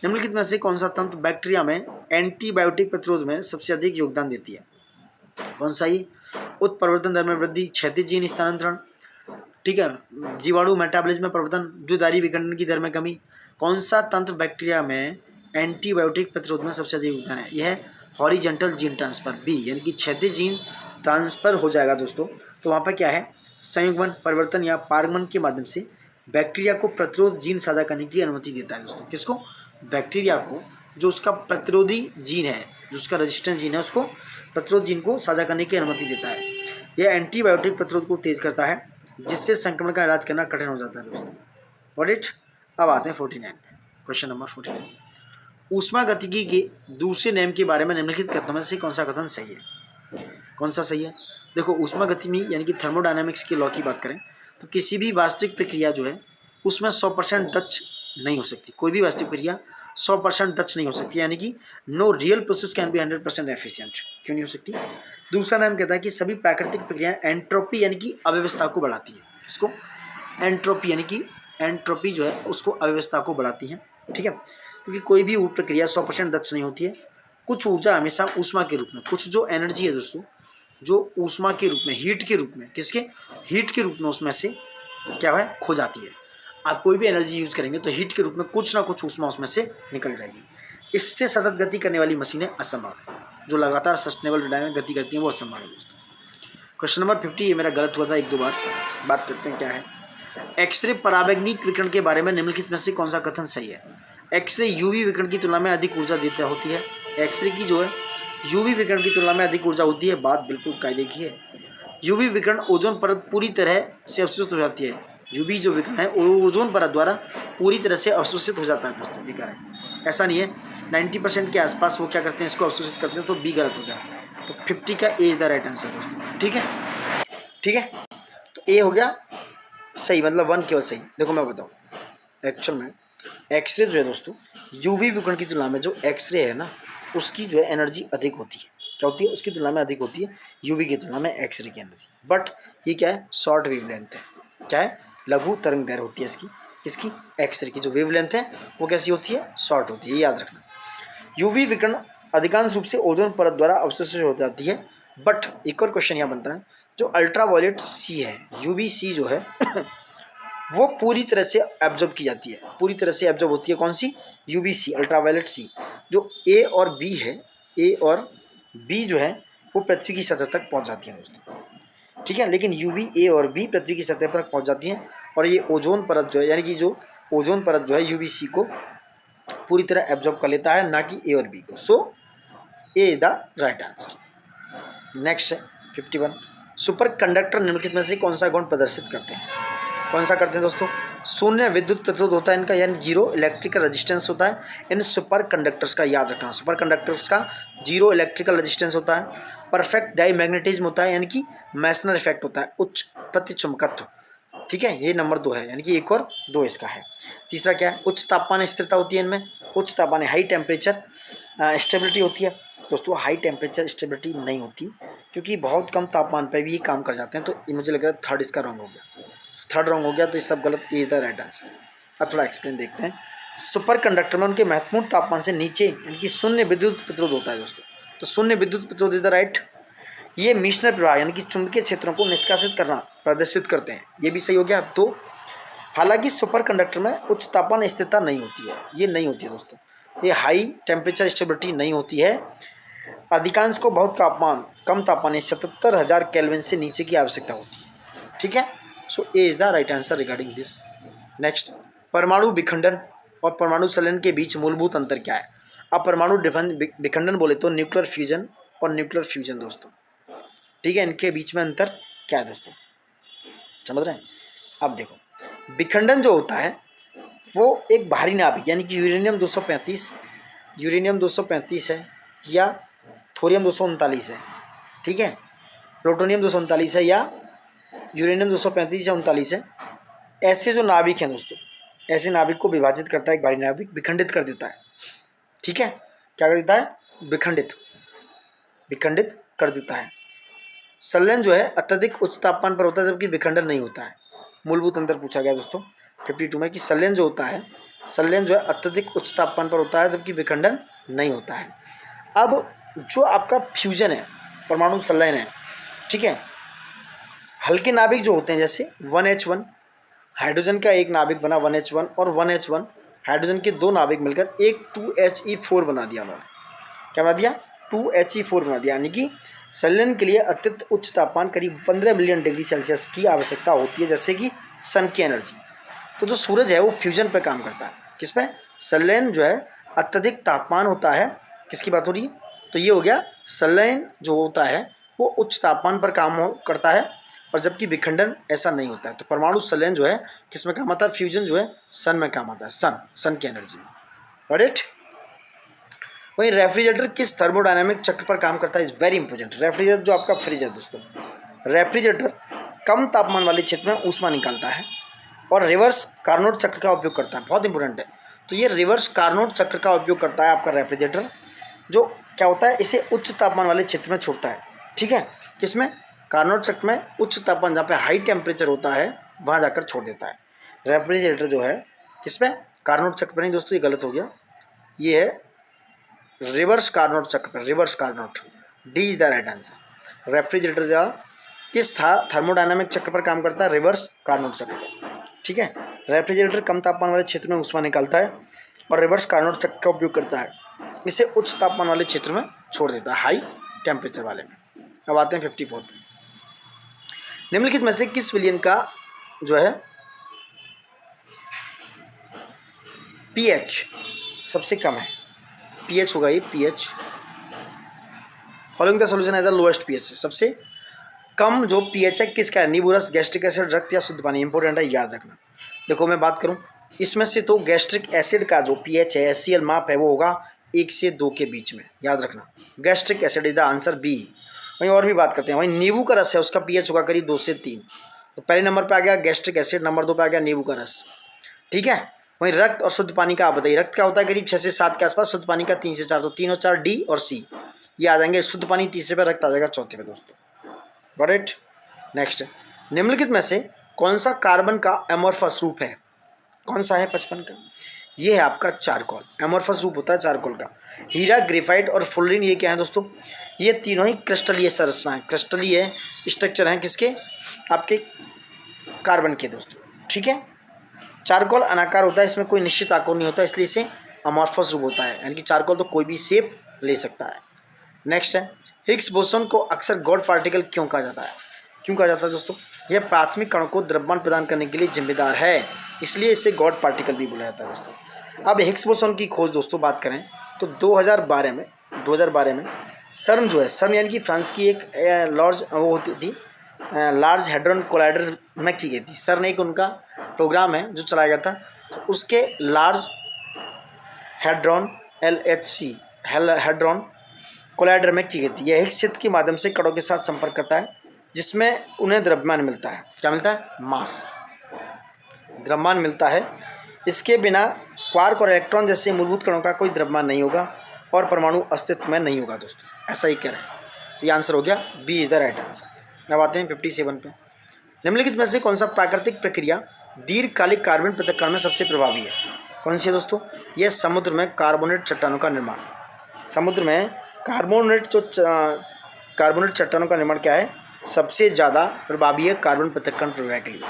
निम्नलिखित में से कौन सा तंत्र बैक्टीरिया में एंटीबायोटिक प्रतिरोध में सबसे अधिक योगदान देती है? कौन सा? ये उत्परिवर्तन दर में वृद्धि, क्षैतिज जीन स्थानांतरण, ठीक है, जीवाणु मेटाबॉलिज्म में परिवर्तन, द्विधारी विखंडन की दर में कमी। कौन सा तंत्र बैक्टीरिया में एंटीबायोटिक प्रतिरोध में सबसे अधिक योगदान है? यह है हॉरिजेंटल जीन ट्रांसफर, बी, यानी कि क्षैतिज जीन ट्रांसफर हो जाएगा दोस्तों। तो वहाँ पर क्या है, संयुग्मन, परिवर्तन या पारगमन के माध्यम से बैक्टीरिया को प्रतिरोध जीन साझा करने की अनुमति देता है। दोस्तों किसको? बैक्टीरिया को, जो उसका प्रतिरोधी जीन है, जो उसका रेजिस्टेंस जीन है, उसको प्रतिरोध जीन को साझा करने की अनुमति देता है। यह एंटीबायोटिक प्रतिरोध को तेज करता है जिससे संक्रमण का इलाज करना कठिन हो जाता है। दोस्तों व्हाट इट। अब आते हैं 49 पे, क्वेश्चन नंबर 49, ऊष्मागतिकी के दूसरे नियम के बारे में निम्नलिखित कथनों में से कौन सा कथन सही है? कौन सा सही है? देखो ऊष्मागति में यानी कि थर्मोडायनामिक्स की लॉ की बात करें तो किसी भी वास्तविक प्रक्रिया जो है उसमें 100% दक्ष नहीं हो सकती। कोई भी वास्तविक प्रक्रिया 100% दक्ष नहीं हो सकती, यानी कि no real process can be 100% efficient. क्यों नहीं हो सकती? दूसरा नाम कहता है कि सभी प्राकृतिक प्रक्रियाएं एंट्रोपी यानी कि अव्यवस्था को बढ़ाती है। इसको एंट्रोपी यानी कि एंट्रोपी जो है उसको अव्यवस्था को बढ़ाती है। ठीक है, क्योंकि कोई भी प्रक्रिया 100% दक्ष नहीं होती है। कुछ ऊर्जा हमेशा ऊष्मा के रूप में, कुछ जो एनर्जी है दोस्तों, जो ऊष्मा के रूप में, हीट के रूप में, किसके? हीट के रूप में उसमें से क्या है, खो जाती है। आप कोई भी एनर्जी यूज करेंगे तो हीट के रूप में कुछ ना कुछ ऊष्मा उसमें से निकल जाएगी। इससे सतत गति करने वाली मशीनें असंभव है। जो लगातार सस्टेनेबल डायनामिक गति करती हैं वो असंभव है दोस्तों। क्वेश्चन नंबर 50, ये मेरा गलत हुआ था 1-2 बार, बात करते हैं क्या है। एक्सरे पराबैंगनिक विकिरण के बारे में निम्नलिखित में से कौन सा कथन सही है? एक्सरे यूवी विकिरण की तुलना में अधिक ऊर्जा देती होती है। एक्सरे की जो है यूवी विकिरण की तुलना में अधिक ऊर्जा होती है, बात बिल्कुल कायदे की है। यूवी विकिरण ओजोन परत पूरी तरह से अवशोषित हो जाती है। यूवी जो विकिरण है ओजोन परत द्वारा पूरी तरह से अवशोषित हो जाता है दोस्तों, बी करेक्ट। ऐसा नहीं है, 90% के आसपास वो क्या करते हैं, इसको अवशोषित करते हैं, तो बी गलत हो गया। तो 50 का A is the right answer दोस्तों। ठीक है, ठीक है, तो ए हो गया सही, मतलब 1 केवल सही। देखो मैं बताऊँ, एक्चुअल में एक्सरे जो है दोस्तों यूवी विकिरण की तुलना में जो एक्सरे है ना उसकी जो है एनर्जी अधिक होती है। क्या होती है? उसकी तुलना में अधिक होती है यूवी की तुलना में एक्सरे की एनर्जी। बट ये क्या है? शॉर्ट वेवलेंथ है। क्या है? लघु तरंग दैर्घ्य होती है इसकी। किसकी? एक्सरे की जो वेवलेंथ है वो कैसी होती है? शॉर्ट होती है, ये याद रखना। यूवी विकिरण अधिकांश रूप से ओजोन परत द्वारा अवशोषित हो जाती है। बट एक और क्वेश्चन यहाँ बनता है, जो अल्ट्रावायलेट सी है, UVC जो है वो पूरी तरह से एब्जॉर्ब की जाती है, पूरी तरह से एब्जॉर्ब होती है। कौन सी? UVC, अल्ट्रावायलेट सी। जो A और B है, A और B जो है वो पृथ्वी की सतह तक पहुंच जाती है दोस्तों। ठीक है, लेकिन UV A और B पृथ्वी की सतह पर पहुंच जाती हैं और ये ओजोन परत जो है, यानी कि जो ओजोन परत जो है UVC को पूरी तरह एब्जॉर्ब कर लेता है, ना कि A और B को। सो A is the right answer. Next है 51, सुपर कंडक्टर निम्नलिखित में से कौन सा गुण प्रदर्शित करते हैं? कौन सा करते हैं दोस्तों? शून्य विद्युत प्रतिरोध होता है इनका, यानी जीरो इलेक्ट्रिकल रेजिस्टेंस होता है इन सुपर कंडक्टर्स का। याद रखना, सुपर कंडक्टर्स का जीरो इलेक्ट्रिकल रेजिस्टेंस होता है। परफेक्ट डाईमैग्नेटिज्म होता है, यानी कि मैसनर इफेक्ट होता है, उच्च प्रतिचुंबकत्व। ठीक है, ये नंबर 2 है, यानी कि 1 और 2 इसका है। तीसरा क्या है? उच्च तापमान स्थिरता होती है इनमें। उच्च तापमान हाई टेम्परेचर स्टेबिलिटी होती है दोस्तों। हाई टेम्परेचर स्टेबिलिटी नहीं होती क्योंकि बहुत कम तापमान पर भी ये काम कर जाते हैं। तो ये मुझे लग रहा है थर्ड इसका रॉन्ग हो गया, थर्ड रॉन्ग हो गया, तो ये सब गलत, ये इज द राइट आंसर। अब थोड़ा एक्सप्लेन देखते हैं। सुपर कंडक्टर में उनके महत्वपूर्ण तापमान से नीचे यानी कि शून्य विद्युत प्रतिरोध होता है दोस्तों। तो शून्य विद्युत प्रतिरोध इज द राइट। ये मिश्रण प्रवाह यानी कि चुंबकीय क्षेत्रों को निष्कासित करना प्रदर्शित करते हैं। ये भी सही हो गया। अब तो हालांकि सुपर कंडक्टर में उच्च तापमान स्थिरता नहीं होती है, ये नहीं होती है दोस्तों, ये हाई टेम्परेचर स्टेबिलिटी नहीं होती है। अधिकांश को बहुत कम तापमान 77,000 केल्विन से नीचे की आवश्यकता होती है। ठीक है, so A is the right answer regarding this. Next, परमाणु विखंडन और परमाणु संलयन के बीच मूलभूत अंतर क्या है? अब परमाणु विखंडन बोले तो न्यूक्लियर फ्यूजन और न्यूक्लियर फ्यूजन दोस्तों। ठीक है, इनके बीच में अंतर क्या है दोस्तों, समझ रहे हैं? अब देखो, विखंडन जो होता है वो एक भारी नाभिक यानी कि यूरेनियम 235 है या थोरियम 239 है, ठीक है, प्लूटोनियम 239 है या यूरेनियम 235 या 39 है। ऐसे जो नाभिक हैं दोस्तों, ऐसे नाभिक को विभाजित करता है एक भारी नाभिक, विखंडित कर देता है। ठीक है, क्या कर देता है? विखंडित कर देता है। संलयन जो है अत्यधिक उच्च तापमान पर होता है जबकि विखंडन नहीं होता है। मूलभूत अंतर पूछा गया दोस्तों 52 में कि संलयन जो है अत्यधिक उच्च तापमान पर होता है जबकि विखंडन नहीं होता है। अब जो आपका फ्यूजन है, परमाणु संलयन है, ठीक है, हल्के नाभिक जो होते हैं जैसे 1H1 हाइड्रोजन का एक नाभिक बना 1H1 और 1H1 हाइड्रोजन के दो नाभिक मिलकर एक 2He4 बना दिया उन्होंने। क्या बना दिया? 2He4 बना दिया। यानी कि संलयन के लिए अत्यंत उच्च तापमान करीब 15 मिलियन डिग्री सेल्सियस की आवश्यकता होती है, जैसे कि सन की एनर्जी। तो जो सूरज है वो फ्यूजन पर काम करता है। किस पे? संलयन जो है अत्यधिक तापमान होता है। किसकी बात हो रही है? तो ये हो गया, संलयन जो होता है वो उच्च तापमान पर काम करता है और जबकि विखंडन ऐसा नहीं होता है। तो परमाणु संलयन जो है किस में काम आता है? फ्यूजन जो है सन में काम आता है, सन की एनर्जी में। राइट। वहीं रेफ्रिजरेटर किस थर्मोडायनामिक चक्र पर काम करता है? Is very important. रेफ्रिजरेटर जो आपका फ्रिज है दोस्तों, रेफ्रिजरेटर कम तापमान वाले क्षेत्र में ऊष्मा निकालता है और रिवर्स कार्नोट चक्र का उपयोग करता है। बहुत इंपॉर्टेंट है। तो ये रिवर्स कार्नोट चक्र का उपयोग करता है आपका रेफ्रिजरेटर, जो क्या होता है, इसे उच्च तापमान वाले क्षेत्र में छोड़ता है। ठीक है, किसमें? कार्नोट चक्र में उच्च तापमान जहाँ पे हाई टेम्परेचर होता है वहाँ जाकर छोड़ देता है। रेफ्रिजरेटर जो है किसमें? कार्नोट चक्र पर नहीं दोस्तों, ये गलत हो गया। ये है रिवर्स कार्नोट चक्र पर, reverse Carnot. D is the right answer. Refrigerator जो किस थर्मोडायनामिक चक्र पर काम करता है? रिवर्स कार्नोट चक्र पर। ठीक है, रेफ्रिजरेटर कम तापमान वाले क्षेत्र में ऊष्मा निकालता है और रिवर्स कार्नोट चक्र का उपयोग करता है, इसे उच्च तापमान वाले क्षेत्र में छोड़ देता है, हाई टेम्परेचर वाले में। अब आते हैं 54 पे। निम्नलिखित में से किस विलयन का जो है पीएच सबसे कम है? पीएच होगा ये, pH following the solution as the lowest pH. सबसे कम जो पीएच है किसका है? नींबू रस, गैस्ट्रिक एसिड, रक्त या शुद्ध पानी। इंपॉर्टेंट है, याद रखना। देखो मैं बात करूं इसमें से तो गैस्ट्रिक एसिड का जो पीएच है, HCl माप है, वो होगा 1 से 2 के बीच में, याद रखना। Gastric acid is the answer B. वहीं और भी बात करते हैं, वहीं नींबू का रस है, उसका पीएच होगा करीब 2 से 3। तो पहले नंबर पर आ गया गैस्ट्रिक एसिड, नंबर 2 पर आ गया नींबू का रस। ठीक है, वहीं रक्त और शुद्ध पानी का आप बताइए। रक्त का होता है करीब 6 से 7 के आसपास, शुद्ध पानी का 3 से 4। तो 3 और 4 डी और सी ये आ जाएंगे। शुद्ध पानी तीसरे पे, रक्त आ जाएगा चौथे पे दोस्तों। Got it. नेक्स्ट, निम्नलिखित में से कौन सा कार्बन का एमोर्फस रूप है? कौन सा है 55 का? ये है आपका चारकोल। एमोर्फस रूप होता है चारकोल का। हीरा, ग्रेफाइट और फुलरिन ये क्या है दोस्तों? ये तीनों ही क्रिस्टलीय संरचना है, क्रिस्टलीय स्ट्रक्चर हैं किसके? आपके कार्बन के दोस्तों। ठीक है, चारकोल अनाकार होता है, इसमें कोई निश्चित आकार नहीं होता, इसलिए इसे अमॉर्फस रूप होता है। यानी कि चारकोल तो कोई भी शेप ले सकता है। नेक्स्ट है, हिग्स बोसन को अक्सर गॉड पार्टिकल क्यों कहा जाता है? क्यों कहा जाता है दोस्तों? यह प्राथमिक कणों को द्रव्यमान प्रदान करने के लिए जिम्मेदार है, इसलिए इसे गॉड पार्टिकल भी बोला जाता है दोस्तों। अब हिग्स बोसन की खोज दोस्तों बात करें तो 2012 में सर्म जो है, सर्म यानी कि फ्रांस की एक लार्ज वो होती थी, लार्ज हेड्रॉन कोलाइडर में की गई थी। सर ने एक उनका प्रोग्राम है जो चलाया गया था, तो उसके large hadron LHC hadron collider में की गई थी। यह हिग्स क्षेत्र के माध्यम से कणों के साथ संपर्क करता है, जिसमें उन्हें द्रव्यमान मिलता है। क्या मिलता है? मास, द्रव्यमान मिलता है। इसके बिना क्वार्क और इलेक्ट्रॉन जैसे मूलभूत कणों का कोई द्रव्यमान नहीं होगा और परमाणु अस्तित्व में नहीं होगा दोस्तों, ऐसा ही कह रहे हैं। तो ये आंसर हो गया B is the right answer. अब आते हैं 57 पे। निम्नलिखित में से कौन सा प्राकृतिक प्रक्रिया दीर्घकालिक कार्बन पृथक्करण में सबसे प्रभावी है? कौन सी है दोस्तों? यह समुद्र में कार्बोनेट चट्टानों का निर्माण। समुद्र में कार्बोनेट जो कार्बोनेट चट्टानों का निर्माण क्या है, सबसे ज़्यादा प्रभावी है कार्बन पृथक्करण प्रक्रिया के लिए।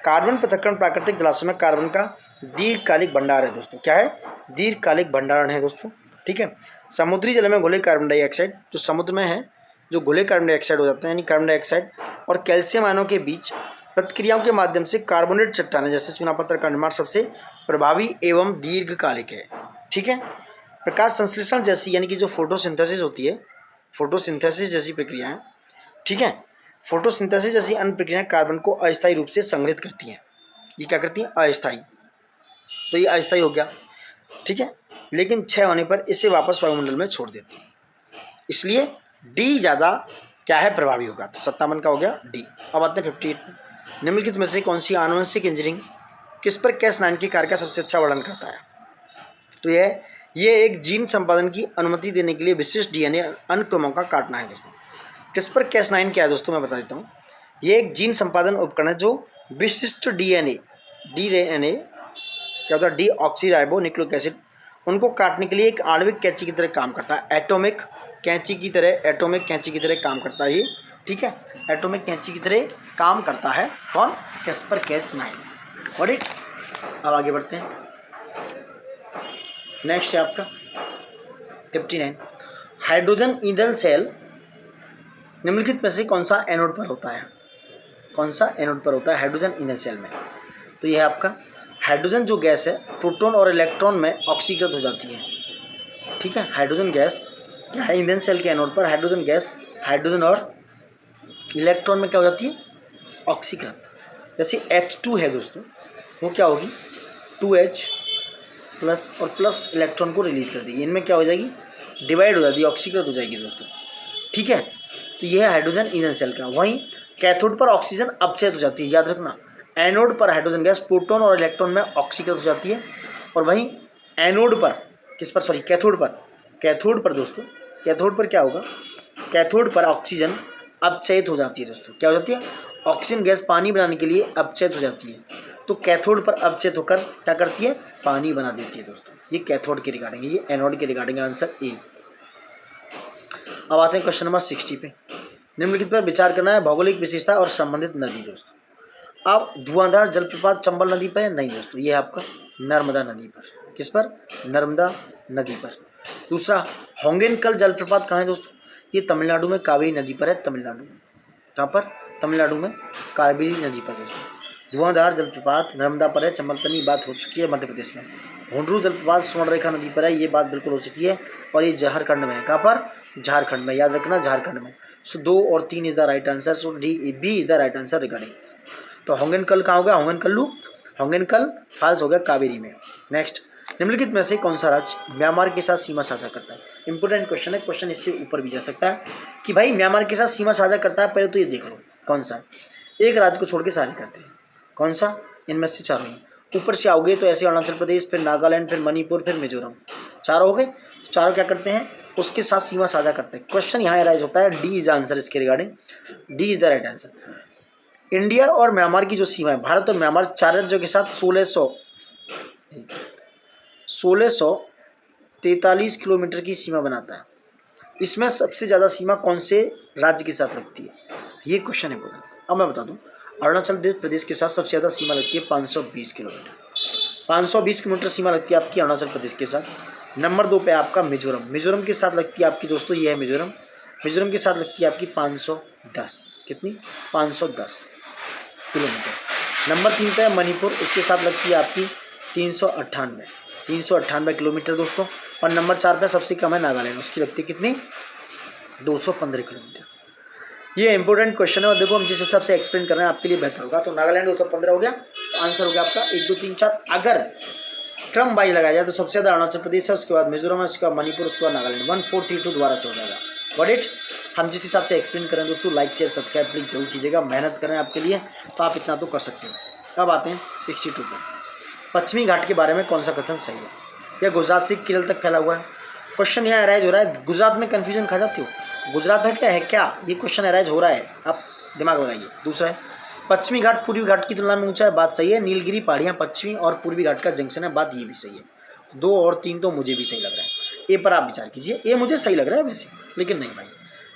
कार्बन पृथक्करण प्राकृतिक जलाशय में कार्बन का दीर्घकालिक भंडार है दोस्तों। क्या है, दीर्घकालिक भंडारण है दोस्तों। ठीक है, समुद्री जल में घुले कार्बन डाइऑक्साइड, जो समुद्र में है जो घुले कार्बन डाइऑक्साइड हो जाते हैं, यानी कार्बन डाइऑक्साइड और कैल्शियम आयनों के बीच प्रतिक्रियाओं के माध्यम से कार्बोनेट चट्टानें जैसे चूनापत्थर का निर्माण सबसे प्रभावी एवं दीर्घकालिक है। ठीक है, प्रकाश संश्लेषण जैसी यानी कि जो फोटोसिंथेसिस होती है, फोटोसिंथेसिस जैसी प्रक्रियाएं, ठीक है, फोटोसिंथेसिस जैसी अन्य प्रक्रियाएं कार्बन को अस्थायी रूप से संग्रहित करती हैं। ये क्या करती हैं, अस्थायी। तो ये अस्थायी हो गया, ठीक है, लेकिन क्षय होने पर इसे वापस वायुमंडल में छोड़ देती है, इसलिए डी ज़्यादा क्या है, प्रभावी होगा। तो 57 का हो गया डी। अब आते हैं 58 में। निम्नलिखित में से कौन सी आनुवंशिक इंजीनियरिंग CRISPR-Cas9 के कार्य का सबसे अच्छा वर्णन करता है। तो ये एक जीन संपादन की अनुमति देने के लिए विशिष्ट DNA अनुक्रमों का काटना है दोस्तों। CRISPR-Cas9 क्या है दोस्तों, मैं बता देता हूँ। ये एक जीन संपादन उपकरण है जो विशिष्ट DNA क्या होता है, डीऑक्सीराइबो न्यूक्लिक एसिड, उनको काटने के लिए एक आणविक कैंची की तरह काम करता है, एटॉमिक कैंची की तरह काम करता है ये। ठीक है, एटॉमिक कैंची की तरह काम करता है कौन, CRISPR-Cas9। और एक अब आगे बढ़ते हैं, नेक्स्ट है आपका 59। हाइड्रोजन ईंधन सेल निम्नलिखित में से कौन सा एनोड पर होता है, कौन सा एनोड पर होता है हाइड्रोजन ईंधन सेल में। तो यह है आपका हाइड्रोजन जो गैस है प्रोटॉन और इलेक्ट्रॉन में ऑक्सीकृत हो जाती है। ठीक है, हाइड्रोजन गैस क्या है, ईंधन सेल के एनोड पर हाइड्रोजन गैस हाइड्रोजन और इलेक्ट्रॉन में क्या हो जाती है, ऑक्सीकृत। जैसे H2 है दोस्तों, वो क्या होगी 2H प्लस और प्लस इलेक्ट्रॉन को रिलीज कर देगी, इनमें क्या हो जाएगी, डिवाइड हो जाएगी, ऑक्सीकृत हो जाएगी दोस्तों। ठीक है, तो यह है हाइड्रोजन ईंधन सेल का। वहीं कैथोड पर ऑक्सीजन अपचयित हो जाती है, याद रखना। एनोड पर हाइड्रोजन गैस प्रोटॉन और इलेक्ट्रॉन में ऑक्सीकृत हो जाती है, और वहीं एनोड पर कैथोड पर दोस्तों, कैथोड पर क्या होगा, कैथोड पर ऑक्सीजन अपचयित हो जाती है दोस्तों। क्या हो जाती है, ऑक्सीजन गैस पानी बनाने के लिए अपचयित हो जाती है, तो कैथोड पर अपचयित होकर क्या करती है, पानी बना देती है दोस्तों। ये कैथोड के रिगार्डिंग, ये एनोड के रिगार्डिंग, आंसर ए। अब आते हैं क्वेश्चन नंबर 60 पे। निम्नलिखित पर विचार करना है, भौगोलिक विशेषता और संबंधित नदी दोस्तों। अब धुआंधार जलप्रपात चंबल नदी पर है, नहीं दोस्तों, ये है आपका नर्मदा नदी पर। किस पर, नर्मदा नदी पर। दूसरा, होंगेनकल जलप्रपात कहाँ है दोस्तों, ये तमिलनाडु में कावेरी नदी पर है, तमिलनाडु में। कहाँ पर, तमिलनाडु में कावेरी नदी पर दोस्तों। धुआंधार जलप्रपात नर्मदा पर है, चंबल पर नहीं, बात हो चुकी है मध्य प्रदेश में। हुंड्रू जलप्रपात स्वर्णरेखा नदी पर है, ये बात बिल्कुल हो चुकी है, और ये झारखंड में है। कहाँ पर, झारखंड में, याद रखना झारखंड में। सो 2 और 3 is the right answer, so D B is the right answer regarding. तो होंगेनकल कहाँ हो गया, होंगेनकल फॉल्स हो गया कावेरी में। नेक्स्ट, निम्नलिखित में से कौन सा राज्य म्यांमार के साथ सीमा साझा करता है। इंपोर्टेंट क्वेश्चन है, क्वेश्चन इससे ऊपर भी जा सकता है कि भाई म्यांमार के साथ सीमा साझा करता है, पहले तो ये देख लो कौन सा। एक राज्य को छोड़ के सारे करते हैं, कौन सा, इनमें से चारों ही। ऊपर से आओगे तो ऐसे अरुणाचल प्रदेश, फिर नागालैंड, फिर मणिपुर, फिर मिजोरम, चारों हो गए। चारों क्या करते हैं, उसके साथ सीमा साझा करते हैं। क्वेश्चन यहाँ अराइज होता है, डी इज आंसर इसके regarding, D is the right answer. India और म्यांमार की जो सीमा है, भारत और म्यांमार 4 राज्यों के साथ 1643 किलोमीटर की सीमा बनाता है। इसमें सबसे ज़्यादा सीमा कौन से राज्य के साथ लगती है, ये क्वेश्चन है बोला। अब मैं बता दूं, अरुणाचल प्रदेश के साथ सबसे ज़्यादा सीमा लगती है 520 किलोमीटर। 520 किलोमीटर सीमा लगती है आपकी अरुणाचल प्रदेश के साथ। नंबर 2 पे आपका मिजोरम के साथ लगती है आपकी दोस्तों, ये है मिजोरम के साथ लगती है आपकी 510, कितनी, 510 किलोमीटर। नंबर 3 पे मणिपुर, उसके साथ लगती है आपकी 398 किलोमीटर दोस्तों। और नंबर 4 पे सबसे कम है नागालैंड, उसकी लगती है कितनी, 215 किलोमीटर। ये इंपॉर्टेंट क्वेश्चन है, और देखो हम जिस हिसाब से एक्सप्लेन कर रहे हैं आपके लिए बेहतर होगा। तो नागालैंड 215 हो गया, तो आंसर हो गया आपका 1 2 3 4। अगर क्रम वाइज लगाया जाए तो सबसे ज़्यादा अरुणाचल प्रदेश है, उसके बाद मिजोरम है, उसके बाद मणिपुर, उसके बाद नागालैंड। 1 4 3 2 दोबारा से हो जाएगा। व्हाट इट, हम जिस हिसाब से एक्सप्लेन करें दोस्तों, लाइक शेयर सब्सक्राइब प्लीज जरूर कीजिएगा, मेहनत करें आपके लिए, तो आप इतना तो कर सकते हो। अब आते हैं 62 पे। पश्चिमी घाट के बारे में कौन सा कथन सही है। यह गुजरात से केरल तक फैला हुआ है। क्वेश्चन यहाँ अराइज हो रहा है, गुजरात में कन्फ्यूजन खा जाती हो, गुजरात है क्या, ये क्वेश्चन अराइज हो रहा है, आप दिमाग लगाइए। दूसरा है, पश्चिमी घाट पूर्वी घाट की तुलना में ऊंचा है, बात सही है। नीलगिरी पहाड़ियाँ पश्चिमी और पूर्वी घाट का जंक्शन है, बात ये भी सही है। 2 और 3 तो मुझे भी सही लग रहा है। ए पर आप विचार कीजिए, ए मुझे सही लग रहा है वैसे, लेकिन नहीं भाई,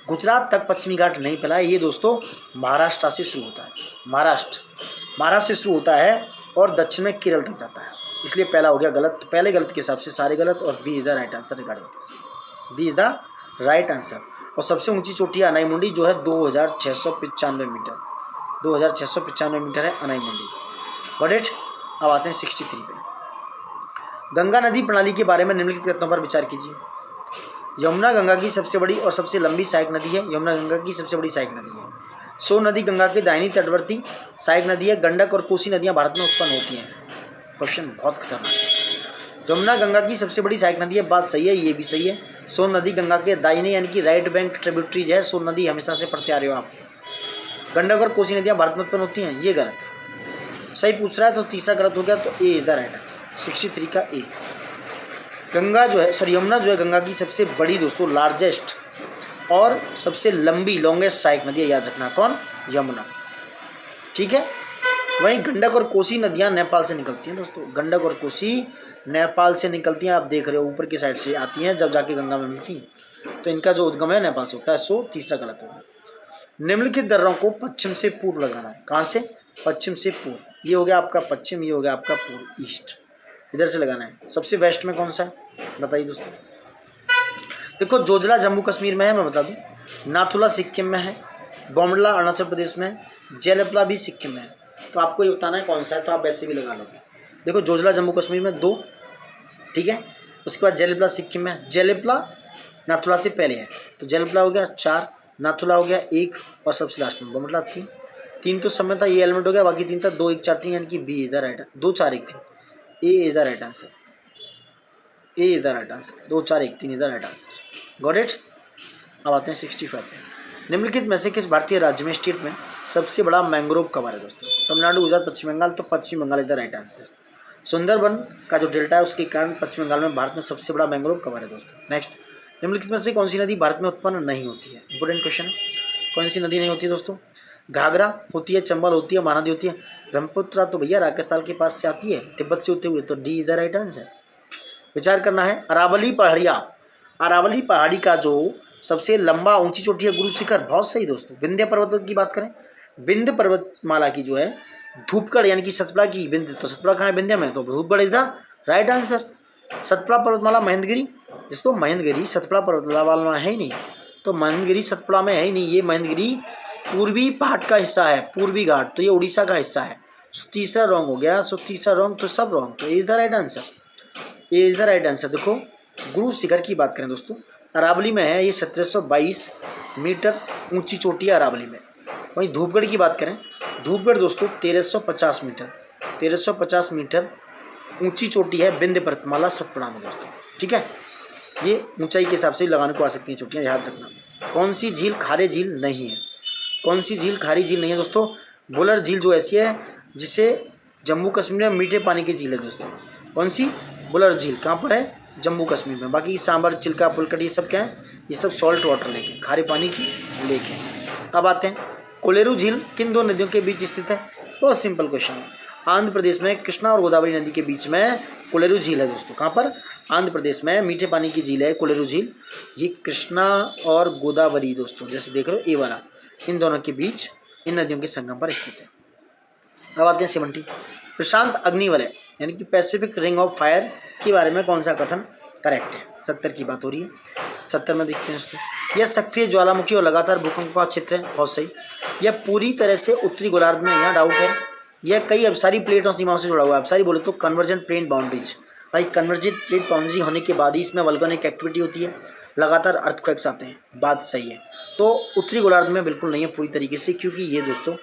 गुजरात तक पश्चिमी घाट नहीं फैला है। ये दोस्तों महाराष्ट्र से शुरू होता है, महाराष्ट्र से शुरू होता है और दक्षिण में केरल तक जाता है। इसलिए पहला हो गया गलत। तो पहले गलत के हिसाब से सारे गलत और B is the right answer regarding this, B is the right answer. और सबसे ऊंची चोटी है अनाई जो है 2695 मीटर, 2695 मीटर है अनाई मुंडी। Got it. अब आते हैं 63 पे। गंगा नदी प्रणाली के बारे में निम्नलिखित कथनों पर विचार कीजिए। यमुना गंगा की सबसे बड़ी और सबसे लंबी सहायक नदी है। यमुना गंगा की सबसे बड़ी सहायक नदी है। सोन नदी गंगा के दाहिनी तटवर्ती सहायक नदी है। गंडक और कोसी नदियां भारत में उत्पन्न होती हैं। क्वेश्चन बहुत खतरनाक है। यमुना गंगा की सबसे बड़ी सहायक नदी है, बात सही है, ये भी सही है। सोन नदी गंगा के दाहिने यानी कि राइट बैंक ट्रिब्यूटरीज है। सोन नदी हमेशा से पढ़ते आ रहे हो आप। गंडक और कोसी नदियां भारत में उत्पन्न होती हैं, ये गलत है। सही पूछ रहा है तो तीसरा गलत हो गया, तो A is the right answer, 63 का ए। गंगा जो है यमुना जो है गंगा की सबसे बड़ी दोस्तों लार्जेस्ट और सबसे लंबी लॉन्गेस्ट सहायक नदी है, याद रखना। कौन? यमुना। ठीक है। वहीं गंडक और कोसी नदियां नेपाल से निकलती हैं दोस्तों। गंडक और कोसी नेपाल से निकलती हैं, आप देख रहे हो ऊपर की साइड से आती हैं, जब जाके गंगा में मिलती हैं। तो इनका जो उद्गम है नेपाल से होता है। सो तीसरा गलत होगा। निम्नलिखित दर्रों को पश्चिम से पूर्व लगाना है। कहाँ से? पश्चिम से पूर्व। ये हो गया आपका पश्चिम, ये हो गया आपका पूर्व, ईस्ट। इधर से लगाना है। सबसे वेस्ट में कौन सा है बताइए दोस्तों। देखो जोजिला जम्मू कश्मीर में है, मैं बता दूं। नाथुला सिक्किम में है। बोमडिला अरुणाचल प्रदेश में है। जेलेपला भी सिक्किम में है। तो आपको ये बताना है कौन सा है, तो आप वैसे भी लगा लोगे। देखो जोजिला जम्मू कश्मीर में 2, ठीक है। उसके बाद जेलेपला सिक्किम में। जेलेपला नाथुला से पहले है, तो जेलेपला हो गया 4, नाथुला हो गया 1 और सबसे लास्ट में बोमडिला 3 तो समय था, ये एलिमेंट हो गया। बाकी 3 था, 2 1 4 3 यानी कि B is the right, 2 4 1 3, A is the right answer, A is the right answer, 2 4 1 3 is the right answer. Got it. अब आते हैं 65 पे। निम्नलिखित में से किस भारतीय राज्य में स्टेट में सबसे बड़ा मैंग्रोव कवर है दोस्तों? तमिलनाडु, गुजरात, पश्चिम बंगाल। तो Paschim Bangal is the right answer. Sundarban का जो डेल्टा है उसके कारण पश्चिम बंगाल में भारत में सबसे बड़ा मैंग्रोव कवर है दोस्तों। नेक्स्ट, निम्नलिखित में से कौन सी नदी भारत में उत्पन्न नहीं होती है? इंपोर्टेंट क्वेश्चन है। कौन सी नदी नहीं होती है दोस्तों? घाघरा होती है, चंबल होती है, महानदी होती है। ब्रह्मपुत्रा तो भैया राजस्थान के पास से आती है, तिब्बत से होते हुए, तो D is the right answer. विचार करना है। अरावली पहाड़ी का जो सबसे लंबा ऊंची चोटी है गुरु शिखर, बहुत सही दोस्तों। विंध्य पर्वत की बात करें, विंध्य पर्वतमाला की जो है धूपगढ़ यानी कि सतपुड़ा की विंध्य, तो सतपुड़ा कहाँ है? विंध्य में, तो Dhupgarh is the right answer. Satpura पर्वतमाला महेंद्रगिरी दोस्तों, महेंद्रगिरी सतपुड़ा पर्वतमाला में है ही नहीं, तो महेंद्रगिरी सतपुड़ा में है ही नहीं। ये महेंद्रगिरी पूर्वी पहाड़ का हिस्सा है, पूर्वी घाट, तो ये उड़ीसा का हिस्सा है। सो तीसरा रॉन्ग हो गया। सो तीसरा रॉन्ग, तो सब रॉन्ग, तो A is the right answer, A is the right answer. देखो गुरु शिखर की बात करें दोस्तों, अरावली में है, ये 1722 मीटर ऊंची चोटी है अरावली में। वहीं धूपगढ़ की बात करें, धूपगढ़ दोस्तों 1350 मीटर ऊंची चोटी है विंध्य पर्वतमाला सतपुड़ा में दोस्तों। ठीक है, ये ऊंचाई के हिसाब से लगाने को आ सकती हैं चोटियाँ, याद रखना। कौन सी झील खारे झील नहीं है? कौन सी झील खारी झील नहीं है दोस्तों? बुलर झील जो ऐसी है जिसे जम्मू कश्मीर में मीठे पानी की झील है दोस्तों। कौन सी? बुलर झील। कहाँ पर है? जम्मू कश्मीर में। बाकी सांबर, चिल्का, पुलकट ये सब क्या है? ये सब सॉल्ट वाटर लेक है, खारे पानी की लेक है। अब आते हैं, कोलेरू झील किन दो नदियों के बीच स्थित है? बहुत सिंपल क्वेश्चन है। आंध्र प्रदेश में कृष्णा और गोदावरी नदी के बीच में कोलेरू झील है दोस्तों। कहाँ पर? आंध्र प्रदेश में मीठे पानी की झील है कोलेरू झील। ये कृष्णा और गोदावरी दोस्तों, जैसे देख रहे हो ए वाला, इन दोनों के बीच इन नदियों के संगम पर स्थित है। अब आते हैं 70। प्रशांत अग्निवलय यानी कि पैसिफिक रिंग ऑफ फायर के बारे में कौन सा कथन करेक्ट है? 70 की बात हो रही है। 70 में देखते हैं दोस्तों, यह सक्रिय ज्वालामुखी और लगातार भूकंप का क्षेत्र है, बहुत सही। यह पूरी तरह से उत्तरी गोलार्ध में, यहाँ डाउट है। यह कई अभिसारी प्लेट और सीमाओं से जुड़ा हुआ है। अभिसारी बोले तो कन्वर्जेंट प्लेन बाउंड्रीज, भाई कन्वर्जेंट प्लेट बाउंड्री होने के बाद ही इसमें वल्केनिक एक्टिविटी होती है, लगातार अर्थक्वेक्स आते हैं, बात सही है। तो उत्तरी गोलार्ध में बिल्कुल नहीं है पूरी तरीके से, क्योंकि ये दोस्तों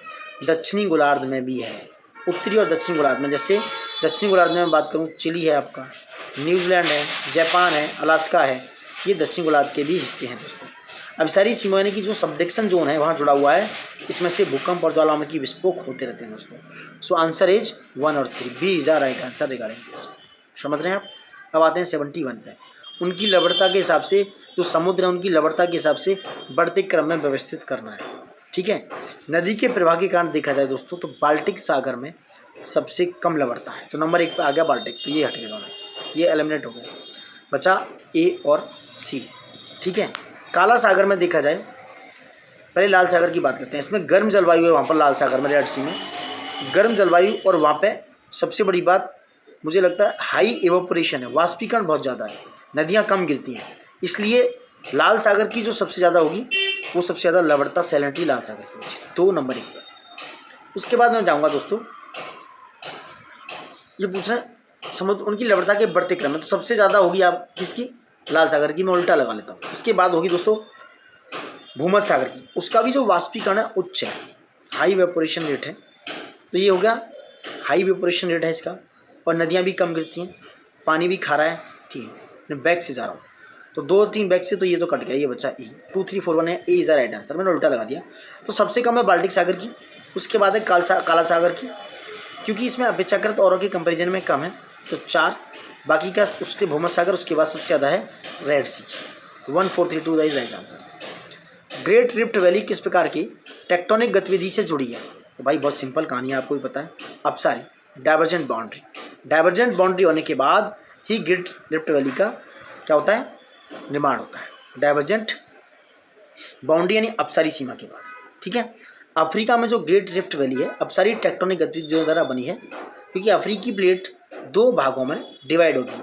दक्षिणी गोलार्ध में भी है। उत्तरी और दक्षिणी गोलार्ध में, जैसे दक्षिणी गोलार्ध में मैं बात करूँ, चिली है आपका, न्यूजीलैंड है, जापान है, अलास्का है, ये दक्षिणी गोलार्ध के भी हिस्से हैं दोस्तों। अभिसारी सीमा यानी कि जो सबडक्शन जोन है वहाँ जुड़ा हुआ है, इसमें से भूकंप और ज्वालामुखी विस्फोट होते रहते हैं दोस्तों। सो आंसर इज 1 और 3, B is the right answer regarding this. समझ रहे हैं आप? अब आते हैं 71 पे। उनकी लवणता के हिसाब से, जो समुद्र है उनकी लवणता के हिसाब से बढ़ते क्रम में व्यवस्थित करना है। ठीक है, नदी के प्रवाह के कारण देखा जाए दोस्तों तो बाल्टिक सागर में सबसे कम लवणता है, तो नंबर 1 पे आ गया बाल्टिक, तो ये हट गया दोनों, ये एलिमिनेट हो गया, बचा ए और सी। ठीक है, काला सागर में देखा जाए पहले लाल सागर की बात करते हैं। इसमें गर्म जलवायु है वहाँ पर, लाल सागर में, रेड सी में गर्म जलवायु, और वहाँ पे सबसे बड़ी बात मुझे लगता है हाई एवोपरेशन है, वाष्पीकरण बहुत ज़्यादा है, नदियाँ कम गिरती हैं, इसलिए लाल सागर की जो सबसे ज़्यादा होगी वो सबसे ज़्यादा लवणता सैलिनिटी लाल सागर की होगी। 2 नंबर 1 पर। उसके बाद मैं जाऊँगा दोस्तों, ये पूछ रहे हैं समुद्र उनकी लवणता के बढ़ते क्रम में, तो सबसे ज़्यादा होगी आप किसकी, लाल सागर की, मैं उल्टा लगा लेता हूँ। उसके बाद होगी दोस्तों भूमध्य सागर की, उसका भी जो वाष्पीकरण है उच्च है, हाई वेपोरेशन रेट है, तो ये हो गया हाई वेपोरेशन रेट है इसका, और नदियाँ भी कम गिरती हैं, पानी भी खारा है। ठीक है, मैं बैक से जा रहा हूँ, तो 2-3 बैक से तो ये तो कट गया, ये बच्चा E 2 3 4 1 है, ए इज़ द राइट आंसर, मैंने उल्टा लगा दिया। तो सबसे कम है बाल्टिक सागर की, उसके बाद है काला सागर की, क्योंकि इसमें अपेक्षाकृत औरों के कंपेरिजन में कम है, तो 4, बाकी का उसके भूमध्य सागर, उसके बाद सबसे ज़्यादा है रेड सी, तो 1 4 3 2 the is right answer. Great rift valley किस प्रकार की टेक्टोनिक गतिविधि से जुड़ी है, तो भाई बहुत सिंपल कहानी है, आपको भी पता है, अब सारी डाइवर्जेंट बाउंड्री, डाइवर्जेंट बाउंड्री होने के बाद ही ग्रेट रिफ्ट वैली का क्या होता है, निर्माण होता है, डाइवर्जेंट बाउंड्री यानी अपसारी सीमा के बाद। ठीक है, अफ्रीका में जो ग्रेट रिफ्ट वैली है अपसारी टेक्टोनिक गतिविधियों द्वारा बनी है, क्योंकि अफ्रीकी प्लेट 2 भागों में डिवाइड होगी,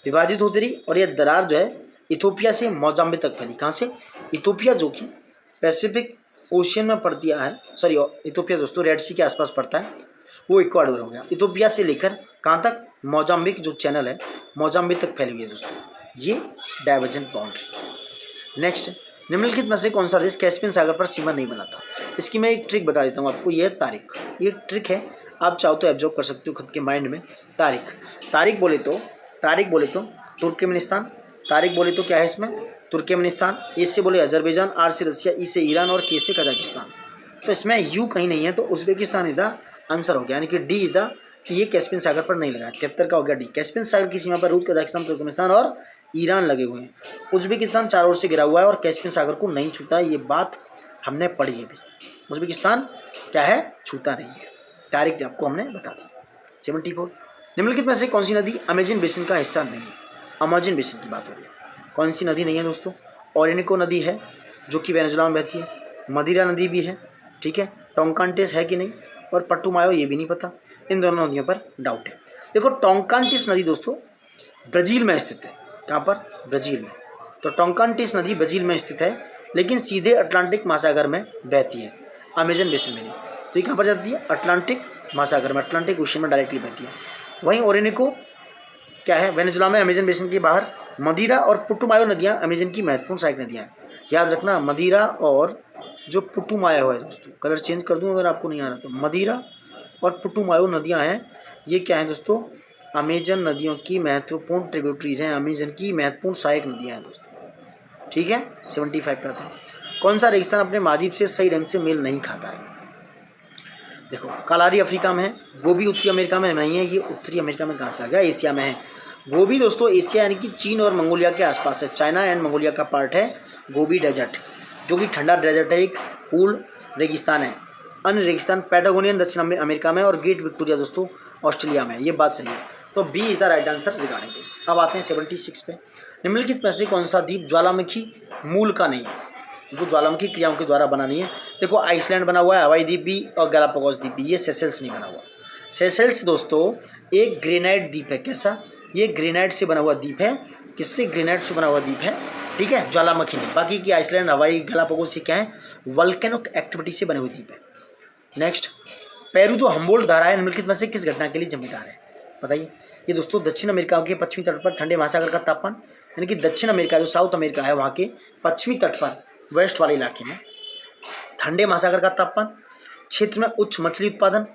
विभाजित होती रही, और यह दरार जो है इथोपिया से मोजाम्बिक तक फैली। कहाँ से, इथोपिया जो कि पैसिफिक ओशियन में पड़ती है, सॉरी इथोपिया दोस्तों रेड सी के आसपास पड़ता है, वो इक्वाडोर हो गया, इथोपिया से लेकर कहाँ तक, मोजाम्बिक जो चैनल है मोजाम्बिक तक फैली हुई है दोस्तों, ये डाइवर्जेंट बाउंड्री। नेक्स्ट, निम्नलिखित में से कौन सा देश कैस्पियन सागर पर सीमा नहीं बनाता, इसकी मैं एक ट्रिक बता देता हूँ आपको, ये तारीख, ये ट्रिक है, आप चाहो तो एब्जॉर्ब कर सकते हो खुद के माइंड में। तारीख बोले तो तुर्कमेनिस्तान, तारीख बोले तो क्या है इसमें, तुर्कमेनिस्तान, ए से बोले अजरबैजान, आर से रसिया, ई से ईरान, और के से कजाकिस्तान, तो इसमें यू कहीं नहीं है, तो उज्बेकिस्तान इज द आंसर हो गया, यानी कि डी इज द, कि ये कैस्पियन सागर पर नहीं लगा, 73 का हो गया डी। कैस्पियन सागर की सीमा पर रूस, कजाकिस्तान, तुर्कमेनिस्तान और ईरान लगे हुए हैं, उज्बेकिस्तान चारों ओर से घिरा हुआ है और कैस्पियन सागर को नहीं छूता है, ये बात हमने पढ़ी है भी, उज्बेकिस्तान क्या है, छूता नहीं है, तारीख आपको हमने बता दी। 74, निम्नलिखित में से कौन सी नदी अमेजन बेसिन का हिस्सा नहीं है, अमेजन बेसिन की बात हो रही है, कौन सी नदी नहीं है दोस्तों, ओरिनिको नदी है जो कि वेनेजुला में बहती है, मदिरा नदी भी है, ठीक है, टोंकान्टिस है कि नहीं, और पट्टुमायो ये भी नहीं पता, इन दोनों नदियों पर डाउट है। देखो टोंकान्टिस नदी दोस्तों ब्राज़ील में स्थित है, कहाँ पर, ब्राज़ील में, तो टोंकान्टिस नदी ब्राज़ील में स्थित है, लेकिन सीधे अटलांटिक महासागर में बहती है, अमेजन बेसिन में नहीं, तो ये कहाँ पर जाती है, अटलांटिक महासागर में, अटलांटिक ओशन में डायरेक्टली बहती है। वहीं ओरिनिको क्या है, वेनेजुला में, अमेजन बेसिन के बाहर। मदिरा और पुट्टुमायो नदियाँ अमेजन की महत्वपूर्ण सहायक नदियाँ हैं, याद रखना, मदिरा और जो पुट्टुमायो है दोस्तों, कलर चेंज कर दूँ अगर आपको नहीं आ रहा तो, मदिरा और पुट्टुमायो नदियाँ हैं, ये क्या हैं दोस्तों, अमेजन नदियों की महत्वपूर्ण ट्रिब्यूटरीज हैं, अमेजन की महत्वपूर्ण सहायक नदियाँ हैं दोस्तों। ठीक है, 75 पे आते हैं। कौन सा रेगिस्तान अपने महाद्वीप से सही ढंग से मेल नहीं खाता है, देखो कालारी अफ्रीका में है, गोबी उत्तरी अमेरिका में नहीं है, ये उत्तरी अमेरिका में कहाँ से आ गया, एशिया में है। गोबी दोस्तों एशिया यानी कि चीन और मंगोलिया के आसपास है, चाइना एंड मंगोलिया का पार्ट है गोबी डेजर्ट, जो कि ठंडा डेजर्ट है, एक कूल रेगिस्तान है। अन्य रेगिस्तान पैटागोनियन दक्षिण अमेरिका में, और ग्रेट विक्टोरिया दोस्तों ऑस्ट्रेलिया में, ये बात सही है, तो B is the right answer regarding this. अब आते हैं 76 पे, निम्नलिखित में से कौन सा द्वीप ज्वालामुखी मूल का नहीं है, जो ज्वालामुखी क्रियाओं के द्वारा बना नहीं है। देखो आइसलैंड बना हुआ है, हवाई द्वीप भी, और गैलापागोस द्वीप भी, ये सेशेल्स नहीं बना हुआ। सेशेल्स दोस्तों एक ग्रेनाइट द्वीप है, कैसा, ये ग्रेनाइट से बना हुआ द्वीप है, किससे, ग्रेनाइट से बना हुआ द्वीप है, ठीक है, ज्वालामुखी नहीं। बाकी की आइसलैंड, हवाई, गैलापागोस ये क्या है, वल्केनिक एक्टिविटी से बने हुए द्वीप है। नेक्स्ट, पेरू जो हम्बोल्ट धारा है निम्नलिखित में से किस घटना के लिए जिम्मेदार है, बताइए। ये दोस्तों दक्षिण अमेरिका के पश्चिमी तट पर ठंडे महासागर का तापमान, यानी कि दक्षिण अमेरिका जो साउथ अमेरिका है वहाँ के पश्चिमी तट पर वेस्ट वाले इलाके में ठंडे महासागर का तापमान, क्षेत्र में उच्च मछली उत्पादन,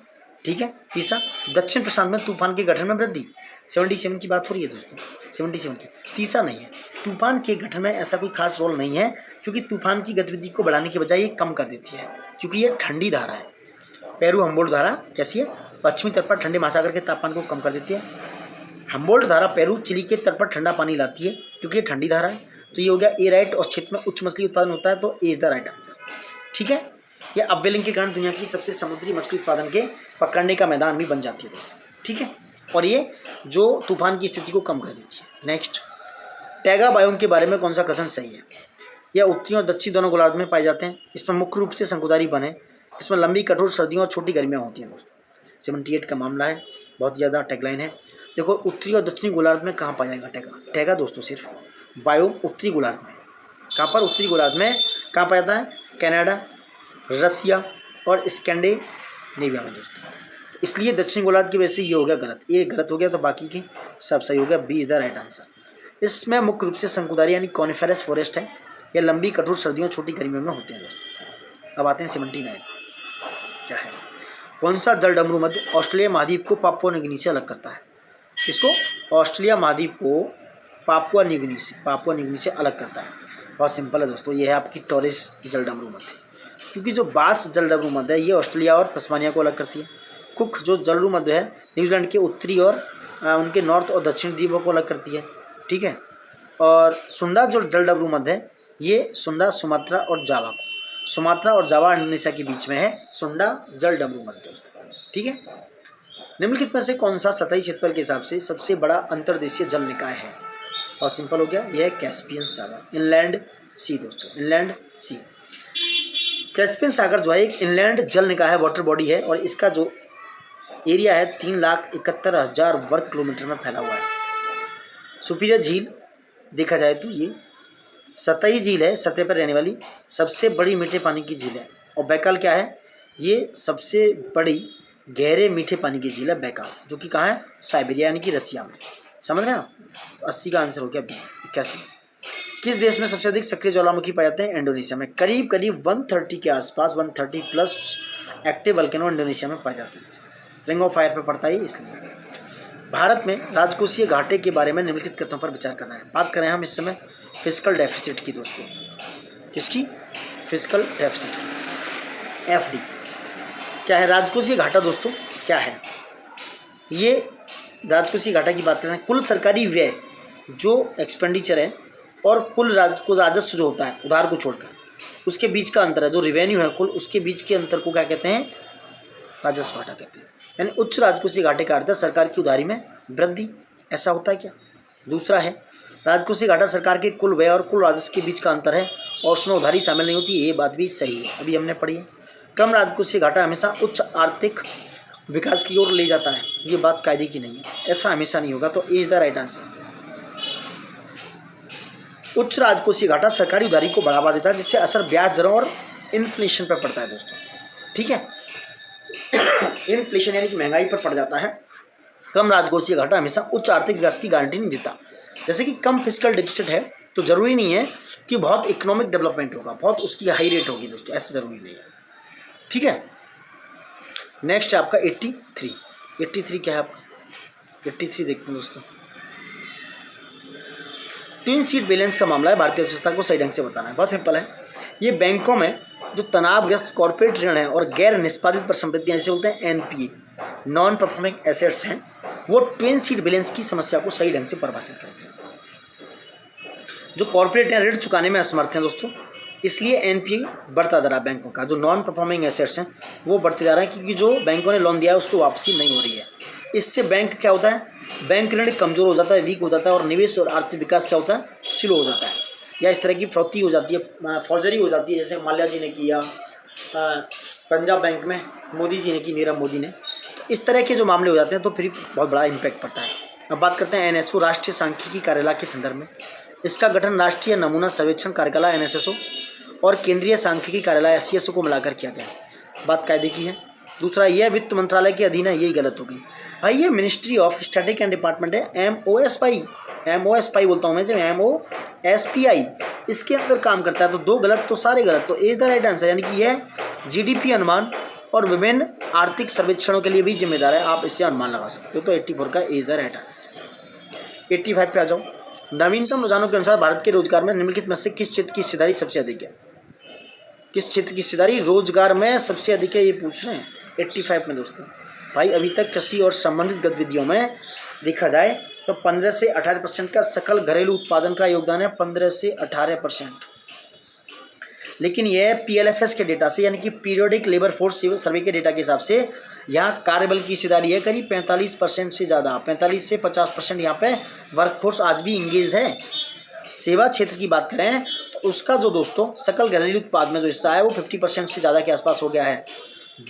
ठीक है। तीसरा, दक्षिण प्रशांत में तूफान के गठन में वृद्धि, 77 की बात हो रही है दोस्तों, 77 की। तीसरा नहीं है, तूफान के गठन में ऐसा कोई खास रोल नहीं है, क्योंकि तूफान की गतिविधि को बढ़ाने के बजाय ये कम कर देती है, क्योंकि ये ठंडी धारा है। पेरू हम्बोल्ट धारा कैसी है, पश्चिमी तट पर ठंडे महासागर के तापमान को कम कर देती है। हम्बोल्ट धारा पेरू चिली के तट पर ठंडा पानी लाती है, क्योंकि ये ठंडी धारा है, तो ये हो गया ए राइट, और क्षेत्र में उच्च मछली उत्पादन होता है, तो A is the right answer, ठीक है। ये अपवेलिंग के कारण दुनिया की सबसे समुद्री मछली उत्पादन के पकड़ने का मैदान भी बन जाती है दोस्तों, ठीक है, और ये जो तूफान की स्थिति को कम कर देती है। नेक्स्ट, टैगा बायोम के बारे में कौन सा कथन सही है, यह उत्तरी और दक्षिणी दोनों गोलार्ध में पाए जाते हैं। इसमें मुख्य रूप से शंकुधारी वन है। इसमें लंबी कठोर सर्दियों और छोटी गर्मियाँ होती हैं दोस्तों। 78 का मामला है, बहुत ज़्यादा टैगलाइन है। देखो उत्तरी और दक्षिणी गोलार्ध में कहाँ पाया जाएगा टैगा? टैगा दोस्तों सिर्फ बायोम उत्तरी गोलार्ध में। कहाँ पर? उत्तरी गोलार्ध में। कहाँ पाया जाता है? कनाडा, रसिया और स्कैंडिनेविया में दोस्तों। इसलिए दक्षिणी गोलार्ध की वजह से ये हो गया गलत, ये गलत हो गया, तो बाकी के सब सही हो गया। B is the right answer. इसमें मुख्य रूप से शंकुधारी यानी कॉनिफेरस फॉरेस्ट है। यह लंबी कठोर सर्दियों छोटी गर्मियों में होते हैं दोस्तों। अब आते हैं 79 क्या है? कौन सा जल डमरू मध्य ऑस्ट्रेलिया महाद्वीप को पापुआ न्यूगिनी से अलग करता है? इसको ऑस्ट्रेलिया महाद्वीप को पापुआ न्यूगिनी से अलग करता है। बहुत सिंपल है दोस्तों, ये है आपकी टॉरस जल डमरू मध्य। क्योंकि जो बास जल डमरू मध्य है ये ऑस्ट्रेलिया और तस्मानिया को अलग करती है। कुक जो जल डमरू मध्य है न्यूजीलैंड के उत्तरी और उनके नॉर्थ और दक्षिण द्वीपों को अलग करती है, ठीक है। और सुंडा जो जल डमरू मध्य है ये सुंडा सुमात्रा और जावा को, सुमात्रा और जावा इंडोनेशिया के बीच में है सुंडा जल डमरू मध्य दोस्तों, ठीक है। निम्नलिखित में से कौन सा सतही क्षेत्रफल के हिसाब से सबसे बड़ा अंतर्देशीय जल निकाय है? और सिंपल हो गया, यह है कैस्पियन सागर, इनलैंड सी दोस्तों, इनलैंड सी। कैस्पियन सागर जो है एक इनलैंड जल निकाय है, वाटर बॉडी है, और इसका जो एरिया है 3,71,000 वर्ग किलोमीटर में फैला हुआ है। सुपीरियर झील देखा जाए तो ये सतही झील है, सतह पर रहने वाली सबसे बड़ी मीठे पानी की झील है। और बैकाल क्या है? ये सबसे बड़ी गहरे मीठे पानी की झील है बैकाल, जो कि कहाँ है? साइबेरिया यानी कि रसिया में। समझ रहे हैं आप? 80 का आंसर हो गया बी, 81। किस देश में सबसे अधिक सक्रिय ज्वालामुखी पाए जाते हैं? इंडोनेशिया में। करीब करीब 130 के आसपास, 130 प्लस एक्टिव वल्केनो इंडोनेशिया में पाए जाते हैं। रिंग ऑफ फायर पर पड़ता है इसलिए। भारत में राजकोषीय घाटे के बारे में निम्नलिखित कथनों पर विचार करना है। बात करें हम इस समय फिस्कल डेफिसिट की दोस्तों। किसकी? फिस्कल डेफिसिट की, एफडी। क्या है राजकोषीय घाटा दोस्तों? क्या है ये? राजकोषीय घाटा की बात करते हैं, कुल सरकारी व्यय जो एक्सपेंडिचर है और कुल राजस्व जो होता है उधार को छोड़कर, उसके बीच का अंतर है, जो रिवेन्यू है कुल, उसके बीच के अंतर को क्या कहते हैं? राजस्व घाटा कहते हैं। यानी उच्च राजकोषीय घाटे का अर्थ है सरकार की उधारी में वृद्धि। ऐसा होता है क्या? दूसरा है राजकोषीय घाटा सरकार के कुल व्यय और कुल राजस्व के बीच का अंतर है और उसमें उधारी शामिल नहीं होती, ये बात भी सही है, अभी हमने पढ़ी है। कम राजकोषीय घाटा हमेशा उच्च आर्थिक विकास की ओर ले जाता है, ये बात कायदे की नहीं है, ऐसा हमेशा नहीं होगा, तो A is the right answer. उच्च राजकोषीय घाटा सरकारी उधारी को बढ़ावा देता है, जिससे असर ब्याज दरों और इन्फ्लेशन पर पड़ता है दोस्तों, ठीक है। इन्फ्लेशन यानी कि महंगाई पर पड़ जाता है। कम राजकोषीय घाटा हमेशा उच्च आर्थिक विकास की गारंटी नहीं देता। जैसे कि कम फिस्कल डिफिसिट है तो जरूरी नहीं है कि बहुत इकोनॉमिक डेवलपमेंट होगा, बहुत उसकी हाई रेट होगी दोस्तों, ऐसा जरूरी नहीं है, ठीक है। नेक्स्ट है आपका 83 क्या है आपका? 83 देखते हैं दोस्तों। ट्विन सीट बैलेंस का मामला है, भारतीय अर्थव्यवस्था को सही ढंग से बताना है। बहुत सिंपल है, ये बैंकों में जो तनावग्रस्त कॉर्पोरेट ऋण है और गैर निष्पादित परिसंपत्तियां जिसे बोलते हैं एनपीए, नॉन परफॉर्मिंग एसेट्स हैं, वो ट्विन सीट बैलेंस की समस्या को सही ढंग से परिभाषित करते हैं। जो कॉर्पोरेट ऋण चुकाने में असमर्थ हैं दोस्तों, इसलिए एनपीए बढ़ता जा रहा है बैंकों का। जो नॉन परफॉर्मिंग एसेट्स हैं वो बढ़ते जा रहे हैं, क्योंकि जो बैंकों ने लोन दिया है उसको वापसी नहीं हो रही है। इससे बैंक क्या होता है? बैंक ऋण कमजोर हो जाता है, वीक हो जाता है, और निवेश और आर्थिक विकास क्या होता है? स्लो हो जाता है, या इस तरह की फौती हो जाती है, फौजरी हो जाती है, जैसे माल्या जी ने किया पंजाब बैंक में, मोदी जी ने की, नीरव मोदी ने। तो इस तरह के जो मामले हो जाते हैं तो फिर बहुत बड़ा इम्पैक्ट पड़ता है। अब बात करते हैं एनएसओ, राष्ट्रीय सांख्यिकी कार्यालय के संदर्भ में। इसका गठन राष्ट्रीय नमूना सर्वेक्षण कार्यशाला एनएसएसओ और केंद्रीय सांख्यिकी कार्यालय एससीएसओ को मिलाकर किया गया। बात कायदे की है। दूसरा, यह वित्त मंत्रालय के अधीन है, यही गलत होगी भाई, ये ministry of static and department है, एमओएसपाई बोलता हूँ मैं, जो एमओएसपीआई इसके अंदर काम करता है। तो दो गलत तो सारे गलत, तो इज द राइट आंसर। यानी कि यह जीडीपी अनुमान और विभिन्न आर्थिक सर्वेक्षणों के लिए भी जिम्मेदार है, आप इससे अनुमान लगा सकते हो। तो 84 का इज द राइट आंसर। 85 पे आ जाओ। नवीनतम रुझानों के अनुसार भारत के रोजगार में निम्नलिखित में से किस क्षेत्र की हिस्सेदारी सबसे अधिक है? किस क्षेत्र की हिस्सेदारी रोजगार में सबसे अधिक है, ये पूछ रहे हैं 85 में दोस्तों। भाई अभी तक कृषि और संबंधित गतिविधियों में देखा जाए तो 15 से 18% का सकल घरेलू उत्पादन का योगदान है, 15 से 18%। लेकिन यह पीएलएफएस के डेटा से, यानी कि पीरियोडिक लेबर फोर्स सर्वे के डेटा के हिसाब से, यहाँ कार्यबल की हिस्सेदारी है करीब 45% से ज़्यादा, 45 से 50% यहाँ पे वर्कफोर्स आज भी इंगेज है। सेवा क्षेत्र की बात करें तो उसका जो दोस्तों सकल घरेलू उत्पाद में जो हिस्सा है वो 50% से ज़्यादा के आसपास हो गया है।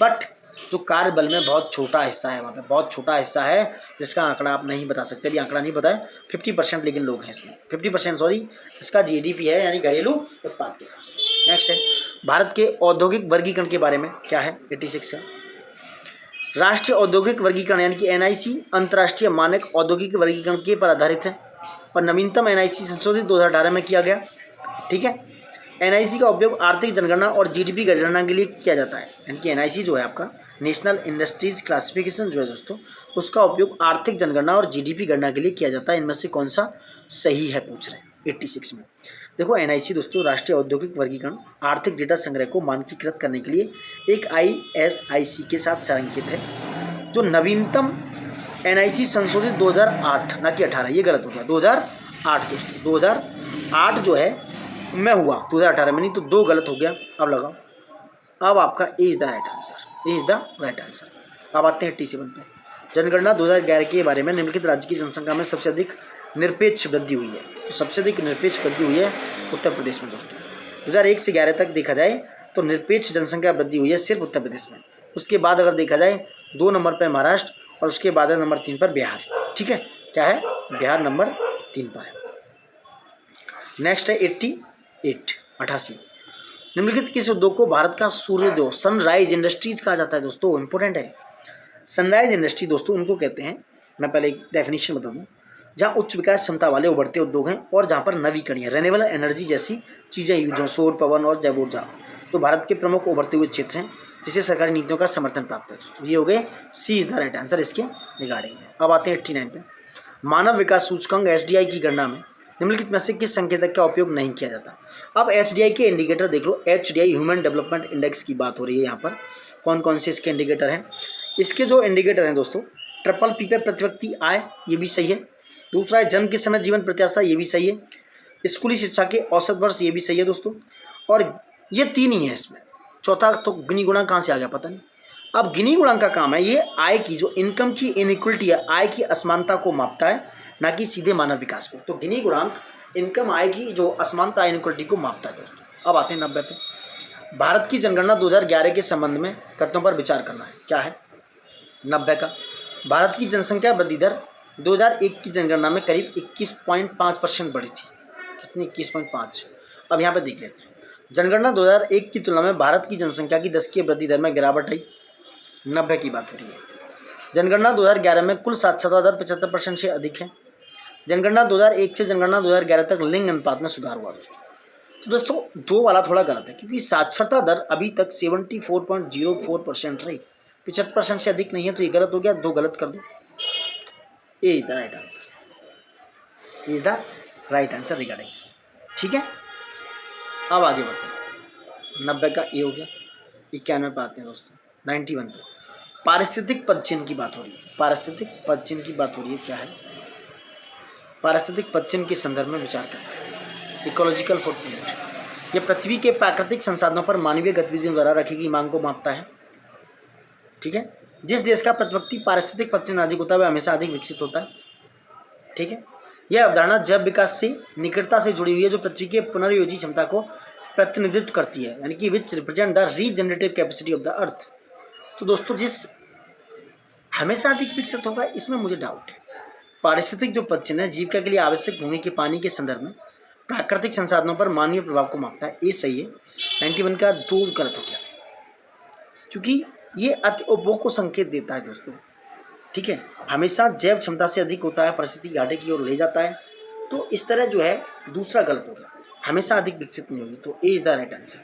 बट जो कार्य बल में बहुत छोटा हिस्सा है, वहाँ पे बहुत छोटा हिस्सा है जिसका आंकड़ा आप नहीं बता सकते, अभी आंकड़ा नहीं पता है। 50% लेकिन लोग हैं इसमें, 50% सॉरी, इसका जीडीपी है यानी घरेलू उत्पाद के हिसाब से। नेक्स्ट है भारत के औद्योगिक वर्गीकरण के बारे में क्या है, 86 है। राष्ट्रीय औद्योगिक वर्गीकरण यानी कि एनआईसी अंतर्राष्ट्रीय मानक औद्योगिक वर्गीकरण के पर आधारित है और नवीनतम एनआईसी संशोधित 2018 में किया गया। ठीक है, एनआईसी का उपयोग आर्थिक जनगणना और जीडीपी गणना के लिए किया जाता है। यानी कि एनआईसी जो है आपका नेशनल इंडस्ट्रीज क्लासिफिकेशन जो है दोस्तों, उसका उपयोग आर्थिक जनगणना और जीडीपी गणना के लिए किया जाता है। इनमें से कौन सा सही है पूछ रहे हैं 86 में। देखो एनआईसी दोस्तों राष्ट्रीय औद्योगिक वर्गीकरण आर्थिक डेटा संग्रह को मानकीकृत करने के लिए एक आईएसआईसी के साथ संरेखित है। जो नवीनतम एनआईसी संशोधित 2008 ना कि 18, ये गलत हो गया, 2008 दोस्तों, 2008 जो है मैं हुआ 2018 में, नहीं तो 2 गलत हो गया। अब लगाओ, अब आपका ए is the right answer, A is the right answer. अब आते हैं 87 पे। जनगणना 2011 के बारे में निम्नलिखित राज्य की जनसंख्या में सबसे अधिक निरपेक्ष वृद्धि हुई है। तो सबसे अधिक निरपेक्ष वृद्धि हुई है उत्तर प्रदेश में दोस्तों। 2001 से 11 तक देखा जाए तो निरपेक्ष जनसंख्या वृद्धि हुई है सिर्फ उत्तर प्रदेश में। उसके बाद अगर देखा जाए 2 नंबर पर महाराष्ट्र और उसके बाद है नंबर 3 पर बिहार। ठीक है, क्या है, बिहार नंबर 3 पर है। नेक्स्ट है 88। निम्नलिखित किस उद्योग को भारत का सूर्योदय सनराइज इंडस्ट्रीज कहा जाता है दोस्तों, इंपॉर्टेंट है। सनराइज इंडस्ट्री दोस्तों उनको कहते हैं, मैं पहले एक डेफिनेशन बता दूं, जहां उच्च विकास क्षमता वाले उभरते उद्योग हैं और जहां पर नवीकरणीय रेन्यूएबल एनर्जी जैसी चीज़ें यूज हों, सौर, पवन और जैव ऊर्जा, तो भारत के प्रमुख उभरते हुए क्षेत्र हैं जिसे सरकारी नीतियों का समर्थन प्राप्त है दोस्तों। ये हो गए सी इज द राइट आंसर इसके रिगार्डिंग में। अब आते हैं 89 पे। मानव विकास सूचकांक एसडीआई की गणना में निम्नलिखित में से किस संकेतक का उपयोग नहीं किया जाता। अब एचडीआई के इंडिकेटर देख लो, एचडीआई ह्यूमन डेवलपमेंट इंडेक्स की बात हो रही है यहाँ पर। कौन कौन से इसके इंडिकेटर हैं, इसके जो इंडिकेटर हैं दोस्तों, ट्रिपल पी पे प्रति व्यक्ति आय, ये भी सही है। दूसरा है जन्म के समय जीवन प्रत्याशा, ये भी सही है। स्कूली शिक्षा के औसत वर्ष, ये भी सही है दोस्तों। और ये 3 ही है इसमें, चौथा तो गिनी गुणांक कहाँ से आ गया पता नहीं। अब गिनी गुणांक का काम है ये आय की जो इनकम की इनइक्वलिटी है, आय की असमानता को मापता है, ना कि सीधे मानव विकास को। तो गिनी गुणांक इनकम आय की जो असमानता इनइक्वलिटी को मापता है दोस्तों। अब आते हैं 90 पे। भारत की जनगणना 2011 के संबंध में कथनों पर विचार करना है, क्या है 90 का। भारत की जनसंख्या वृद्धि दर 2001 की जनगणना में करीब 21.5% बढ़ी थी। कितनी, 21.5। अब यहाँ पे देख लेते हैं, जनगणना 2001 की तुलना में भारत की जनसंख्या की 10 की वृद्धि दर में गिरावट आई, 90 की बात हो रही है। जनगणना 2011 में कुल साक्षरता दर 75% से अधिक है। जनगणना 2001 से जनगणना 2011 तक लिंग अनुपात में सुधार हुआ दोस्तों। तो दोस्तों 2 वाला थोड़ा गलत है, क्योंकि साक्षरता दर अभी तक 74.04% रही, 75% से अधिक नहीं है, तो ये गलत हो गया, 2 गलत कर दो। A is the right answer, is the right answer regarding. ठीक है, अब आगे बढ़ते हैं। 90 का ए हो गया। 91 पे आते हैं दोस्तों, 91 पे। पारिस्थितिक पदचिन्ह की बात हो रही है, पारिस्थितिक पदचिन्ह की बात हो रही है, क्या है पारिस्थितिक पदचिन्ह के संदर्भ में विचार करना है। इकोलॉजिकल फुटप्रिंट, ये पृथ्वी के प्राकृतिक संसाधनों पर मानवीय गतिविधियों द्वारा रखी गई मांग को मापता है। ठीक है, जिस देश का प्रतिव्यक्ति पारिस्थितिक पदचिन्ह अधिक होता है वह हमेशा अधिक विकसित होता है। ठीक है, यह अवधारणा जैव विकास से निकटता से जुड़ी हुई है, जो पृथ्वी के पुनर्योजी क्षमता को प्रतिनिधित्व करती है, यानी कि which represent the regenerative capacity of the earth. तो दोस्तों जिस हमेशा अधिक विकसित होगा, इसमें मुझे डाउट है। पारिस्थितिक जो पदचिन्ह है जीविका के लिए आवश्यक भूमि के पानी के संदर्भ में प्राकृतिक संसाधनों पर मानवीय प्रभाव को मापता है, ये सही है। 91 का 2 गलत हो गया, क्योंकि ये अति उपभोग को संकेत देता है दोस्तों। ठीक है, हमेशा जैव क्षमता से अधिक होता है, परिस्थिति घाटे की ओर ले जाता है, तो इस तरह जो है दूसरा गलत हो गया, हमेशा अधिक विकसित नहीं होगी। तो A is the right answer.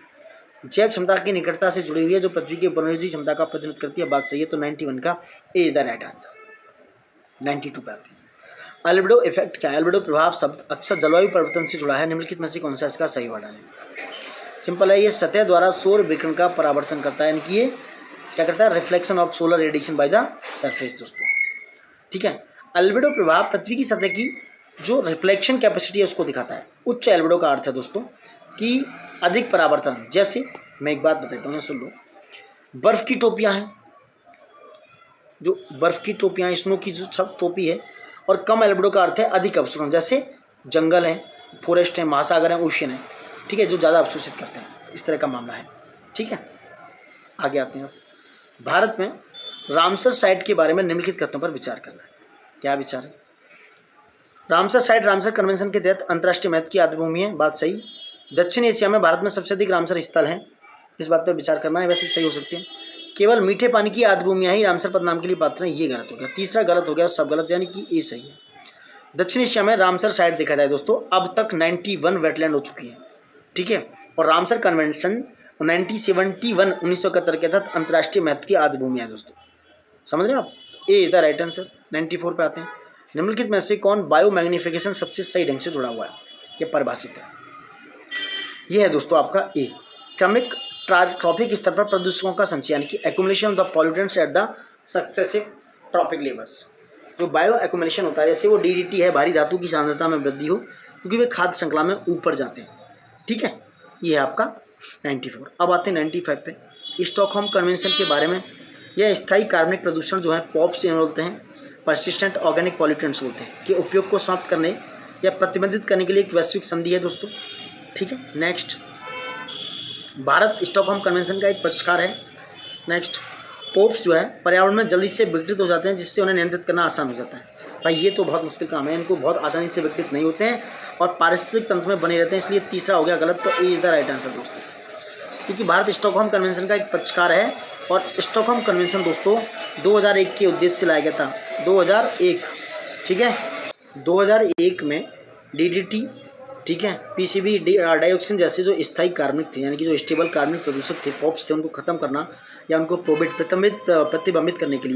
जैव क्षमता की निकटता से जुड़ी हुई है, जो पृथ्वी की पुनर्योजी क्षमता का प्रतिनिधित्व करती है, बात सही है। तो 91 का A is the right answer. 92 पे आते हैं। अल्बिडो इफेक्ट क्या है। अल्बिडो प्रभाव शब्द अक्सर जलवायु परिवर्तन से जुड़ा है, निम्नलिखित में से कौन सा इसका सही वर्णन है। सिंपल है, ये सतह द्वारा सौर विकिरण का परावर्तन करता है, यानी कि ये क्या करता है, reflection of solar radiation by the surface दोस्तों। ठीक है, अल्बिडो प्रभाव पृथ्वी की सतह की जो रिफ्लेक्शन कैपेसिटी है उसको दिखाता है। उच्च अल्बिडो का अर्थ है दोस्तों कि अधिक परावर्तन। जैसे मैं एक बात बताता हूँ, सुन लो, बर्फ़ की टोपियाँ हैं, जो बर्फ़ की टोपियाँ, स्नो की जो सब टोपी है, और कम अल्बिडो का अर्थ है अधिक अपसरण। जैसे जंगल हैं, फॉरेस्ट हैं, महासागर हैं, ओशन है, ठीक है, जो ज़्यादा अवशोषित करते हैं, इस तरह का मामला है। ठीक है, आगे आते हैं। अब भारत में रामसर साइट के बारे में निम्नलिखित कथनों पर विचार करना है। क्या विचार है? रामसर साइट रामसर कन्वेंशन के तहत अंतर्राष्ट्रीय महत्व की आर्द्रभूमि है, बात सही। दक्षिण एशिया में भारत में सबसे अधिक रामसर स्थल हैं, इस बात पर विचार करना है, वैसे सही हो सकते हैं। केवल मीठे पानी की आर्द्रभूमियाँ ही रामसर पद नाम के लिए पात्र हैं, ये गलत हो गया। तीसरा गलत हो गया, सब गलत, यानी कि ये सही है। दक्षिण एशिया में रामसर साइट देखा जाए दोस्तों, अब तक 91 वेटलैंड हो चुकी है। ठीक है, और रामसर कन्वेंशन 1971 के तहत अंतर्राष्ट्रीय महत्व की आर्द्रभूमि है दोस्तों, समझ रहे हैं आप। ए इज द राइट आंसर। 94 पे आते हैं। निम्नलिखित में से कौन बायो मैग्निफिकेशन सबसे सही ढंग से जुड़ा हुआ है, ये परिभाषित है। ये है दोस्तों आपका ए, क्रमिक ट्रॉपिक स्तर पर प्रदूषकों का संचय, यानी कि accumulation of the pollutants at the successive trophic levels. जो बायो एक्यूमुलेशन होता है, जैसे वो DDT है, भारी धातु की सांद्रता में वृद्धि हो, क्योंकि वे खाद्य श्रृंखला में ऊपर जाते हैं। ठीक है, ये है आपका 94। अब आते हैं 95 पे। स्टॉकहोम कन्वेंशन के बारे में, यह स्थायी कार्बनिक प्रदूषण जो है पॉप्स बोलते हैं, परसिस्टेंट ऑर्गेनिक पॉल्यूटेंट्स बोलते हैं, के उपयोग को समाप्त करने या प्रतिबंधित करने के लिए एक वैश्विक संधि है दोस्तों। ठीक है, नेक्स्ट, भारत स्टॉकहोम कन्वेंशन का एक पक्षकार है। नेक्स्ट, पोप्स जो है पर्यावरण में जल्दी से विघटित हो जाते हैं, जिससे उन्हें नियंत्रित करना आसान हो जाता है। भाई ये तो बहुत मुश्किल काम है, इनको बहुत आसानी से विघटित नहीं होते हैं और पारिस्थितिक तंत्र में बने रहते हैं, इसलिए तीसरा हो गया गलत। तो A is the right answer दोस्तों, क्योंकि भारत स्टॉकहोम कन्वेंशन का एक पक्षकार है और स्टॉकहोम कन्वेंशन दोस्तों 2001 के उद्देश्य से लाया गया था। 2001, ठीक है, 2001 में DDT, ठीक है, PCB, डाइऑक्सिन जैसे जो स्थायी कार्बनिक थे, यानी कि जो स्टेबल कार्बनिक प्रदूषक थे, पॉप्स थे, उनको खत्म करना या उनको प्रतिबंधित करने के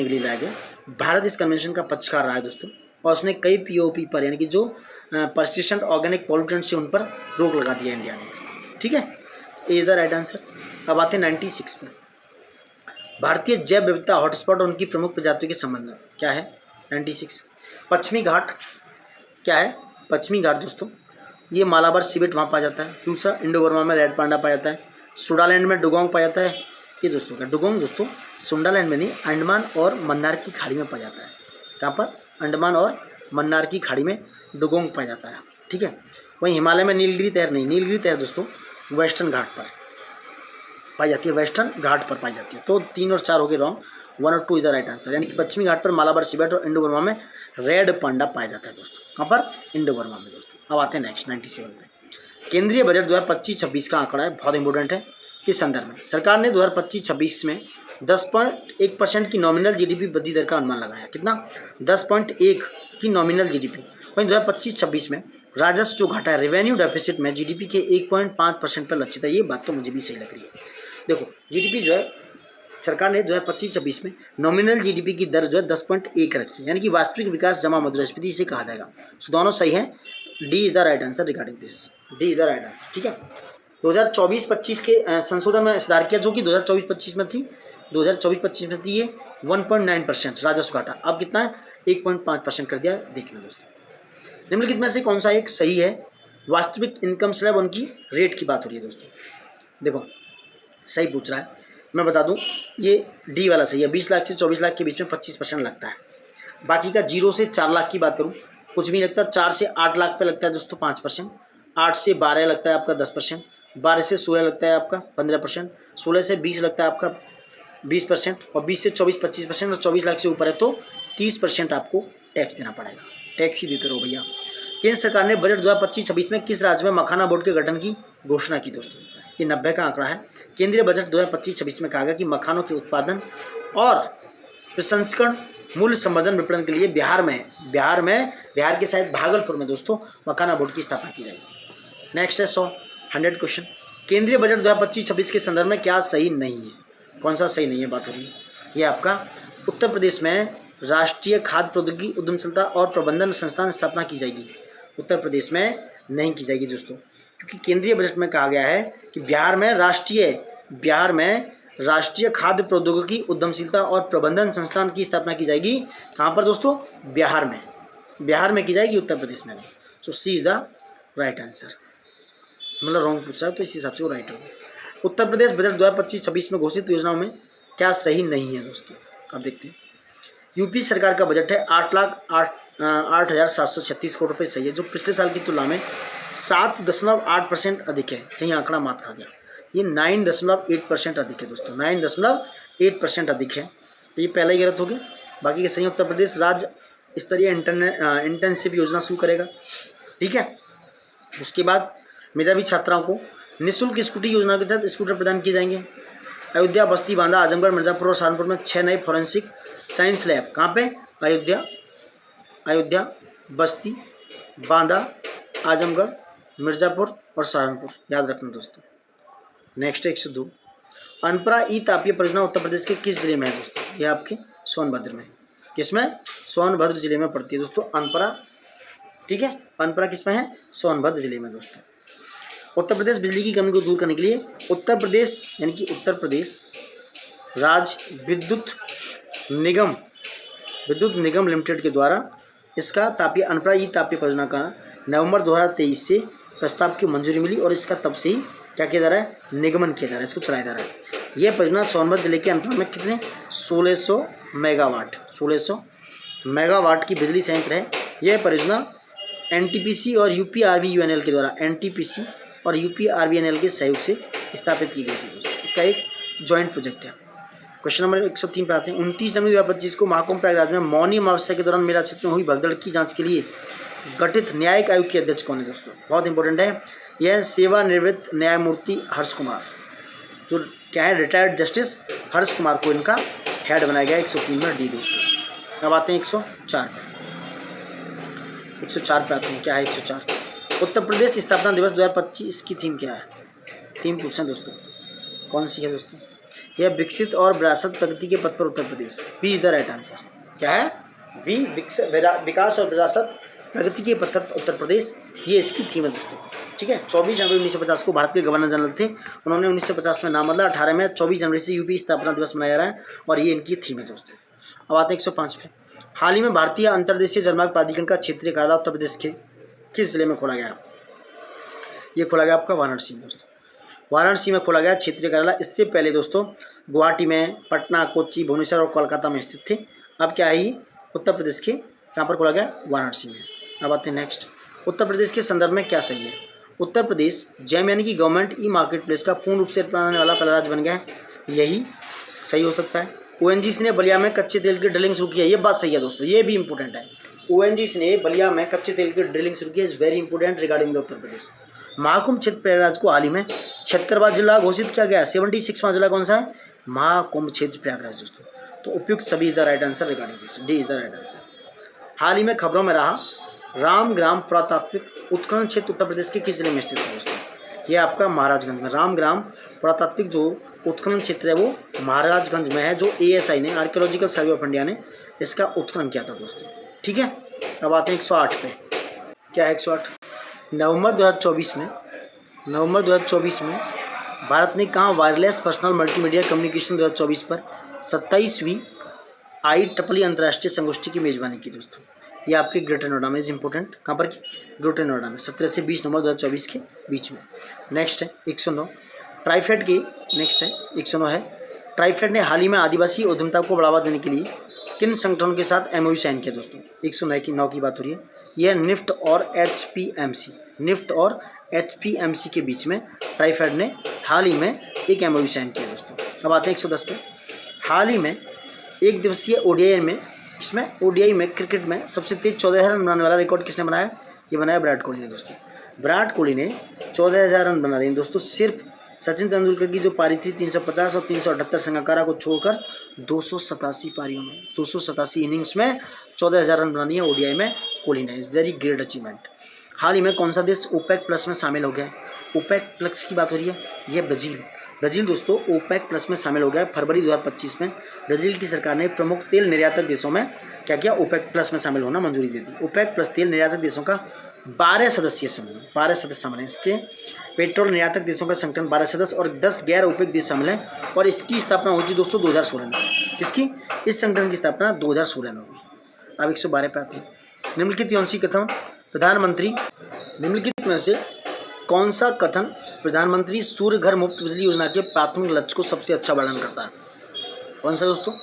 लिए लाया गया। भारत इस कन्वेंशन का पक्षकार रहा है दोस्तों, और उसने कई POP पर, यानी कि जो परसिस्टेंट ऑर्गेनिक पॉल्यूटेंट्स से, उन पर रोक लगा दिया इंडिया ने। ठीक है, A is the right answer. अब आते हैं 96 पर। भारतीय जैव विविधता हॉटस्पॉट और उनकी प्रमुख प्रजातियों के संबंध में क्या है? 96, पश्चिमी घाट। क्या है? पश्चिमी घाट दोस्तों, ये मालाबार सिवेट वहाँ पाया जाता है। दूसरा, इंडो बर्मा में रेड पांडा पाया जाता है। सुडालैंड में डुगोंग पाया जाता है। ये दोस्तों का डुगोंग दोस्तों सुंडालैंड में नहीं, अंडमान और मन्नार की खाड़ी में पाया जाता है। कहाँ पर? अंडमान और मन्नार की खाड़ी में डुगोंग पाया जाता है। ठीक है, वहीं हिमालय में नीलगिरी तहर नहीं, नीलगिरी तहर दोस्तों वेस्टर्न घाट पर पाई जाती है, वेस्टर्न घाट पर पाई जाती है। तो 3 और 4 हो गए रॉन्ग, 1 और 2 इज द राइट आंसर, यानी कि पश्चिमी घाट पर मालाबार सिवेट और इंडो बर्मा में रेड पांडा पाया जाता है दोस्तों। कहाँ पर? इंडो बर्मा में दोस्तों। अब आते हैं नेक्स्ट 97 में। केंद्रीय बजट 2025-26 का आंकड़ा है, बहुत इंपॉर्टेंट है। किस संदर्भ में? सरकार ने 2025-26 में 10.1% की नॉमिनल GDP वृद्धि दर का अनुमान लगाया। कितना? 10.1 की नॉमिनल GDP। वहीं 2025-26 में राजस्व जो घटा है, रेवेन्यू डेफिसिट में GDP के 1.5% पर लक्षित है। ये बात तो मुझे भी सही लग रही है। देखो, GDP जो है सरकार ने 2025-26 में नॉमिनल GDP की दर जो है 10.1 रखी है, यानी कि वास्तविक विकास जमा मुद्रास्फीति इसे कहा जाएगा। तो दोनों सही है, D is the right answer regarding this, D is the right answer. ठीक है, 2024-25 के संशोधन में सुधार किया, जो कि 2024-25 में थी, 2024-25 में थी ये 1.9% राजस्व घाटा, अब कितना है? 1.5% कर दिया। देख लो दोस्तों, निम्नलिखित में से कौन सा एक सही है? वास्तविक इनकम स्लैब, उनकी रेट की बात हो रही है दोस्तों। देखो, सही पूछ रहा है, मैं बता दूं, ये डी वाला सही है। 20 लाख से 24 लाख के बीच में 25% लगता है। बाकी का 0 से 4 लाख की बात करूं, कुछ भी लगता है। 4 से 8 लाख पे लगता है दोस्तों 5%, 8 से 12 लगता है आपका 10%, 12 से 16 लगता है आपका 15%, 16 से 20 लगता है आपका 20%, और 20 से 24 25%, और 24 लाख से ऊपर है तो 30% आपको टैक्स देना पड़ेगा। टैक्स ही देते रहो भैया। केंद्र सरकार ने बजट 2025-26 में किस राज्य में मखाना बोर्ड के गठन की घोषणा की दोस्तों? ये 90 का आंकड़ा है। केंद्रीय बजट 2025-26 में कहा गया कि मखानों के उत्पादन और प्रसंस्करण, मूल्य संवर्धन, विपणन के लिए बिहार के शायद भागलपुर में दोस्तों मखाना बोर्ड की स्थापना की जाएगी। नेक्स्ट है 100 क्वेश्चन। केंद्रीय बजट 2025-26 के संदर्भ में क्या सही नहीं है? कौन सा सही नहीं है बात हो रही है? ये आपका उत्तर प्रदेश में राष्ट्रीय खाद्य प्रौद्योगिकी उद्यमशीलता और प्रबंधन संस्थान स्थापना की जाएगी। उत्तर प्रदेश में नहीं की जाएगी दोस्तों, क्योंकि केंद्रीय बजट में कहा गया है कि बिहार में राष्ट्रीय खाद्य प्रौद्योगिकी उद्यमशीलता और प्रबंधन संस्थान की स्थापना की जाएगी। कहाँ पर दोस्तों? बिहार में की जाएगी, उत्तर प्रदेश में नहीं। सो सी इज द राइट आंसर, मतलब रॉन्ग पूछा है तो इस हिसाब से वो राइट होगा। उत्तर प्रदेश बजट 2025-26 में घोषित योजनाओं में क्या सही नहीं है दोस्तों? अब देखते हैं। यूपी सरकार का बजट है 8,08,736 करोड़ रुपये, सही है, जो पिछले साल की तुलना में 7.8% अधिक है। कहीं आंकड़ा मात खा गया, ये 9.8% अधिक है दोस्तों, 9.8% अधिक है। तो ये पहला ही गलत हो गया। बाकी के सही। उत्तर प्रदेश राज्य स्तरीय इंटर्नशिप योजना शुरू करेगा, ठीक है। उसके बाद मेधावी छात्राओं को निःशुल्क स्कूटी योजना के तहत स्कूटर प्रदान किए जाएंगे। अयोध्या, बस्ती, बांदा, आजमगढ़, मिर्जापुर और सहारनपुर में 6 नए फॉरेंसिक साइंस लैब। कहाँ पे? अयोध्या, बस्ती, बांदा, आजमगढ़, मिर्जापुर और सहारनपुर, याद रखना दोस्तों। नेक्स्ट है 102। अनपरा ई तापीय परियोजना उत्तर प्रदेश के किस जिले में है दोस्तों? ये आपके सोनभद्र में। किसमें? सोनभद्र जिले में पड़ती है दोस्तों अनपरा, ठीक है। अनपरा किसमें है? सोनभद्र जिले में दोस्तों। उत्तर प्रदेश बिजली की कमी को दूर करने के लिए उत्तर प्रदेश यानी कि उत्तर प्रदेश राज्य विद्युत निगम लिमिटेड के द्वारा इसका तापीय अनपरा ई तापीय परियोजना का नवंबर 2023 से प्रस्ताव की मंजूरी मिली और इसका तब से ही क्या किया जा रहा है? निगमन किया जा रहा है, इसको चलाया जा रहा है। यह परियोजना सोनभद्र जिले के अनपरा में कितने 1600 मेगावाट की बिजली संयंत्र है। यह परियोजना एनटीपीसी और यूपीआरवीयूएनएल के द्वारा यूपीआरवीएनएल के सहयोग से स्थापित की गई थी दोस्तों। इसका एक जॉइंट प्रोजेक्ट है। क्वेश्चन नंबर 103 पे आते हैं। 29 जनवरी 2025 को महाकुंभ प्रयागराज में मौनी अमावस्या के दौरान मेला क्षेत्र में हुई भगदड़ की जांच के लिए गठित न्यायिक आयोग के अध्यक्ष कौन है दोस्तों? बहुत इंपॉर्टेंट है। यह सेवानिवृत्त न्यायमूर्ति हर्ष कुमार, जो क्या है रिटायर्ड जस्टिस हर्ष कुमार को इनका हेड बनाया गया। 103 में डी दोस्तों। अब आते हैं 104 पे आते हैं। क्या है 104? उत्तर प्रदेश स्थापना दिवस 2025 की थीम क्या है? थीम पूछना दोस्तों, कौन सी है दोस्तों? यह विकसित और विरासत प्रगति के पथ पर Uttar Pradesh. B is the right answer. क्या है? बी, विकास और विरासत प्रगति के पथ पर उत्तर प्रदेश, ये इसकी थीम है दोस्तों, ठीक है। 24 जनवरी 1950 को भारत के गवर्नर जनरल थे, उन्होंने 1950 में नाम बदला। 18 में 24 जनवरी से यूपी स्थापना दिवस मनाया जा रहा है और ये इनकी थीम है दोस्तों। अब आते हैं 105 पे। हाल ही में भारतीय अंतर्देशीय जलमार्ग प्राधिकरण का क्षेत्रीय कार्यालय उत्तर प्रदेश के किस जिले में खोला गया? ये खोला गया आपका वाराणसी में दोस्तों। वाराणसी में खोला गया क्षेत्रीय कार्यालय। इससे पहले दोस्तों गुवाहाटी में, पटना, कोच्चि, भुवनेश्वर और कोलकाता में स्थित थे। अब क्या है? ये उत्तर प्रदेश के कहाँ पर खोला गया? वाराणसी में। अब आते हैं नेक्स्ट। उत्तर प्रदेश के संदर्भ में क्या सही है? उत्तर प्रदेश जैम यानी कि गवर्नमेंट ई मार्केट प्लेस का पूर्ण रूप से अपनाने वाला पहला राज्य बन गया है, यही सही हो सकता है। ओएनजीसी ने बलिया में कच्चे तेल की ड्रिलिंग शुरू किया, ये बात सही है दोस्तों, ये भी इंपॉर्टेंट है। ओएनजीसी ने बलिया में कच्चे तेल की ड्रिलिंग शुरू की, is very important regarding the Uttar Pradesh. Mahakumbh क्षेत्र प्रयागराज को हाल ही में 76वां जिला घोषित किया गया। 76वां जिला कौन सा है? महाकुंभ क्षेत्र प्रयागराज दोस्तों। तो उपयुक्त सभी is the right answer regarding this, D is the right answer. हाल ही में खबरों में रहा रामग्राम पुरातात्विक उत्खनन क्षेत्र उत्तर प्रदेश के किस जिले में स्थित है दोस्तों? ये आपका महाराजगंज में। रामग्राम पुरातात्विक जो उत्खनन क्षेत्र है वो महाराजगंज में है, जो ASI ने, आर्कियोलॉजिकल सर्वे ऑफ इंडिया ने इसका उत्खनन किया था दोस्तों, ठीक है। अब आते हैं 108 पे। क्या है 108? नवंबर 2024 में भारत ने कहाँ वायरलेस पर्सनल मल्टीमीडिया कम्युनिकेशन 2024 पर 27वीं IEEE अंतर्राष्ट्रीय संगोष्ठी की मेजबानी की दोस्तों? ये आपके ग्रेटर नोएडा में, इज इंपॉर्टेंट। कहाँ पर की? ग्रेटर नोएडा में 17 से 20 नवंबर 2024 के बीच में। नेक्स्ट है 109। ट्राइफेड की नेक्स्ट है 109 है। ट्राइफेड ने हाल ही में आदिवासी उद्यमिता को बढ़ावा देने के लिए किन संगठनों के साथ MOU साइन किया दोस्तों? 109 की बात हो रही है। यह निफ्ट और HPMC के बीच में ट्राइफेड ने हाल ही में एक MOU साइन किया दोस्तों। अब आते हैं 110 पे। हाल ही में एक दिवसीय ODI में क्रिकेट में सबसे तेज 14,000 रन बनाने वाला रिकॉर्ड किसने बनाया? ये बनाया विराट कोहली ने दोस्तों। विराट कोहली ने 14,000 रन बना दिए दोस्तों, सिर्फ सचिन तेंदुलकर की जो पारी थी 350 और 378 संगाकारा को छोड़कर 287 पारियों में, 287 इनिंग्स में 14,000 रन बना दिए ODI में कोहली ने। Is very great achievement. हाल ही में कौन सा देश OPEC प्लस में शामिल हो गया है? OPEC प्लस की बात हो रही है, ये ब्राज़ील दोस्तों OPEC प्लस में शामिल हो गया है। फरवरी 2025 में ब्राज़ील की सरकार ने प्रमुख तेल निर्यातक देशों में क्या किया? OPEC प्लस में शामिल होना मंजूरी दे दी। OPEC प्लस तेल निर्यातक देशों का 12 सदस्य शामिल हैं। इसके पेट्रोल निर्यातक देशों का संगठन 12 सदस्य और 10 गैर OPEC देश शामिल हैं और इसकी स्थापना हुई थी दोस्तों 2016 में। किसकी? इस संगठन की स्थापना 2016 में हुई। अब 112 पे आते हैं। निम्नलिखित कौन सी कथन निम्नलिखित में से कौन सा कथन प्रधानमंत्री सूर्य घर मुफ्त बिजली योजना के प्राथमिक लक्ष्य को सबसे अच्छा वर्णन करता है? कौन सा दोस्तों?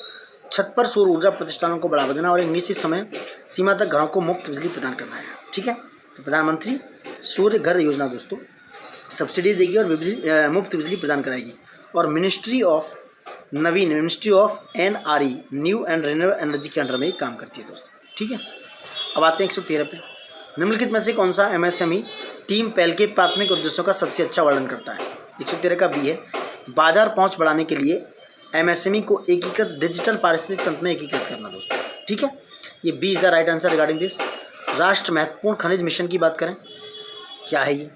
छत पर सौर ऊर्जा प्रतिष्ठानों को बढ़ावा देना और एक निश्चित समय सीमा तक घरों को मुफ्त बिजली प्रदान करना है, ठीक है। तो प्रधानमंत्री सूर्य घर योजना दोस्तों सब्सिडी देगी और मुफ्त बिजली प्रदान कराएगी। और ministry of NRE new and renewable energy के अंडर में काम करती है दोस्तों। ठीक है, अब आते हैं 113 पे। निम्नलिखित में से कौन सा MSME टीम पहल के प्राथमिक उद्देश्यों का सबसे अच्छा वर्णन करता है? 113 का बी है, बाजार पहुंच बढ़ाने के लिए MSME को एकीकृत डिजिटल पारिस्थितिक तंत्र में एकीकृत करना दोस्तों। ठीक है, ये B is the right answer regarding this. राष्ट्र महत्वपूर्ण खनिज मिशन की बात करें, क्या है ये?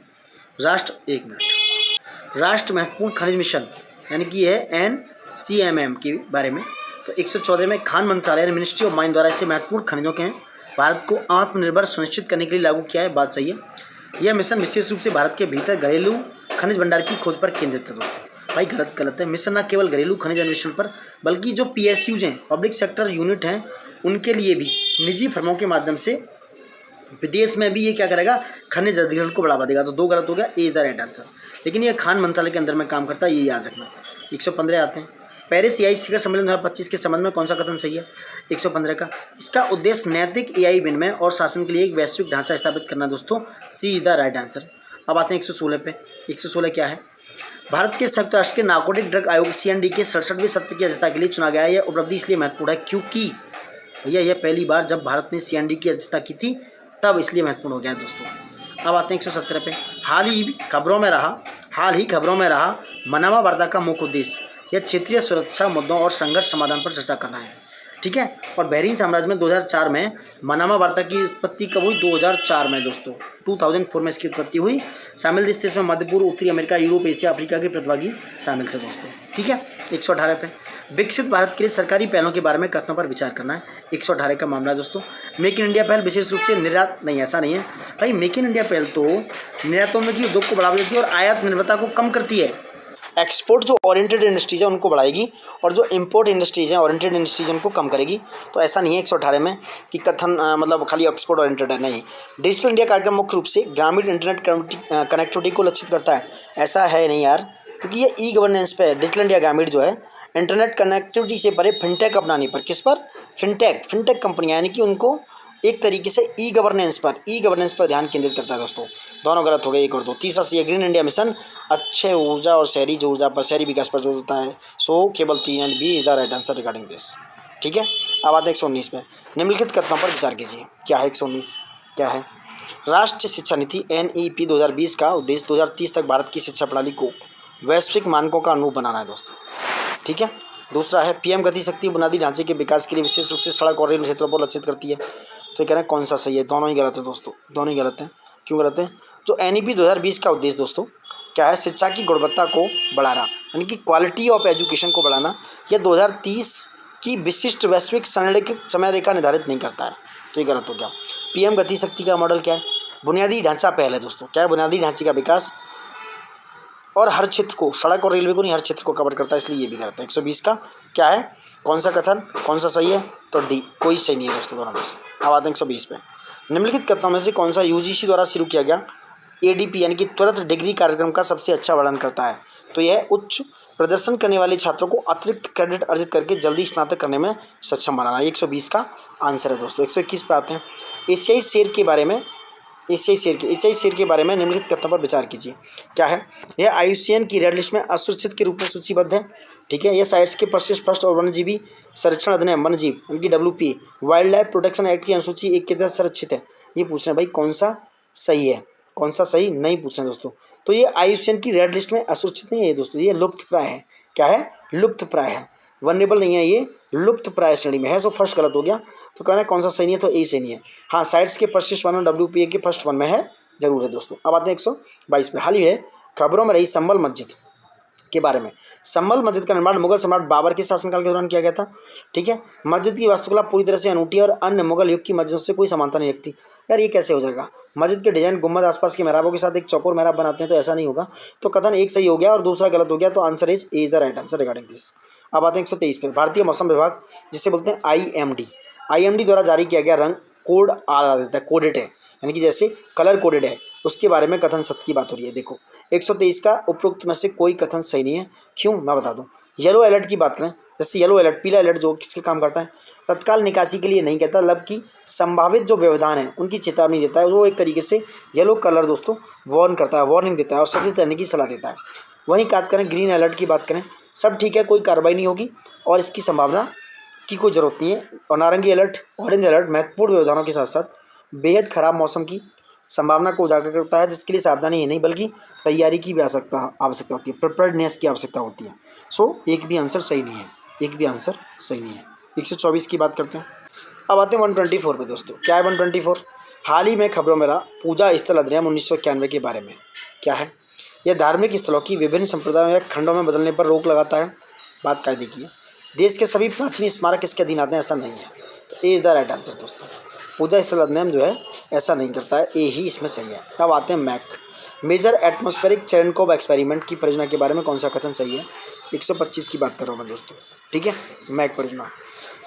राष्ट्र महत्वपूर्ण खनिज मिशन यानी कि ये है NCMM के बारे में। तो 114 में खान मंत्रालय ने मिनिस्ट्री ऑफ माइन द्वारा इसे महत्वपूर्ण खनिजों के भारत को आत्मनिर्भर सुनिश्चित करने के लिए लागू किया है। बात सही है। यह मिशन विशेष रूप से भारत के भीतर घरेलू खनिज भंडार की खोज पर केंद्रित है दोस्तों। भाई गलत है। मिशन न केवल घरेलू खनिज अन्वेषण पर बल्कि जो PSUs हैं, पब्लिक सेक्टर यूनिट हैं, उनके लिए भी निजी फर्मों के माध्यम से विदेश में भी ये क्या करेगा, खनिज अधिग्रहण को बढ़ावा देगा। तो 2 गलत हो गया, A is the right answer. लेकिन ये खान मंत्रालय के अंदर में काम करता है, ये याद रखना। 115 आते हैं। पेरिस AI शिखर सम्मेलन 2025 के संबंध में कौन सा कथन सही है? 115 का, इसका उद्देश्य नैतिक AI विनिमय और शासन के लिए एक वैश्विक ढांचा स्थापित करना दोस्तों। सी इज द राइट आंसर। अब आते हैं 116 पे। 116 क्या है? भारत के संयुक्त राष्ट्र के नार्कोटिक ड्रग आयोग CND के 67वें सत्र की अध्यक्षता के लिए चुना गया है। यह उपलब्धि इसलिए महत्वपूर्ण है क्योंकि भैया यह पहली बार जब भारत ने CND की अध्यक्षता की थी, तब इसलिए महत्वपूर्ण हो गया है दोस्तों। अब आते हैं 117 पे। हाल ही खबरों में रहा मनामा वार्ता का मुख्य उद्देश्य यह क्षेत्रीय सुरक्षा मुद्दों और संघर्ष समाधान पर चर्चा करना है। ठीक है, और बहरीन साम्राज्य में 2004 में मनामा वार्ता की उत्पत्ति कब हुई? 2004 में दोस्तों, 2004 में इसकी उत्पत्ति हुई। शामिल देश इसमें मध्य पूर्व, उत्तरी अमेरिका, यूरोप, एशिया, अफ्रीका के प्रतिभागी शामिल थे दोस्तों। ठीक है, 118 पे। विकसित भारत के लिए सरकारी पहलों के बारे में कथनों पर विचार करना है। 118 का मामला दोस्तों। मेक इन इंडिया पहल विशेष रूप से निर्यात नहीं, ऐसा नहीं है भाई। मेक इन इंडिया पहल तो निर्यातों की उद्योग को बढ़ावा देती है और आयात निर्भरता को कम करती है। एक्सपोर्ट जो ओरिएंटेड इंडस्ट्रीज है उनको बढ़ाएगी और जो इंपोर्ट इंडस्ट्रीज हैं, ओरिएंटेड इंडस्ट्रीज उनको कम करेगी। तो ऐसा नहीं है 118 में कि कथन मतलब खाली एक्सपोर्ट ओरिएंटेड है, नहीं। डिजिटल इंडिया कार्यक्रम मुख्य रूप से ग्रामीण इंटरनेट कनेक्टिविटी को लक्षित करता है, ऐसा है नहीं यार, क्योंकि ये ई गवर्नेंस पे है। डिजिटल इंडिया ग्रामीण जो है इंटरनेट कनेक्टिविटी से परे फिनटेक अपनाने पर, किस पर? फिनटेक कंपनियाँ, यानी कि उनको एक तरीके से ई गवर्नेंस पर ध्यान केंद्रित करता है दोस्तों। दोनों गलत हो गए, 1 और 2। तीसरा सी है ग्रीन इंडिया मिशन, अच्छे ऊर्जा और शहरी ऊर्जा पर, शहरी विकास पर जोर देता है। सो केवल 3 and B is the right answer regarding this. ठीक है, अब आते हैं 119 पे। निम्नलिखित कथनों पर विचार कीजिए। क्या है 119? क्या है? राष्ट्रीय शिक्षा नीति NEP 2020 का उद्देश्य 2030 तक भारत की शिक्षा प्रणाली को वैश्विक मानकों का अनुरूप बनाना है दोस्तों। ठीक है। दूसरा है PM गति शक्ति बुनियादी ढांचे के विकास के लिए विशेष रूप से सड़क और रेल क्षेत्रों पर लक्षित करती है। तो ये कह रहे हैं कौन सा सही है? दोनों ही गलत है दोस्तों, दोनों ही गलत हैं। क्यों गलत है? जो NEP 2020 का उद्देश्य दोस्तों क्या है? शिक्षा की गुणवत्ता को बढ़ाना, यानी कि क्वालिटी ऑफ एजुकेशन को बढ़ाना। यह 2030 की विशिष्ट वैश्विक समय रेखा निर्धारित नहीं करता है, तो ये गलत हो गया। PM गति शक्ति का मॉडल क्या है? बुनियादी ढांचा पहल है दोस्तों। क्या है? बुनियादी ढांचे का विकास और हर क्षेत्र को, सड़क और रेलवे को नहीं, हर क्षेत्र को कवर करता है, इसलिए ये भी गलत है। 120 का क्या है? कौन सा कथन, कौन सा सही है? तो डी, कोई सही नहीं है दोस्तों दोनों में से। अब आते हैं 120 पे। निम्नलिखित कथनों में से कौन सा UGC द्वारा शुरू किया गया ADP यानी कि त्वरित डिग्री कार्यक्रम का सबसे अच्छा वर्णन करता है? तो यह उच्च प्रदर्शन करने वाले छात्रों को अतिरिक्त क्रेडिट अर्जित करके जल्दी स्नातक करने में सक्षम बनाना। 120 का आंसर है दोस्तों। 121 पे आते हैं। एशियाई शेर के बारे में निम्नलिखित कथनों पर विचार कीजिए। क्या है? यह IUCN की रेड लिस्ट में असुरक्षित के रूप में सूचीबद्ध है। ठीक है, यह साइट्स के परिशिष्ट फर्स्ट और वन्यजीवी संरक्षण अधिनियम वन्यजीव उनकी WP wild life protection act की अनुसूची 1 के तहत संरक्षित है। ये पूछ रहे हैं भाई कौन सा सही है, कौन सा सही नहीं पूछ रहे हैं दोस्तों। तो ये IUCN की रेड लिस्ट में असुरक्षित नहीं है दोस्तों, ये लुप्त प्राय है। क्या है? लुप्त प्राय है, वनरेबल नहीं है, ये लुप्त प्राय श्रेणी में है। सो फर्स्ट गलत हो गया। तो कहना है कौन सा सही नहीं है? तो ए सही नहीं है। हाँ, साइट्स के परिशिष्ट वन और WPA के फर्स्ट वन में है, जरूर है दोस्तों। अब आते हैं 122 पे। हाल ही में खबरों में रही संभल मस्जिद के बारे में। संभल मस्जिद का निर्माण मुगल सम्राट बाबर के शासनकाल के दौरान किया गया था। ठीक है, मस्जिद की वास्तुकला पूरी तरह से अनूठी और अन्य मुगल युग की मस्जिदों से कोई समानता नहीं रखती। यार ये कैसे हो जाएगा? मस्जिद के डिजाइन गुम्बद आसपास के मेहराबों के साथ एक चौकोर मेहराब बनाते हैं, तो ऐसा नहीं होगा। तो कथन एक सही हो गया और दूसरा गलत हो गया। तो answer is the right answer regarding this. अब आते हैं 123 पे। भारतीय मौसम विभाग जिसे बोलते हैं IMD द्वारा जारी किया गया रंग कोड आ देता है, कोडेड है, यानी कि जैसे कलर कोडेड है, उसके बारे में कथन सत्य की बात हो रही है। देखो 123 का उपरोक्त में से कोई कथन सही नहीं है। क्यों? मैं बता दूं। येलो अलर्ट की बात करें, जैसे येलो अलर्ट, पीला अलर्ट जो किसके काम करता है, तत्काल निकासी के लिए नहीं कहता, लब की संभावित जो व्यवधान है उनकी चेतावनी देता है। वो एक तरीके से येलो कलर दोस्तों वार्न करता है, वार्निंग देता है और सचेत रहने की सलाह देता है। वहीं बात करें ग्रीन अलर्ट की बात करें, सब ठीक है, कोई कार्रवाई नहीं होगी और इसकी संभावना की कोई ज़रूरत नहीं है। और नारंगी अलर्ट, ऑरेंज अलर्ट महत्वपूर्ण व्यवधानों के साथ साथ बेहद खराब मौसम की संभावना को उजागर करता है, जिसके लिए सावधानी ही नहीं बल्कि तैयारी की भी आवश्यकता होती है, प्रिपेयर्डनेस की आवश्यकता होती है। सो एक भी आंसर सही नहीं है, एक भी आंसर सही नहीं है। 124 की बात करते हैं। अब आते हैं 124 पे दोस्तों। क्या है 124? हाल ही में खबरों में रहा पूजा स्थल अधिनियम 1991 के बारे में। क्या है? यह धार्मिक स्थलों की विभिन्न संप्रदायों या खंडों में बदलने पर रोक लगाता है। बात कायदे की है। देश के सभी प्राचीन स्मारक इसके अधीन आते हैं, ऐसा नहीं है। तो A is the right answer दोस्तों। पूजा स्थल अधिनियम जो है ऐसा नहीं करता है, ए ही इसमें सही है। अब आते हैं MACE, major atmospheric Cherenkov experiment की परियोजना के बारे में कौन सा कथन सही है? 125 की बात कर रहा हूँ मैं दोस्तों, ठीक है। मैक परियोजना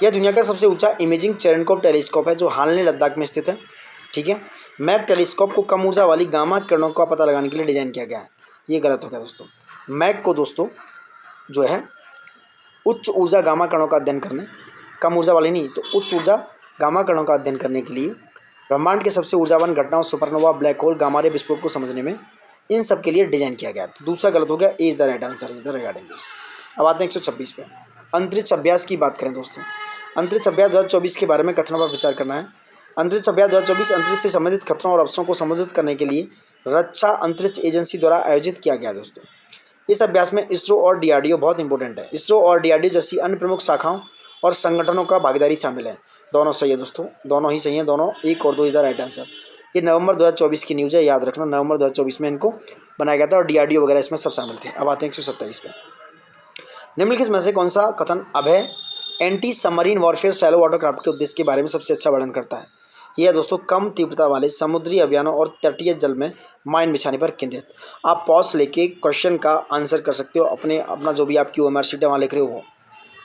यह दुनिया का सबसे ऊंचा इमेजिंग चेरेनकोव टेलीस्कोप है जो हाल में लद्दाख में स्थित है, ठीक है। मैक टेलीस्कोप को कम ऊर्जा वाली गामा किरणों का पता लगाने के लिए डिजाइन किया गया है। ये गलत हो गया दोस्तों। मैक को दोस्तों जो है उच्च ऊर्जा गामा कणों का अध्ययन करने, कम ऊर्जा वाले नहीं तो उच्च ऊर्जा गामा कणों का अध्ययन करने के लिए, ब्रह्मांड के सबसे ऊर्जावान घटनाओं supernova, black hole, gamma ray विस्फोट को समझने में, इन सब के लिए डिजाइन किया गया। तो दूसरा गलत हो गया, A is the right answer is the regarding this. अब आते हैं 126 पे। अंतरिक्ष अभ्यास की बात करें दोस्तों। अंतरिक्ष अभ्यास 2024 के बारे में कथनों पर विचार करना है। अंतरिक्ष अभ्यास 2024 अंतरिक्ष से संबंधित खतरों और अवसरों को संबोधित करने के लिए रक्षा अंतरिक्ष एजेंसी द्वारा आयोजित किया गया दोस्तों। इस अभ्यास में इसरो और डीआरडीओ बहुत इंपॉर्टेंट है। इसरो और डीआरडीओ जैसी अन्य प्रमुख शाखाओं और संगठनों का भागीदारी शामिल है। दोनों सही है दोस्तों, दोनों ही सही है, दोनों 1 और 2 इज द राइट आंसर। ये नवंबर 2024 की न्यूज़ है, याद रखना, नवंबर 2024 में इनको बनाया गया था और डीआरडीओ वगैरह इसमें सब शामिल थे। अब आते हैं 127 पे। निम्नलिखित में से कौन सा कथन Abhay anti submarine warfare shallow watercraft के उद्देश्य के बारे में सबसे अच्छा वर्णन करता है? यह दोस्तों कम तीव्रता वाले समुद्री अभियानों और तटीय जल में माइन बिछाने पर केंद्रित। आप पॉज लेके क्वेश्चन का आंसर कर सकते हो, अपना जो भी आपकी OMR शीट वहाँ लिख रहे हो वो,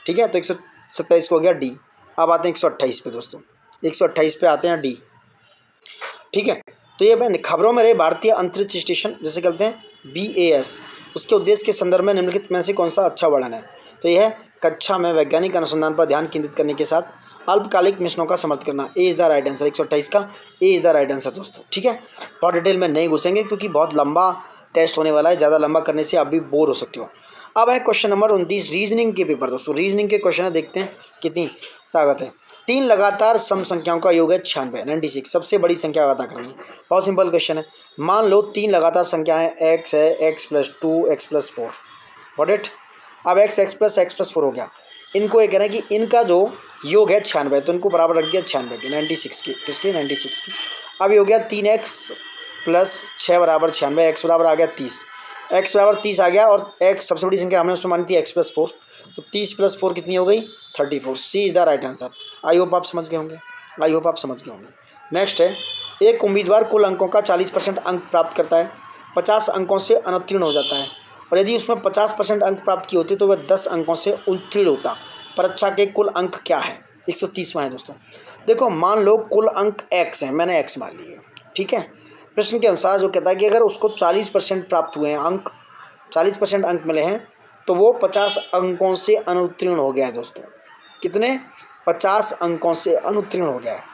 ठीक है। तो 127 को हो गया डी। अब आते हैं 128 पे दोस्तों। 128 पे आते हैं डी, ठीक है। तो ये मैं खबरों में रहे भारतीय अंतरिक्ष स्टेशन जैसे कहते हैं BAS, उसके उद्देश्य के संदर्भ में निम्नलिखित में से कौन सा अच्छा वर्णन है? तो यह है कक्षा में वैज्ञानिक अनुसंधान पर ध्यान केंद्रित करने के साथ अल्पकालिक मिशनों का समर्थन करना। ए इज द राइट आंसर। 128 का A is the right answer दोस्तों, ठीक है। बहुत डिटेल में नहीं घुसेंगे क्योंकि बहुत लंबा टेस्ट होने वाला है, ज़्यादा लंबा करने से आप भी बोर हो सकते हो। अब है क्वेश्चन नंबर 29 रीजनिंग के पेपर दोस्तों। रीजनिंग के क्वेश्चन है, देखते हैं कितनी ताकत है। 3 लगातार सम संख्याओं का योग है 96, सबसे बड़ी संख्या अदा करनी है। बहुत सिंपल क्वेश्चन है। मान लो 3 लगातार संख्याएं x है, x+2 x+4, गॉट इट। अब x+4 हो गया। इनको ये कह रहे हैं कि इनका जो योग है 96, तो इनको बराबर रख दिया 96 के, 96 की, किसकी 96 की। अब ये हो गया 3x + 6 = 96, x बराबर आ गया 30, x बराबर 30 आ गया और x सबसे बड़ी संख्या हमने उसमें मानी थी x+4, तो 30 + 4 कितनी हो गई 34। C is the right answer. I hope आप समझ गए होंगे। नेक्स्ट है, एक उम्मीदवार कुल अंकों का 40% अंक प्राप्त करता है, 50 अंकों से अनुत्तीर्ण हो जाता है और यदि उसमें 50% अंक प्राप्त किए होते तो वह 10 अंकों से उत्तीर्ण होता। परीक्षा के कुल अंक क्या है? 130वां है दोस्तों। देखो मान लो कुल अंक x है, मैंने x मान लिए, ठीक है। प्रश्न के अनुसार जो कहता है कि अगर उसको 40% प्राप्त हुए हैं अंक, 40% अंक मिले हैं तो वो 50 अंकों से अनुत्तीर्ण हो गया है दोस्तों। कितने? 50 अंकों से अनुत्तीर्ण हो गया है।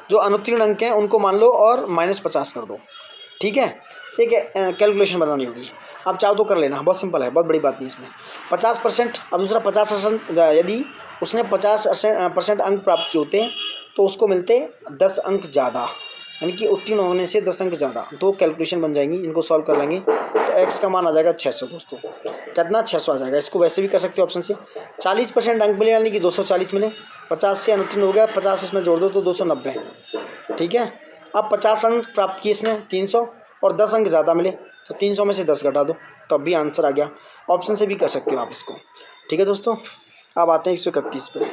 जो अनुत्तीर्ण अंक हैं उनको मान लो और -50 कर दो, ठीक है। एक कैलकुलेशन बनानी होगी, आप चाहो तो कर लेना, बहुत सिंपल है, बहुत बड़ी बात नहीं इसमें। 50%, अब दूसरा 50%, यदि उसने 50% अंक प्राप्त किए होते तो उसको मिलते 10 अंक ज़्यादा, यानी कि उत्तीर्ण होने से 10 अंक ज़्यादा। तो कैलकुलेशन बन जाएंगी, इनको सॉल्व कर लेंगे तो x का मान आ जाएगा 600 दोस्तों। कितना? 600 आ जाएगा। इसको वैसे भी कर सकते हो ऑप्शन से। 40% अंक मिले यानी कि 240 मिले, 50 से अनुत्तीर्ण हो गया, 50 इसमें जोड़ दो तो 290, ठीक है। अब 50 अंक प्राप्त किए इसने 300 और 10 अंक ज़्यादा मिले तो 300 में से 10 घटा दो, तब भी आंसर आ गया। ऑप्शन से भी कर सकते हो आप इसको, ठीक है दोस्तों। अब आते हैं 131 पे।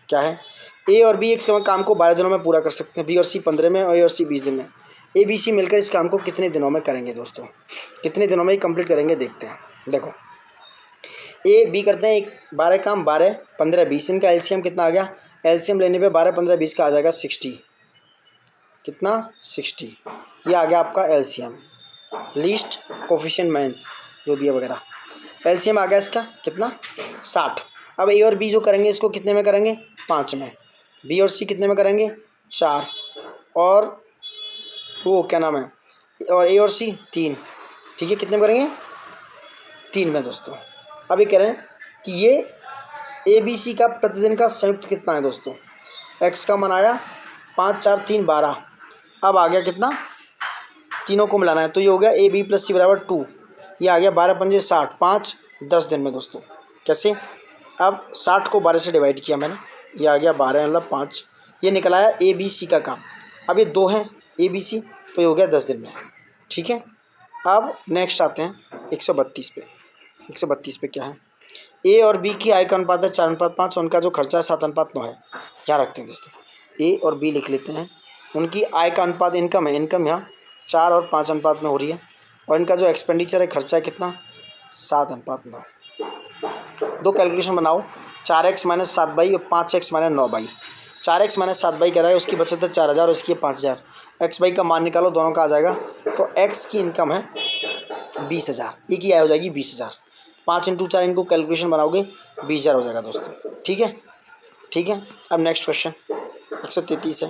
क्या है? ए और बी एक काम को 12 दिनों में पूरा कर सकते हैं, बी और सी 15 में और ए और सी 20 दिन में। ए बी सी मिलकर इस काम को कितने दिनों में करेंगे दोस्तों? कितने दिनों में ही कंप्लीट करेंगे देखते हैं। देखो ए बी करते हैं 12 काम, 12 15 20, इनका एलसीएम कितना आ गया? एलसीएम लेने पे 12 15 20 का आ जाएगा 60। कितना? 60। ये आ गया आपका एलसीएम, लीस्ट कोफिशिएंट मैन जो भी है वगैरह। एलसीएम आ गया इसका कितना 60। अब ए और बी जो करेंगे इसको कितने में करेंगे 5 में, बी और सी कितने में करेंगे 4, और वो क्या नाम है, और ए और सी 3, ठीक है, कितने में करेंगे 3 में दोस्तों। अब ये कह रहे हैं कि ये ए बी सी का प्रतिदिन का संयुक्त कितना है दोस्तों, एक्स का मान आया 5 4 3 12, अब आ गया कितना, तीनों को मिलाना है तो ये हो गया ए बी प्लस सी बराबर 2, ये आ गया 12 पंजे 60, 5 10 दिन में दोस्तों। कैसे, अब 60 को 12 से डिवाइड किया मैंने, ये आ गया 12 मतलब 5, ये निकल आया ए बी सी का काम। अब ये 2 हैं ए बी सी, तो ये हो गया 10 दिन में, ठीक है। अब नेक्स्ट आते हैं 132 पे। 132 पे क्या है, ए और बी की आय का अनुपात है 4:5, उनका जो खर्चा है 7:9 है। यहाँ रखते हैं दोस्तों, ए और बी लिख लेते हैं, उनकी आय का अनुपात इनकम है, इनकम यहाँ 4 और 5 अनुपात में हो रही है, और इनका जो एक्सपेंडिचर है खर्चा है कितना 7:9। दो कैलकुलेशन बनाओ, 4x - 7/, और 5x - 9/। 4x - 7/, कह रहा है उसकी बचत है 4000 और इसकी 5000, x/, का मान निकालो, दोनों का आ जाएगा, तो x की इनकम है 20,000, ये की आय हो जाएगी 20,000। 5 × 4 इनको कैलकुलेशन बनाओगे 20,000 हो जाएगा दोस्तों, ठीक है, ठीक है। अब नेक्स्ट क्वेश्चन 133 है।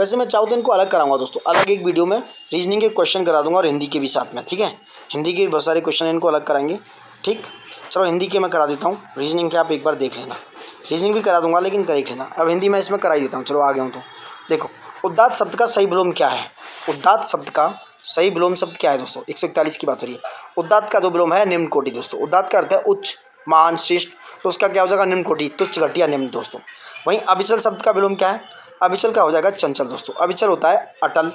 वैसे मैं चाहूँ तो इनको अलग कराऊंगा दोस्तों, अलग एक वीडियो में रीजनिंग के क्वेश्चन करा दूंगा और हिंदी के भी साथ में, ठीक है। हिंदी के बहुत सारे क्वेश्चन इनको अलग कराएंगे, ठीक। चलो हिंदी के मैं करा देता हूँ, रीजनिंग के आप एक बार देख लेना, रीजनिंग भी करा दूंगा लेकिन देख लेना। अब हिंदी में इसमें करा ही देता हूँ, चलो आ गया हूँ तो देखो, उदात्त शब्द का सही विलोम क्या है, उदात्त शब्द का सही विलोम शब्द क्या है दोस्तों। 141 की बात हो रही है। उदात्त का जो विलोम है निम्न कोटि दोस्तों, उदात्त का अर्थ है उच्च, महान, श्रेष्ठ, तो उसका क्या हो जाएगा निम्न कोटि, तुच्छ, घटिया, निम्न दोस्तों। वहीं अविचल शब्द का विलोम क्या है, अविचल का हो जाएगा चंचल दोस्तों। अविचल होता है अटल,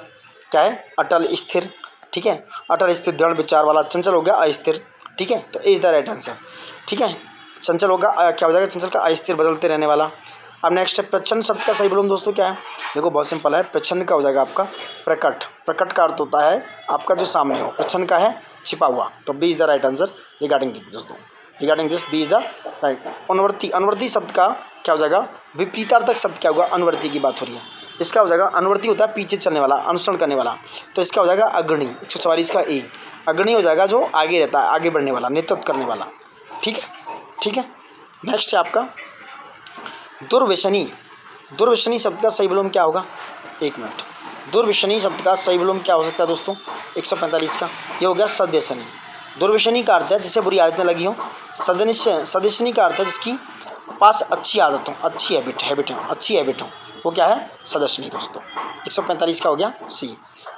क्या है अटल, स्थिर, ठीक है, अटल स्थिर दृढ़ विचार वाला, चंचल हो गया अस्थिर, ठीक है, तो इज द राइट आंसर, ठीक है। चंचल होगा क्या हो जाएगा चंचल का अस्थिर, बदलते रहने वाला। अब नेक्स्ट है प्रच्छन्न शब्द का सही विलोम दोस्तों क्या है, देखो बहुत सिंपल है, प्रच्छन्न का हो जाएगा आपका प्रकट, प्रकट का अर्थ होता है आपका जो सामने हो, प्रच्छन्न का है छिपा हुआ, तो B is the right answer regarding this दोस्तों, regarding this B is the right. अनुवर्ती, अनुवर्ती शब्द का क्या हो जाएगा, विपरीतार्थक शब्द क्या होगा, अनुवर्ती की बात हो रही है, इसका हो जाएगा अनुवर्ती होता है पीछे चलने वाला, अनुसरण करने वाला, तो इसका हो जाएगा अग्रणी। 144 का ए, अग्रणी हो जाएगा जो आगे रहता है, आगे बढ़ने वाला, नेतृत्व करने वाला, ठीक है, ठीक है। नेक्स्ट है आपका दुर्व्यसनी, दुर्व्यसनी शब्द का सही विलोम क्या होगा, एक मिनट, दुर्व्यसनी शब्द का सही विलोम क्या हो सकता है दोस्तों 145 का, ये हो गया सदस्यनी। दुर्व्यसनी का अर्थ है जिसे बुरी आदतें लगी हो, सदस्यनी का अर्थ है जिसकी पास अच्छी आदत हो, अच्छी हैबिट हो, अच्छी हैबिट हो, वो क्या है सदस्यनी दोस्तों। 145 का हो गया सी।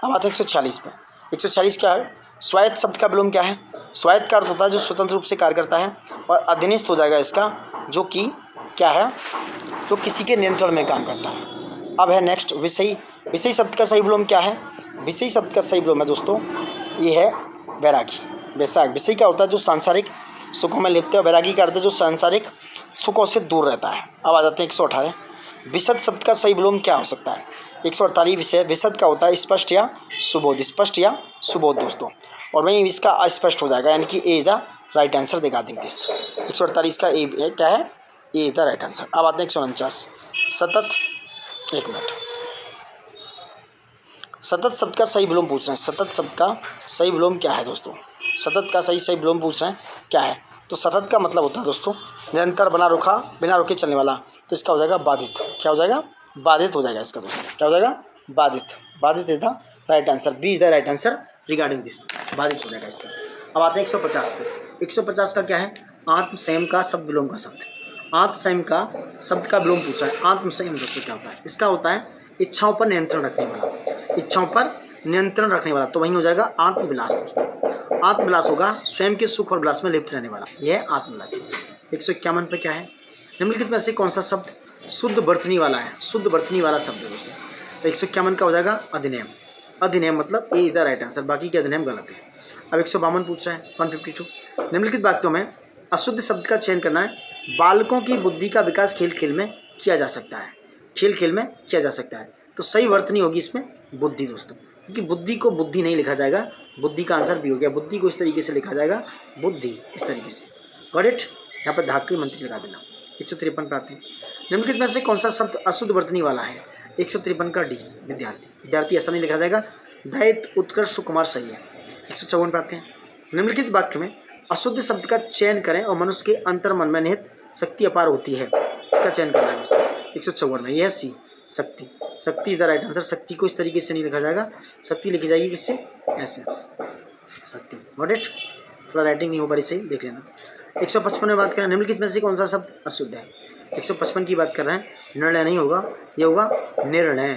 अब आते हैं 146 पे। 146 क्या है, स्वायत्त शब्द का विलोम क्या है, स्वायत्त का अर्थ होता है जो स्वतंत्र रूप से कार्य करता है, और अधीनस्थ हो जाएगा इसका जो कि क्या है, तो किसी के नियंत्रण में काम करता है। अब है नेक्स्ट विषयी, विषयी शब्द का सही विलोम क्या है, विषयी शब्द का सही विलोम है दोस्तों ये है वैरागी, वैसाख। विषयी क्या होता है जो सांसारिक सुखों में लिप्त है, वैरागी का अर्थ है जो सांसारिक सुखों से दूर रहता है। अब आ जाते हैं 118, विशद शब्द का सही विलोम क्या हो सकता है। 148 विषय, विशद का होता है स्पष्ट या सुबोध, स्पष्ट या सुबोध दोस्तों, और वहीं इसका अस्पष्ट हो जाएगा, यानी कि A is the right answer regarding this. 148 का ए क्या है, A is the right answer. अब आते हैं 149 सतत, एक मिनट, सतत शब्द का सही विलोम पूछ रहे हैं, सतत शब्द का सही विलोम क्या है दोस्तों, सतत का सही विलोम पूछ रहे हैं क्या है, तो सतत का मतलब होता है दोस्तों निरंतर, बना रुका, बिना रुके चलने वाला, तो इसका हो जाएगा बाधित, क्या हो जाएगा बाधित हो जाएगा इसका दोस्तों, क्या हो जाएगा बाधित, बाधित is the right answer, B is the right answer regarding this, बाधित हो जाएगा इसका। अब आते हैं 150 पे। 150 का क्या है, आत्मसंयम का शब्द विलोम का शब्द, आत्मसंयम का शब्द का विलोम पूछ रहा है। आत्मसंयम दोस्तों क्या होता है, इसका होता है इच्छाओं पर नियंत्रण रखने वाला, इच्छाओं पर नियंत्रण रखने वाला, तो वहीं हो जाएगा आत्मविलास दोस्तों। आत्मविलास होगा स्वयं के सुख और विलास में लिप्त रहने वाला, यह है आत्मविलास। 151 पे क्या है, निम्नलिखित में से कौन सा शब्द शुद्ध वर्तनी वाला है, शुद्ध वर्तनी वाला शब्द है दोस्तों, तो 151 का हो जाएगा अधिनियम, अधिनियम मतलब ए इज द राइट आंसर, बाकी के अधिनियम गलत है। अब 152 पूछ रहे हैं 152, निम्नलिखित वाक्यों में अशुद्ध शब्द का चयन करना है। बालकों की बुद्धि का विकास खेल खेल में किया जा सकता है, खेल खेल में किया जा सकता है, तो सही वर्तनी होगी इसमें बुद्धि दोस्तों, क्योंकि बुद्धि को बुद्धि नहीं लिखा जाएगा, बुद्धि का आंसर भी हो गया, बुद्धि को इस तरीके से लिखा जाएगा, बुद्धि इस तरीके से, गॉट इट। यहाँ पर धाक की मंत्री लगा देना। 153 पे आते हैं, निम्नलिखित में से कौन सा शब्द अशुद्ध वर्तनी वाला है। 153 का डी विद्यार्थी, विद्यार्थी ऐसा नहीं लिखा जाएगा, दैत उत्कर्ष सुकुमार सही है। 154 पे आते हैं, निम्नलिखित वाक्य में अशुद्ध शब्द का चयन करें और मनुष्य के अंतर मन में निहित शक्ति अपार होती है, इसका चयन करना है दोस्तों। 154 यह सी शक्ति, शक्ति इज द राइट आंसर। शक्ति को इस तरीके से नहीं लिखा जाएगा, शक्ति लिखी जाएगी किससे, ऐसे, शक्ति। नोट इट, थोड़ा राइटिंग नहीं हो पा रही, सही देख लेना। 155 में बात करें, निम्नलिखित में से कौन सा शब्द अशुद्ध है। 155 की बात कर रहे हैं, निर्णय नहीं होगा, ये होगा निर्णय।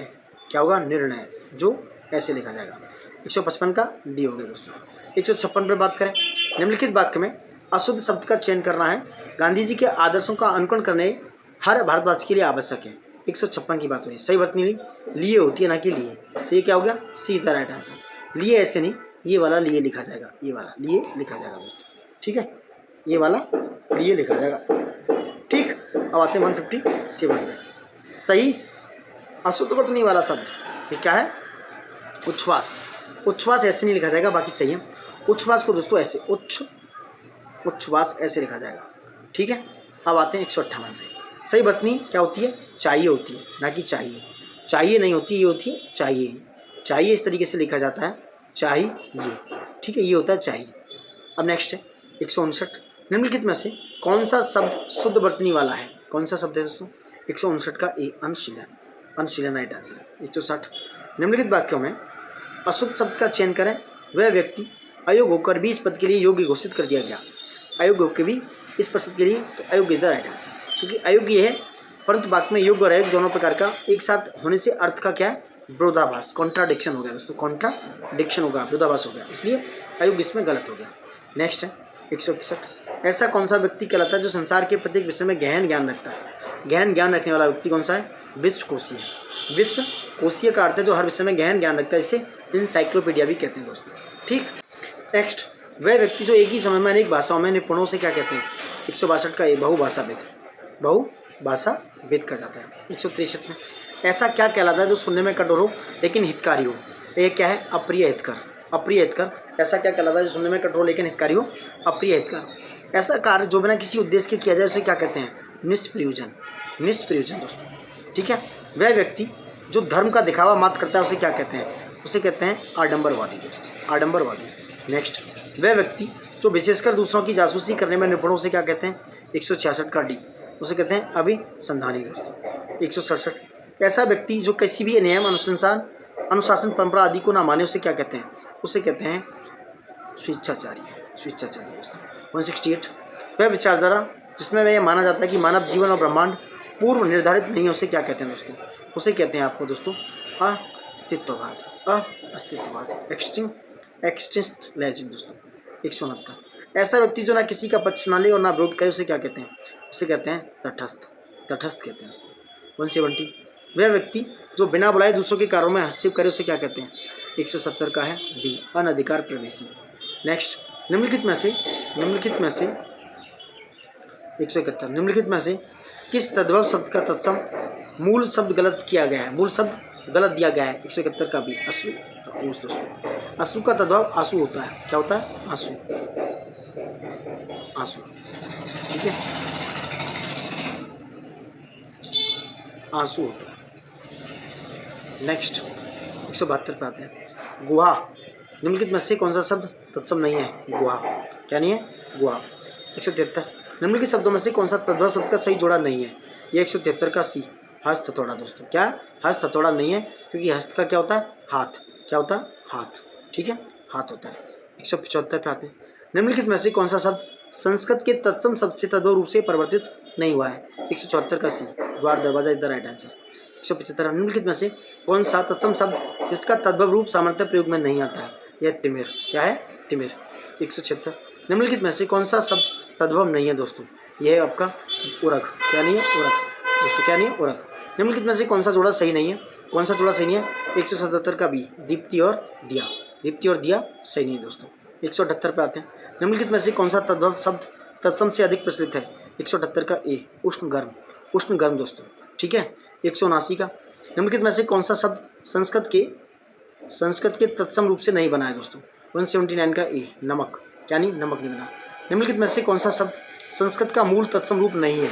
क्या होगा, निर्णय, जो ऐसे लिखा जाएगा। 155 का डी हो गया दोस्तों। 156 पे बात करें, निम्नलिखित वाक्य में अशुद्ध शब्द का चयन करना है, गांधी जी के आदर्शों का अनुकरण करने हर भारतवासी के लिए आवश्यक है। 156 की बात हो रही है, सही वर्तनी लिए होती है ना कि लिए, तो ये क्या हो गया, सी इज द राइट आंसर। लिए ऐसे नहीं, ये वाला लिए लिखा जाएगा, ये वाला लिए लिखा जाएगा दोस्तों, ठीक है, ये वाला लिए लिखा जाएगा, ठीक। अब आते हैं 157 पे। सही अशुद्ध वर्तनी वाला शब्द ये क्या है, उच्छ्वास। उच्छ्वास ऐसे नहीं लिखा जाएगा, बाकी सही है। उच्छ्वास को दोस्तों ऐसे, उच्छ्वास ऐसे लिखा जाएगा, ठीक है। अब आते हैं 158 पे। सही वर्तनी क्या होती है, चाहिए होती है, ना कि चाहिए। चाहिए नहीं होती, ये होती है चाहिए। चाहिए इस तरीके से लिखा जाता है, चाहिए, ठीक है, ये होता है चाहिए। अब नेक्स्ट है 159, निम्नलिखित में से कौन सा शब्द शुद्ध वर्तनी वाला है। कौन सा शब्द है दोस्तों, 159 का ए, अनुशीलन। अनुशीलन राइट आंसर। 160, निम्नलिखित वाक्यों में अशुद्ध शब्द का चयन करें, वह व्यक्ति अयोग्य होकर भी इस पद के लिए योग्य घोषित कर दिया गया। अयोग्य होकर भी इस पद के लिए, तो अयोग्य इज द राइट आंसर, क्योंकि अयोग्य है, परंतु वाक्य में योग्य और अयोग्य दोनों प्रकार का एक साथ होने से अर्थ का क्या है, विरोधाभास, कॉन्ट्राडिक्शन हो गया दोस्तों, कॉन्ट्राडिक्शन होगा, विरोधाभास हो गया, इसलिए अयोग्य इसमें गलत हो गया। नेक्स्ट है 161, ऐसा कौन सा व्यक्ति कहलाता है जो संसार के प्रत्येक विषय में गहन ज्ञान रखता है। गहन ज्ञान रखने वाला व्यक्ति कौन सा है, विश्वकोशीय। विश्वकोशीय का अर्थ है जो हर विषय में गहन ज्ञान रखता है, इसे इंसाइक्लोपीडिया भी कहते हैं दोस्तों, ठीक। नेक्स्ट, वह व्यक्ति जो एक ही समय में अनेक भाषाओं में निपुणों से क्या कहते हैं। 162 का ये बहुभाषाविद, बहुभाषाविद कहा जाता है। 163 में ऐसा क्या कहलाता है जो सुनने में कठोर हो लेकिन हितकारी हो। ये क्या है, अप्रिय हितकर। अप्रिय हितकर, ऐसा क्या कहलाता है जो सुनने में कठोर लेकिन हितकारी हो, अप्रिय हितकर। ऐसा कार्य जो बिना किसी उद्देश्य के किया जाए उसे क्या कहते हैं, निष्प्रयोजन। निष्प्रयोजन दोस्तों, ठीक है। वह व्यक्ति जो धर्म का दिखावा मात्र करता है उसे क्या कहते हैं, उसे कहते हैं आडंबरवादी। आडंबरवादी। नेक्स्ट, वह व्यक्ति जो विशेषकर दूसरों की जासूसी करने में निपुण उसे क्या कहते हैं, 166 का डी, उसे कहते हैं अभिसंधानी दोस्तों। 167, ऐसा व्यक्ति जो किसी भी नियम, अनुशासन, परंपरा आदि को ना माने उसे क्या कहते हैं, उसे कहते हैं स्वेच्छाचारी। स्वेच्छाचारी दोस्तों। 168, वह विचारधारा जिसमें वह यह माना जाता है कि मानव जीवन और ब्रह्मांड पूर्व निर्धारित नहीं है उसे क्या कहते हैं दोस्तों, उसे कहते हैं आपको दोस्तों अस्तित्ववाद। अस्तित्ववाद, एक्सटिंक्ट लेजेंड दोस्तों। 169, ऐसा व्यक्ति जो ना किसी का पक्ष ना ले और ना विरोध करे उसे क्या कहते हैं, उसे कहते हैं तटस्थ। तटस्थ कहते हैं उसको। 170, वह व्यक्ति जो बिना बुलाए दूसरों के कार्यों में हस्तक्षेप करे उसे क्या कहते हैं, 170 का है डी, अनधिकार प्रवेशी। नेक्स्ट, निम्नलिखित में से 171, निम्नलिखित में से किस तद्भव शब्द का तत्सम मूल शब्द गलत किया गया है, मूल शब्द गलत दिया गया है। 171 का भी अश्रु। दोस्तों, अश्रु का तद्भव आंसू होता है। क्या होता है, आंसू। आंसू, ठीक है, आंसू होता है। नेक्स्ट 172 पे आते हैं, गुहा। निम्नलिखित में से कौन सा शब्द तत्सम नहीं है, गुहा। क्या नहीं है, गुहा। 173, निम्नलिखित शब्दों में से कौन सा तद्भव शब्द का सही जोड़ा नहीं है, ये 173 का सी, हस्त हथौड़ा दोस्तों। क्या, हस्त हथौड़ा नहीं है, क्योंकि हस्त का क्या होता है, हाथ। क्या होता है, हाथ, ठीक है, हाथ होता है। 175 पे आते हैं, निम्नलिखित में से कौन सा शब्द संस्कृत के तत्सम शब्द से तद्भव रूप से परिवर्तित नहीं हुआ है, 174 का सी, द्वार दरवाजा इज द राइट आंसर। 175, निम्नलिखित में से कौन सा तत्सम शब्द जिसका तद्भव रूप सामान्यतः प्रयोग में नहीं आता है, यह तिमिर। क्या है, तिमिर। 176, निम्नलिखित में से कौन सा शब्द तद्भव नहीं है दोस्तों, यह है आपका उरग। क्या नहीं है, उरग दोस्तों। क्या नहीं है, उरग। निम्नलिखित में से कौन सा जोड़ा सही नहीं है, कौन सा जोड़ा सही नहीं है, 177 का बी, दीप्ति और दिया। दीप्ति और दिया सही नहीं है दोस्तों। 178 पे आते हैं, निम्नलिखित में से कौन सा तद्भव शब्द तत्सम से अधिक प्रचलित है, 178 का ए, उष्ण गर्म। उष्ण गर्म दोस्तों, ठीक है। 179 का, निम्नलिखित में से कौन सा शब्द संस्कृत के तत्सम रूप से नहीं बना है दोस्तों, 179 का ए, नमक। क्या नहीं, नमक नहीं बना। निम्नलिखित में से कौन सा शब्द संस्कृत का मूल तत्सम रूप नहीं है,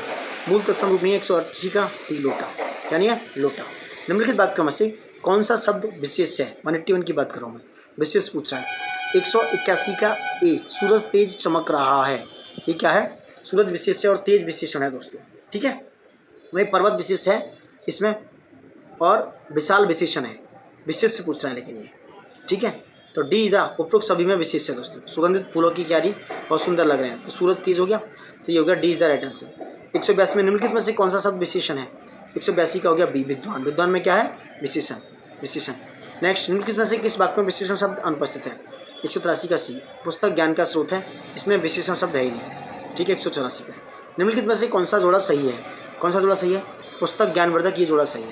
मूल तत्सम रूप नहीं है, 180 का डी, लोटा। क्या नहीं है, लोटा। निम्नलिखित वाक्यों में से कौन सा शब्द विशेष है, 181 की बात कर रहा हूँ मैं, विशेष पूछ रहा है, 181 का ए, सूरज तेज चमक रहा है। ये क्या है? सूरज विशेष्य और तेज विशेषण है दोस्तों, ठीक है। वही पर्वत विशेष है इसमें और विशाल विशेषण है, विशेष से पूछ रहा है लेकिन ये, ठीक है। तो डी इज द उपरोक्त सभी में विशेष है दोस्तों। सुगंधित फूलों की क्यारी बहुत सुंदर लग रहे हैं, तो सूरज तेज हो गया, तो ये हो गया D is the right answer. 182 में निम्नलिखित में से कौन सा शब्द विशेषण है? 182 का हो गया बी, विद्वान। विद्वान में क्या है? विशेषण, विशेषण। नेक्स्ट, निम्नलिखित में से किस वाक्य में विशेषण शब्द अनुपस्थित है? 183 का सी, पुस्तक ज्ञान का स्रोत है, इसमें विशेषण शब्द है ही नहीं, ठीक है। 184 पे निम्नलिखित में से कौन सा जोड़ा सही है? कौन सा जोड़ा सही है? पुस्तक ज्ञानवर्धक, ये जोड़ा सही है।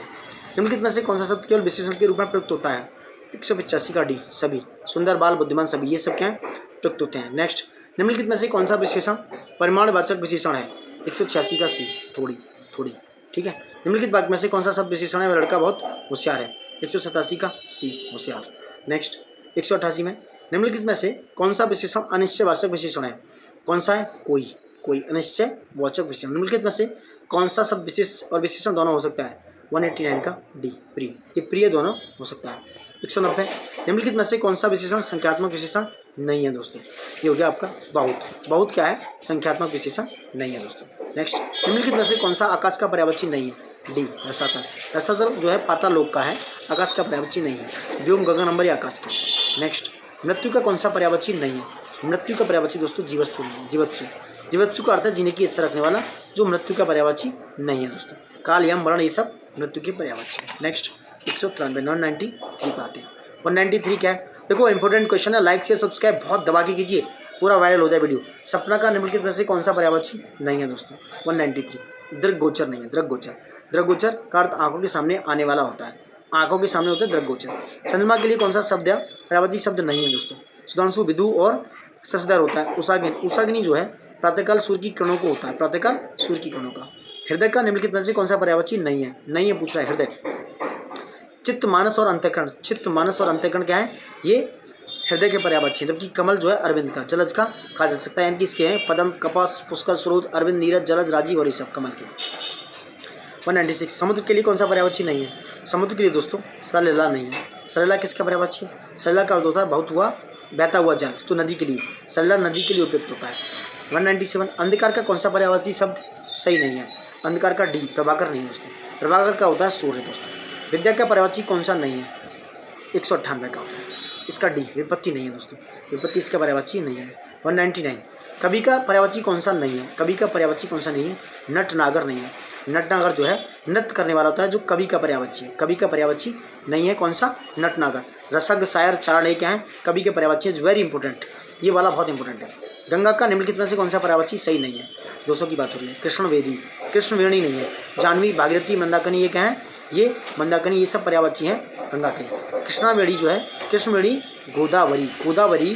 निम्नलिखित में से कौन सा शब्द केवल विशेषण के रूप में प्रयुक्त होता है? 185 का डी, सभी। सुंदर, बाल, बुद्धिमान, सभी, ये सब क्या है? प्रयुक्त होते हैं। नेक्स्ट, निम्नलिखित में से कौन सा विशेषण परिमाणवाचक विशेषण है? 186 का सी, थोड़ी, थोड़ी, ठीक है। निम्नलिखित वाक्य में से कौन सा शब्द विशेषण है? वह लड़का बहुत होशियार है। 187 का सी, होशियार। नेक्स्ट, 188 में निम्नलिखित में से कौन सा विशेषण अनिश्चयवाचक विशेषण है? कौन सा है? कोई, कोई, अनिश्चयवाचक विशेषण। निम्नलिखित में से कौन सा शब्द विशेष और विशेषण दोनों हो सकता है? 189 का डी, प्रिय। ये प्रिय दोनों हो सकता है। 190, निम्नलिखित में से कौन सा विशेषण संख्यात्मक विशेषण नहीं है दोस्तों? ये हो गया आपका बहुत। बहुत क्या है? संख्यात्मक विशेषण नहीं है दोस्तों। नेक्स्ट, निम्नलिखित में से कौन सा आकाश का पर्यायवाची नहीं है? डी, रसातल। रसातल जो है पाताल लोक का है, आकाश का पर्यायवाची नहीं है। व्योम, गगन, अंबर, आकाश का। नेक्स्ट, मृत्यु का कौन सा पर्यायवाची नहीं है? मृत्यु का पर्यायवाची दोस्तों जीवत्सु नहीं है, जीवत्सु। जीवत्सु का अर्थ है जीने की इच्छा रखने वाला, जो मृत्यु का पर्यायवाची नहीं है दोस्तों। काल, यम, मरण, ये सब मृत्यु के पर्यायवाची है। नेक्स्ट, 193, 193 पे आते हैं। 193 क्या है? देखो इंपॉर्टेंट क्वेश्चन है, लाइक शेयर सब्सक्राइब बहुत दबा के कीजिए, पूरा वायरल हो जाए वीडियो। सपना का निम्नलिखित में से कौन सा पर्यायवाची नहीं है दोस्तों? 193, दृग्गोचर नहीं है, दृग्गोचर। दृग्गोचर का अर्थ आंखों के सामने आने वाला होता है, आंखों के सामने होता है दृग्गोचर। चंद्रमा के लिए कौन सा शब्द है? पर्यायवाची शब्द नहीं है दोस्तों। सुधांशु, विदु और शशधर होता है। उषाग्नि, उषाग्नि जो है प्रातःकाल सूर्य की किरणों को होता है, प्रातःकाल सूर्य की किरणों का। हृदय का निम्नलिखित में से कौन सा पर्यायवाची नहीं है? नहीं है पूछ रहा है हृदय। चित्त, मानस और अंतःकरण, चित्त, मानस और अंतःकरण क्या है? ये हृदय के पर्यायवाची है। जबकि कमल जो है अरविंद का, जलज का कहा जा सकता है। यानी कि इसके हैं पद्म, कपास, पुष्कर, स्रोत, अरविंद, नीरज, जलज, राजीव और ये सब कमल के। 196, समुद्र के लिए कौन सा पर्यायवाची नहीं है? समुद्र के लिए दोस्तों सलिला नहीं है। सलिला किसका पर्यायवाची है? सलिला का अर्थ होता है बहुत हुआ, बहता हुआ जल, तो नदी के लिए सलिला नदी के लिए उपयुक्त होता है। 197, अंधकार का कौन सा पर्यायवाची शब्द सही नहीं है? अंधकार का डी, प्रभाकर नहीं है दोस्तों। प्रभाकर का होता है सूर्य दोस्तों। विद्या का पर्यायवाची कौन सा नहीं है? 198 का होता है, इसका डी, विपत्ति नहीं है दोस्तों। विपत्ति इसका पर्यायवाची नहीं है। 199, कवि का पर्यायवाची कौन सा नहीं है? कवि का पर्यायवाची कौन सा नहीं है? नटनागर नहीं है। नटनागर जो है नृत्य करने वाला होता है, जो कवि का पर्यायवाची है। कवि का पर्यायवाची नहीं है कौन सा? नटनागर। रसज्ञ, शायर, चारण, क्या है? कवि के पर्यायवाची है। वेरी इंपॉर्टेंट, ये वाला बहुत इंपॉर्टेंट है। गंगा का निम्नलिखित में से कौन सा पर्यायवाची सही नहीं है? 200 की बात हो रही है। कृष्णवेदी, कृष्णवेणी नहीं है। जाह्नवी, भागीरथी, मंदाकिनी, ये क्या है? ये मंदाकिनी, ये सब पर्यायवाची हैं गंगा के। कृष्णावेणी जो है, कृष्णवेणी गोदावरी, गोदावरी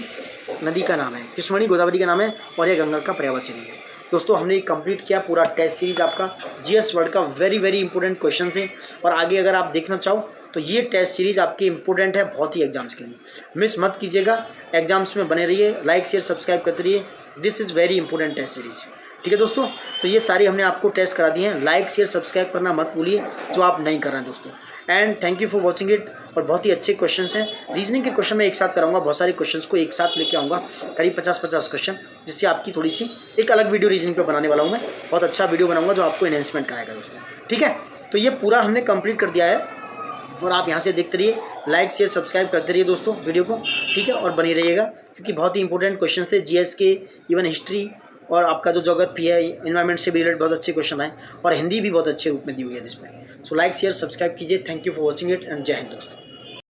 नदी का नाम है, कृष्णवेणी गोदावरी का नाम है, और ये गंगा का पर्यायवाची नहीं है। दोस्तों हमने कंप्लीट किया पूरा टेस्ट सीरीज आपका जीएस वर्ल्ड का। वेरी वेरी इंपॉर्टेंट क्वेश्चन थे, और आगे अगर आप देखना चाहो तो ये टेस्ट सीरीज आपकी इंपॉर्टेंट है बहुत ही एग्जाम्स के लिए। मिस मत कीजिएगा, एग्जाम्स में बने रहिए, लाइक शेयर सब्सक्राइब करते रहिए। This is very important test series, ठीक है दोस्तों। तो ये सारी हमने आपको टेस्ट करा दिए हैं, लाइक शेयर सब्सक्राइब करना मत भूलिए जो आप नहीं कर रहे हैं दोस्तों। And thank you for watching it. और बहुत ही अच्छे क्वेश्चंस हैं, रीजनिंग के क्वेश्चन मैं एक साथ कराऊंगा, बहुत सारे क्वेश्चंस को एक साथ लेके आऊँगा, करीब 50-50 क्वेश्चन, जिससे आपकी थोड़ी सी एक अलग वीडियो रीजनिंग पे बनाने वाला हूँ मैं। बहुत अच्छा वीडियो बनाऊँगा जो आपको एनहेंसमेंट कराएगा दोस्तों, ठीक है। तो ये पूरा हमने कंप्लीट कर दिया है, और आप यहाँ से देखते रहिए, लाइक शेयर सब्सक्राइब करते रहिए दोस्तों वीडियो को, ठीक है। और बनी रहिएगा, क्योंकि बहुत ही इंपॉर्टेंट क्वेश्चन थे जीएस के, इवन हिस्ट्री और आपका जो ज्योग्राफी है, एनवायरनमेंट से भी रिलेटेड बहुत अच्छे क्वेश्चन आए, और हिंदी भी बहुत अच्छे रूप में दी हुई है इसमें। सो लाइक शेयर सब्सक्राइब कीजिए। Thank you for watching it, and जय हिंद दोस्तों।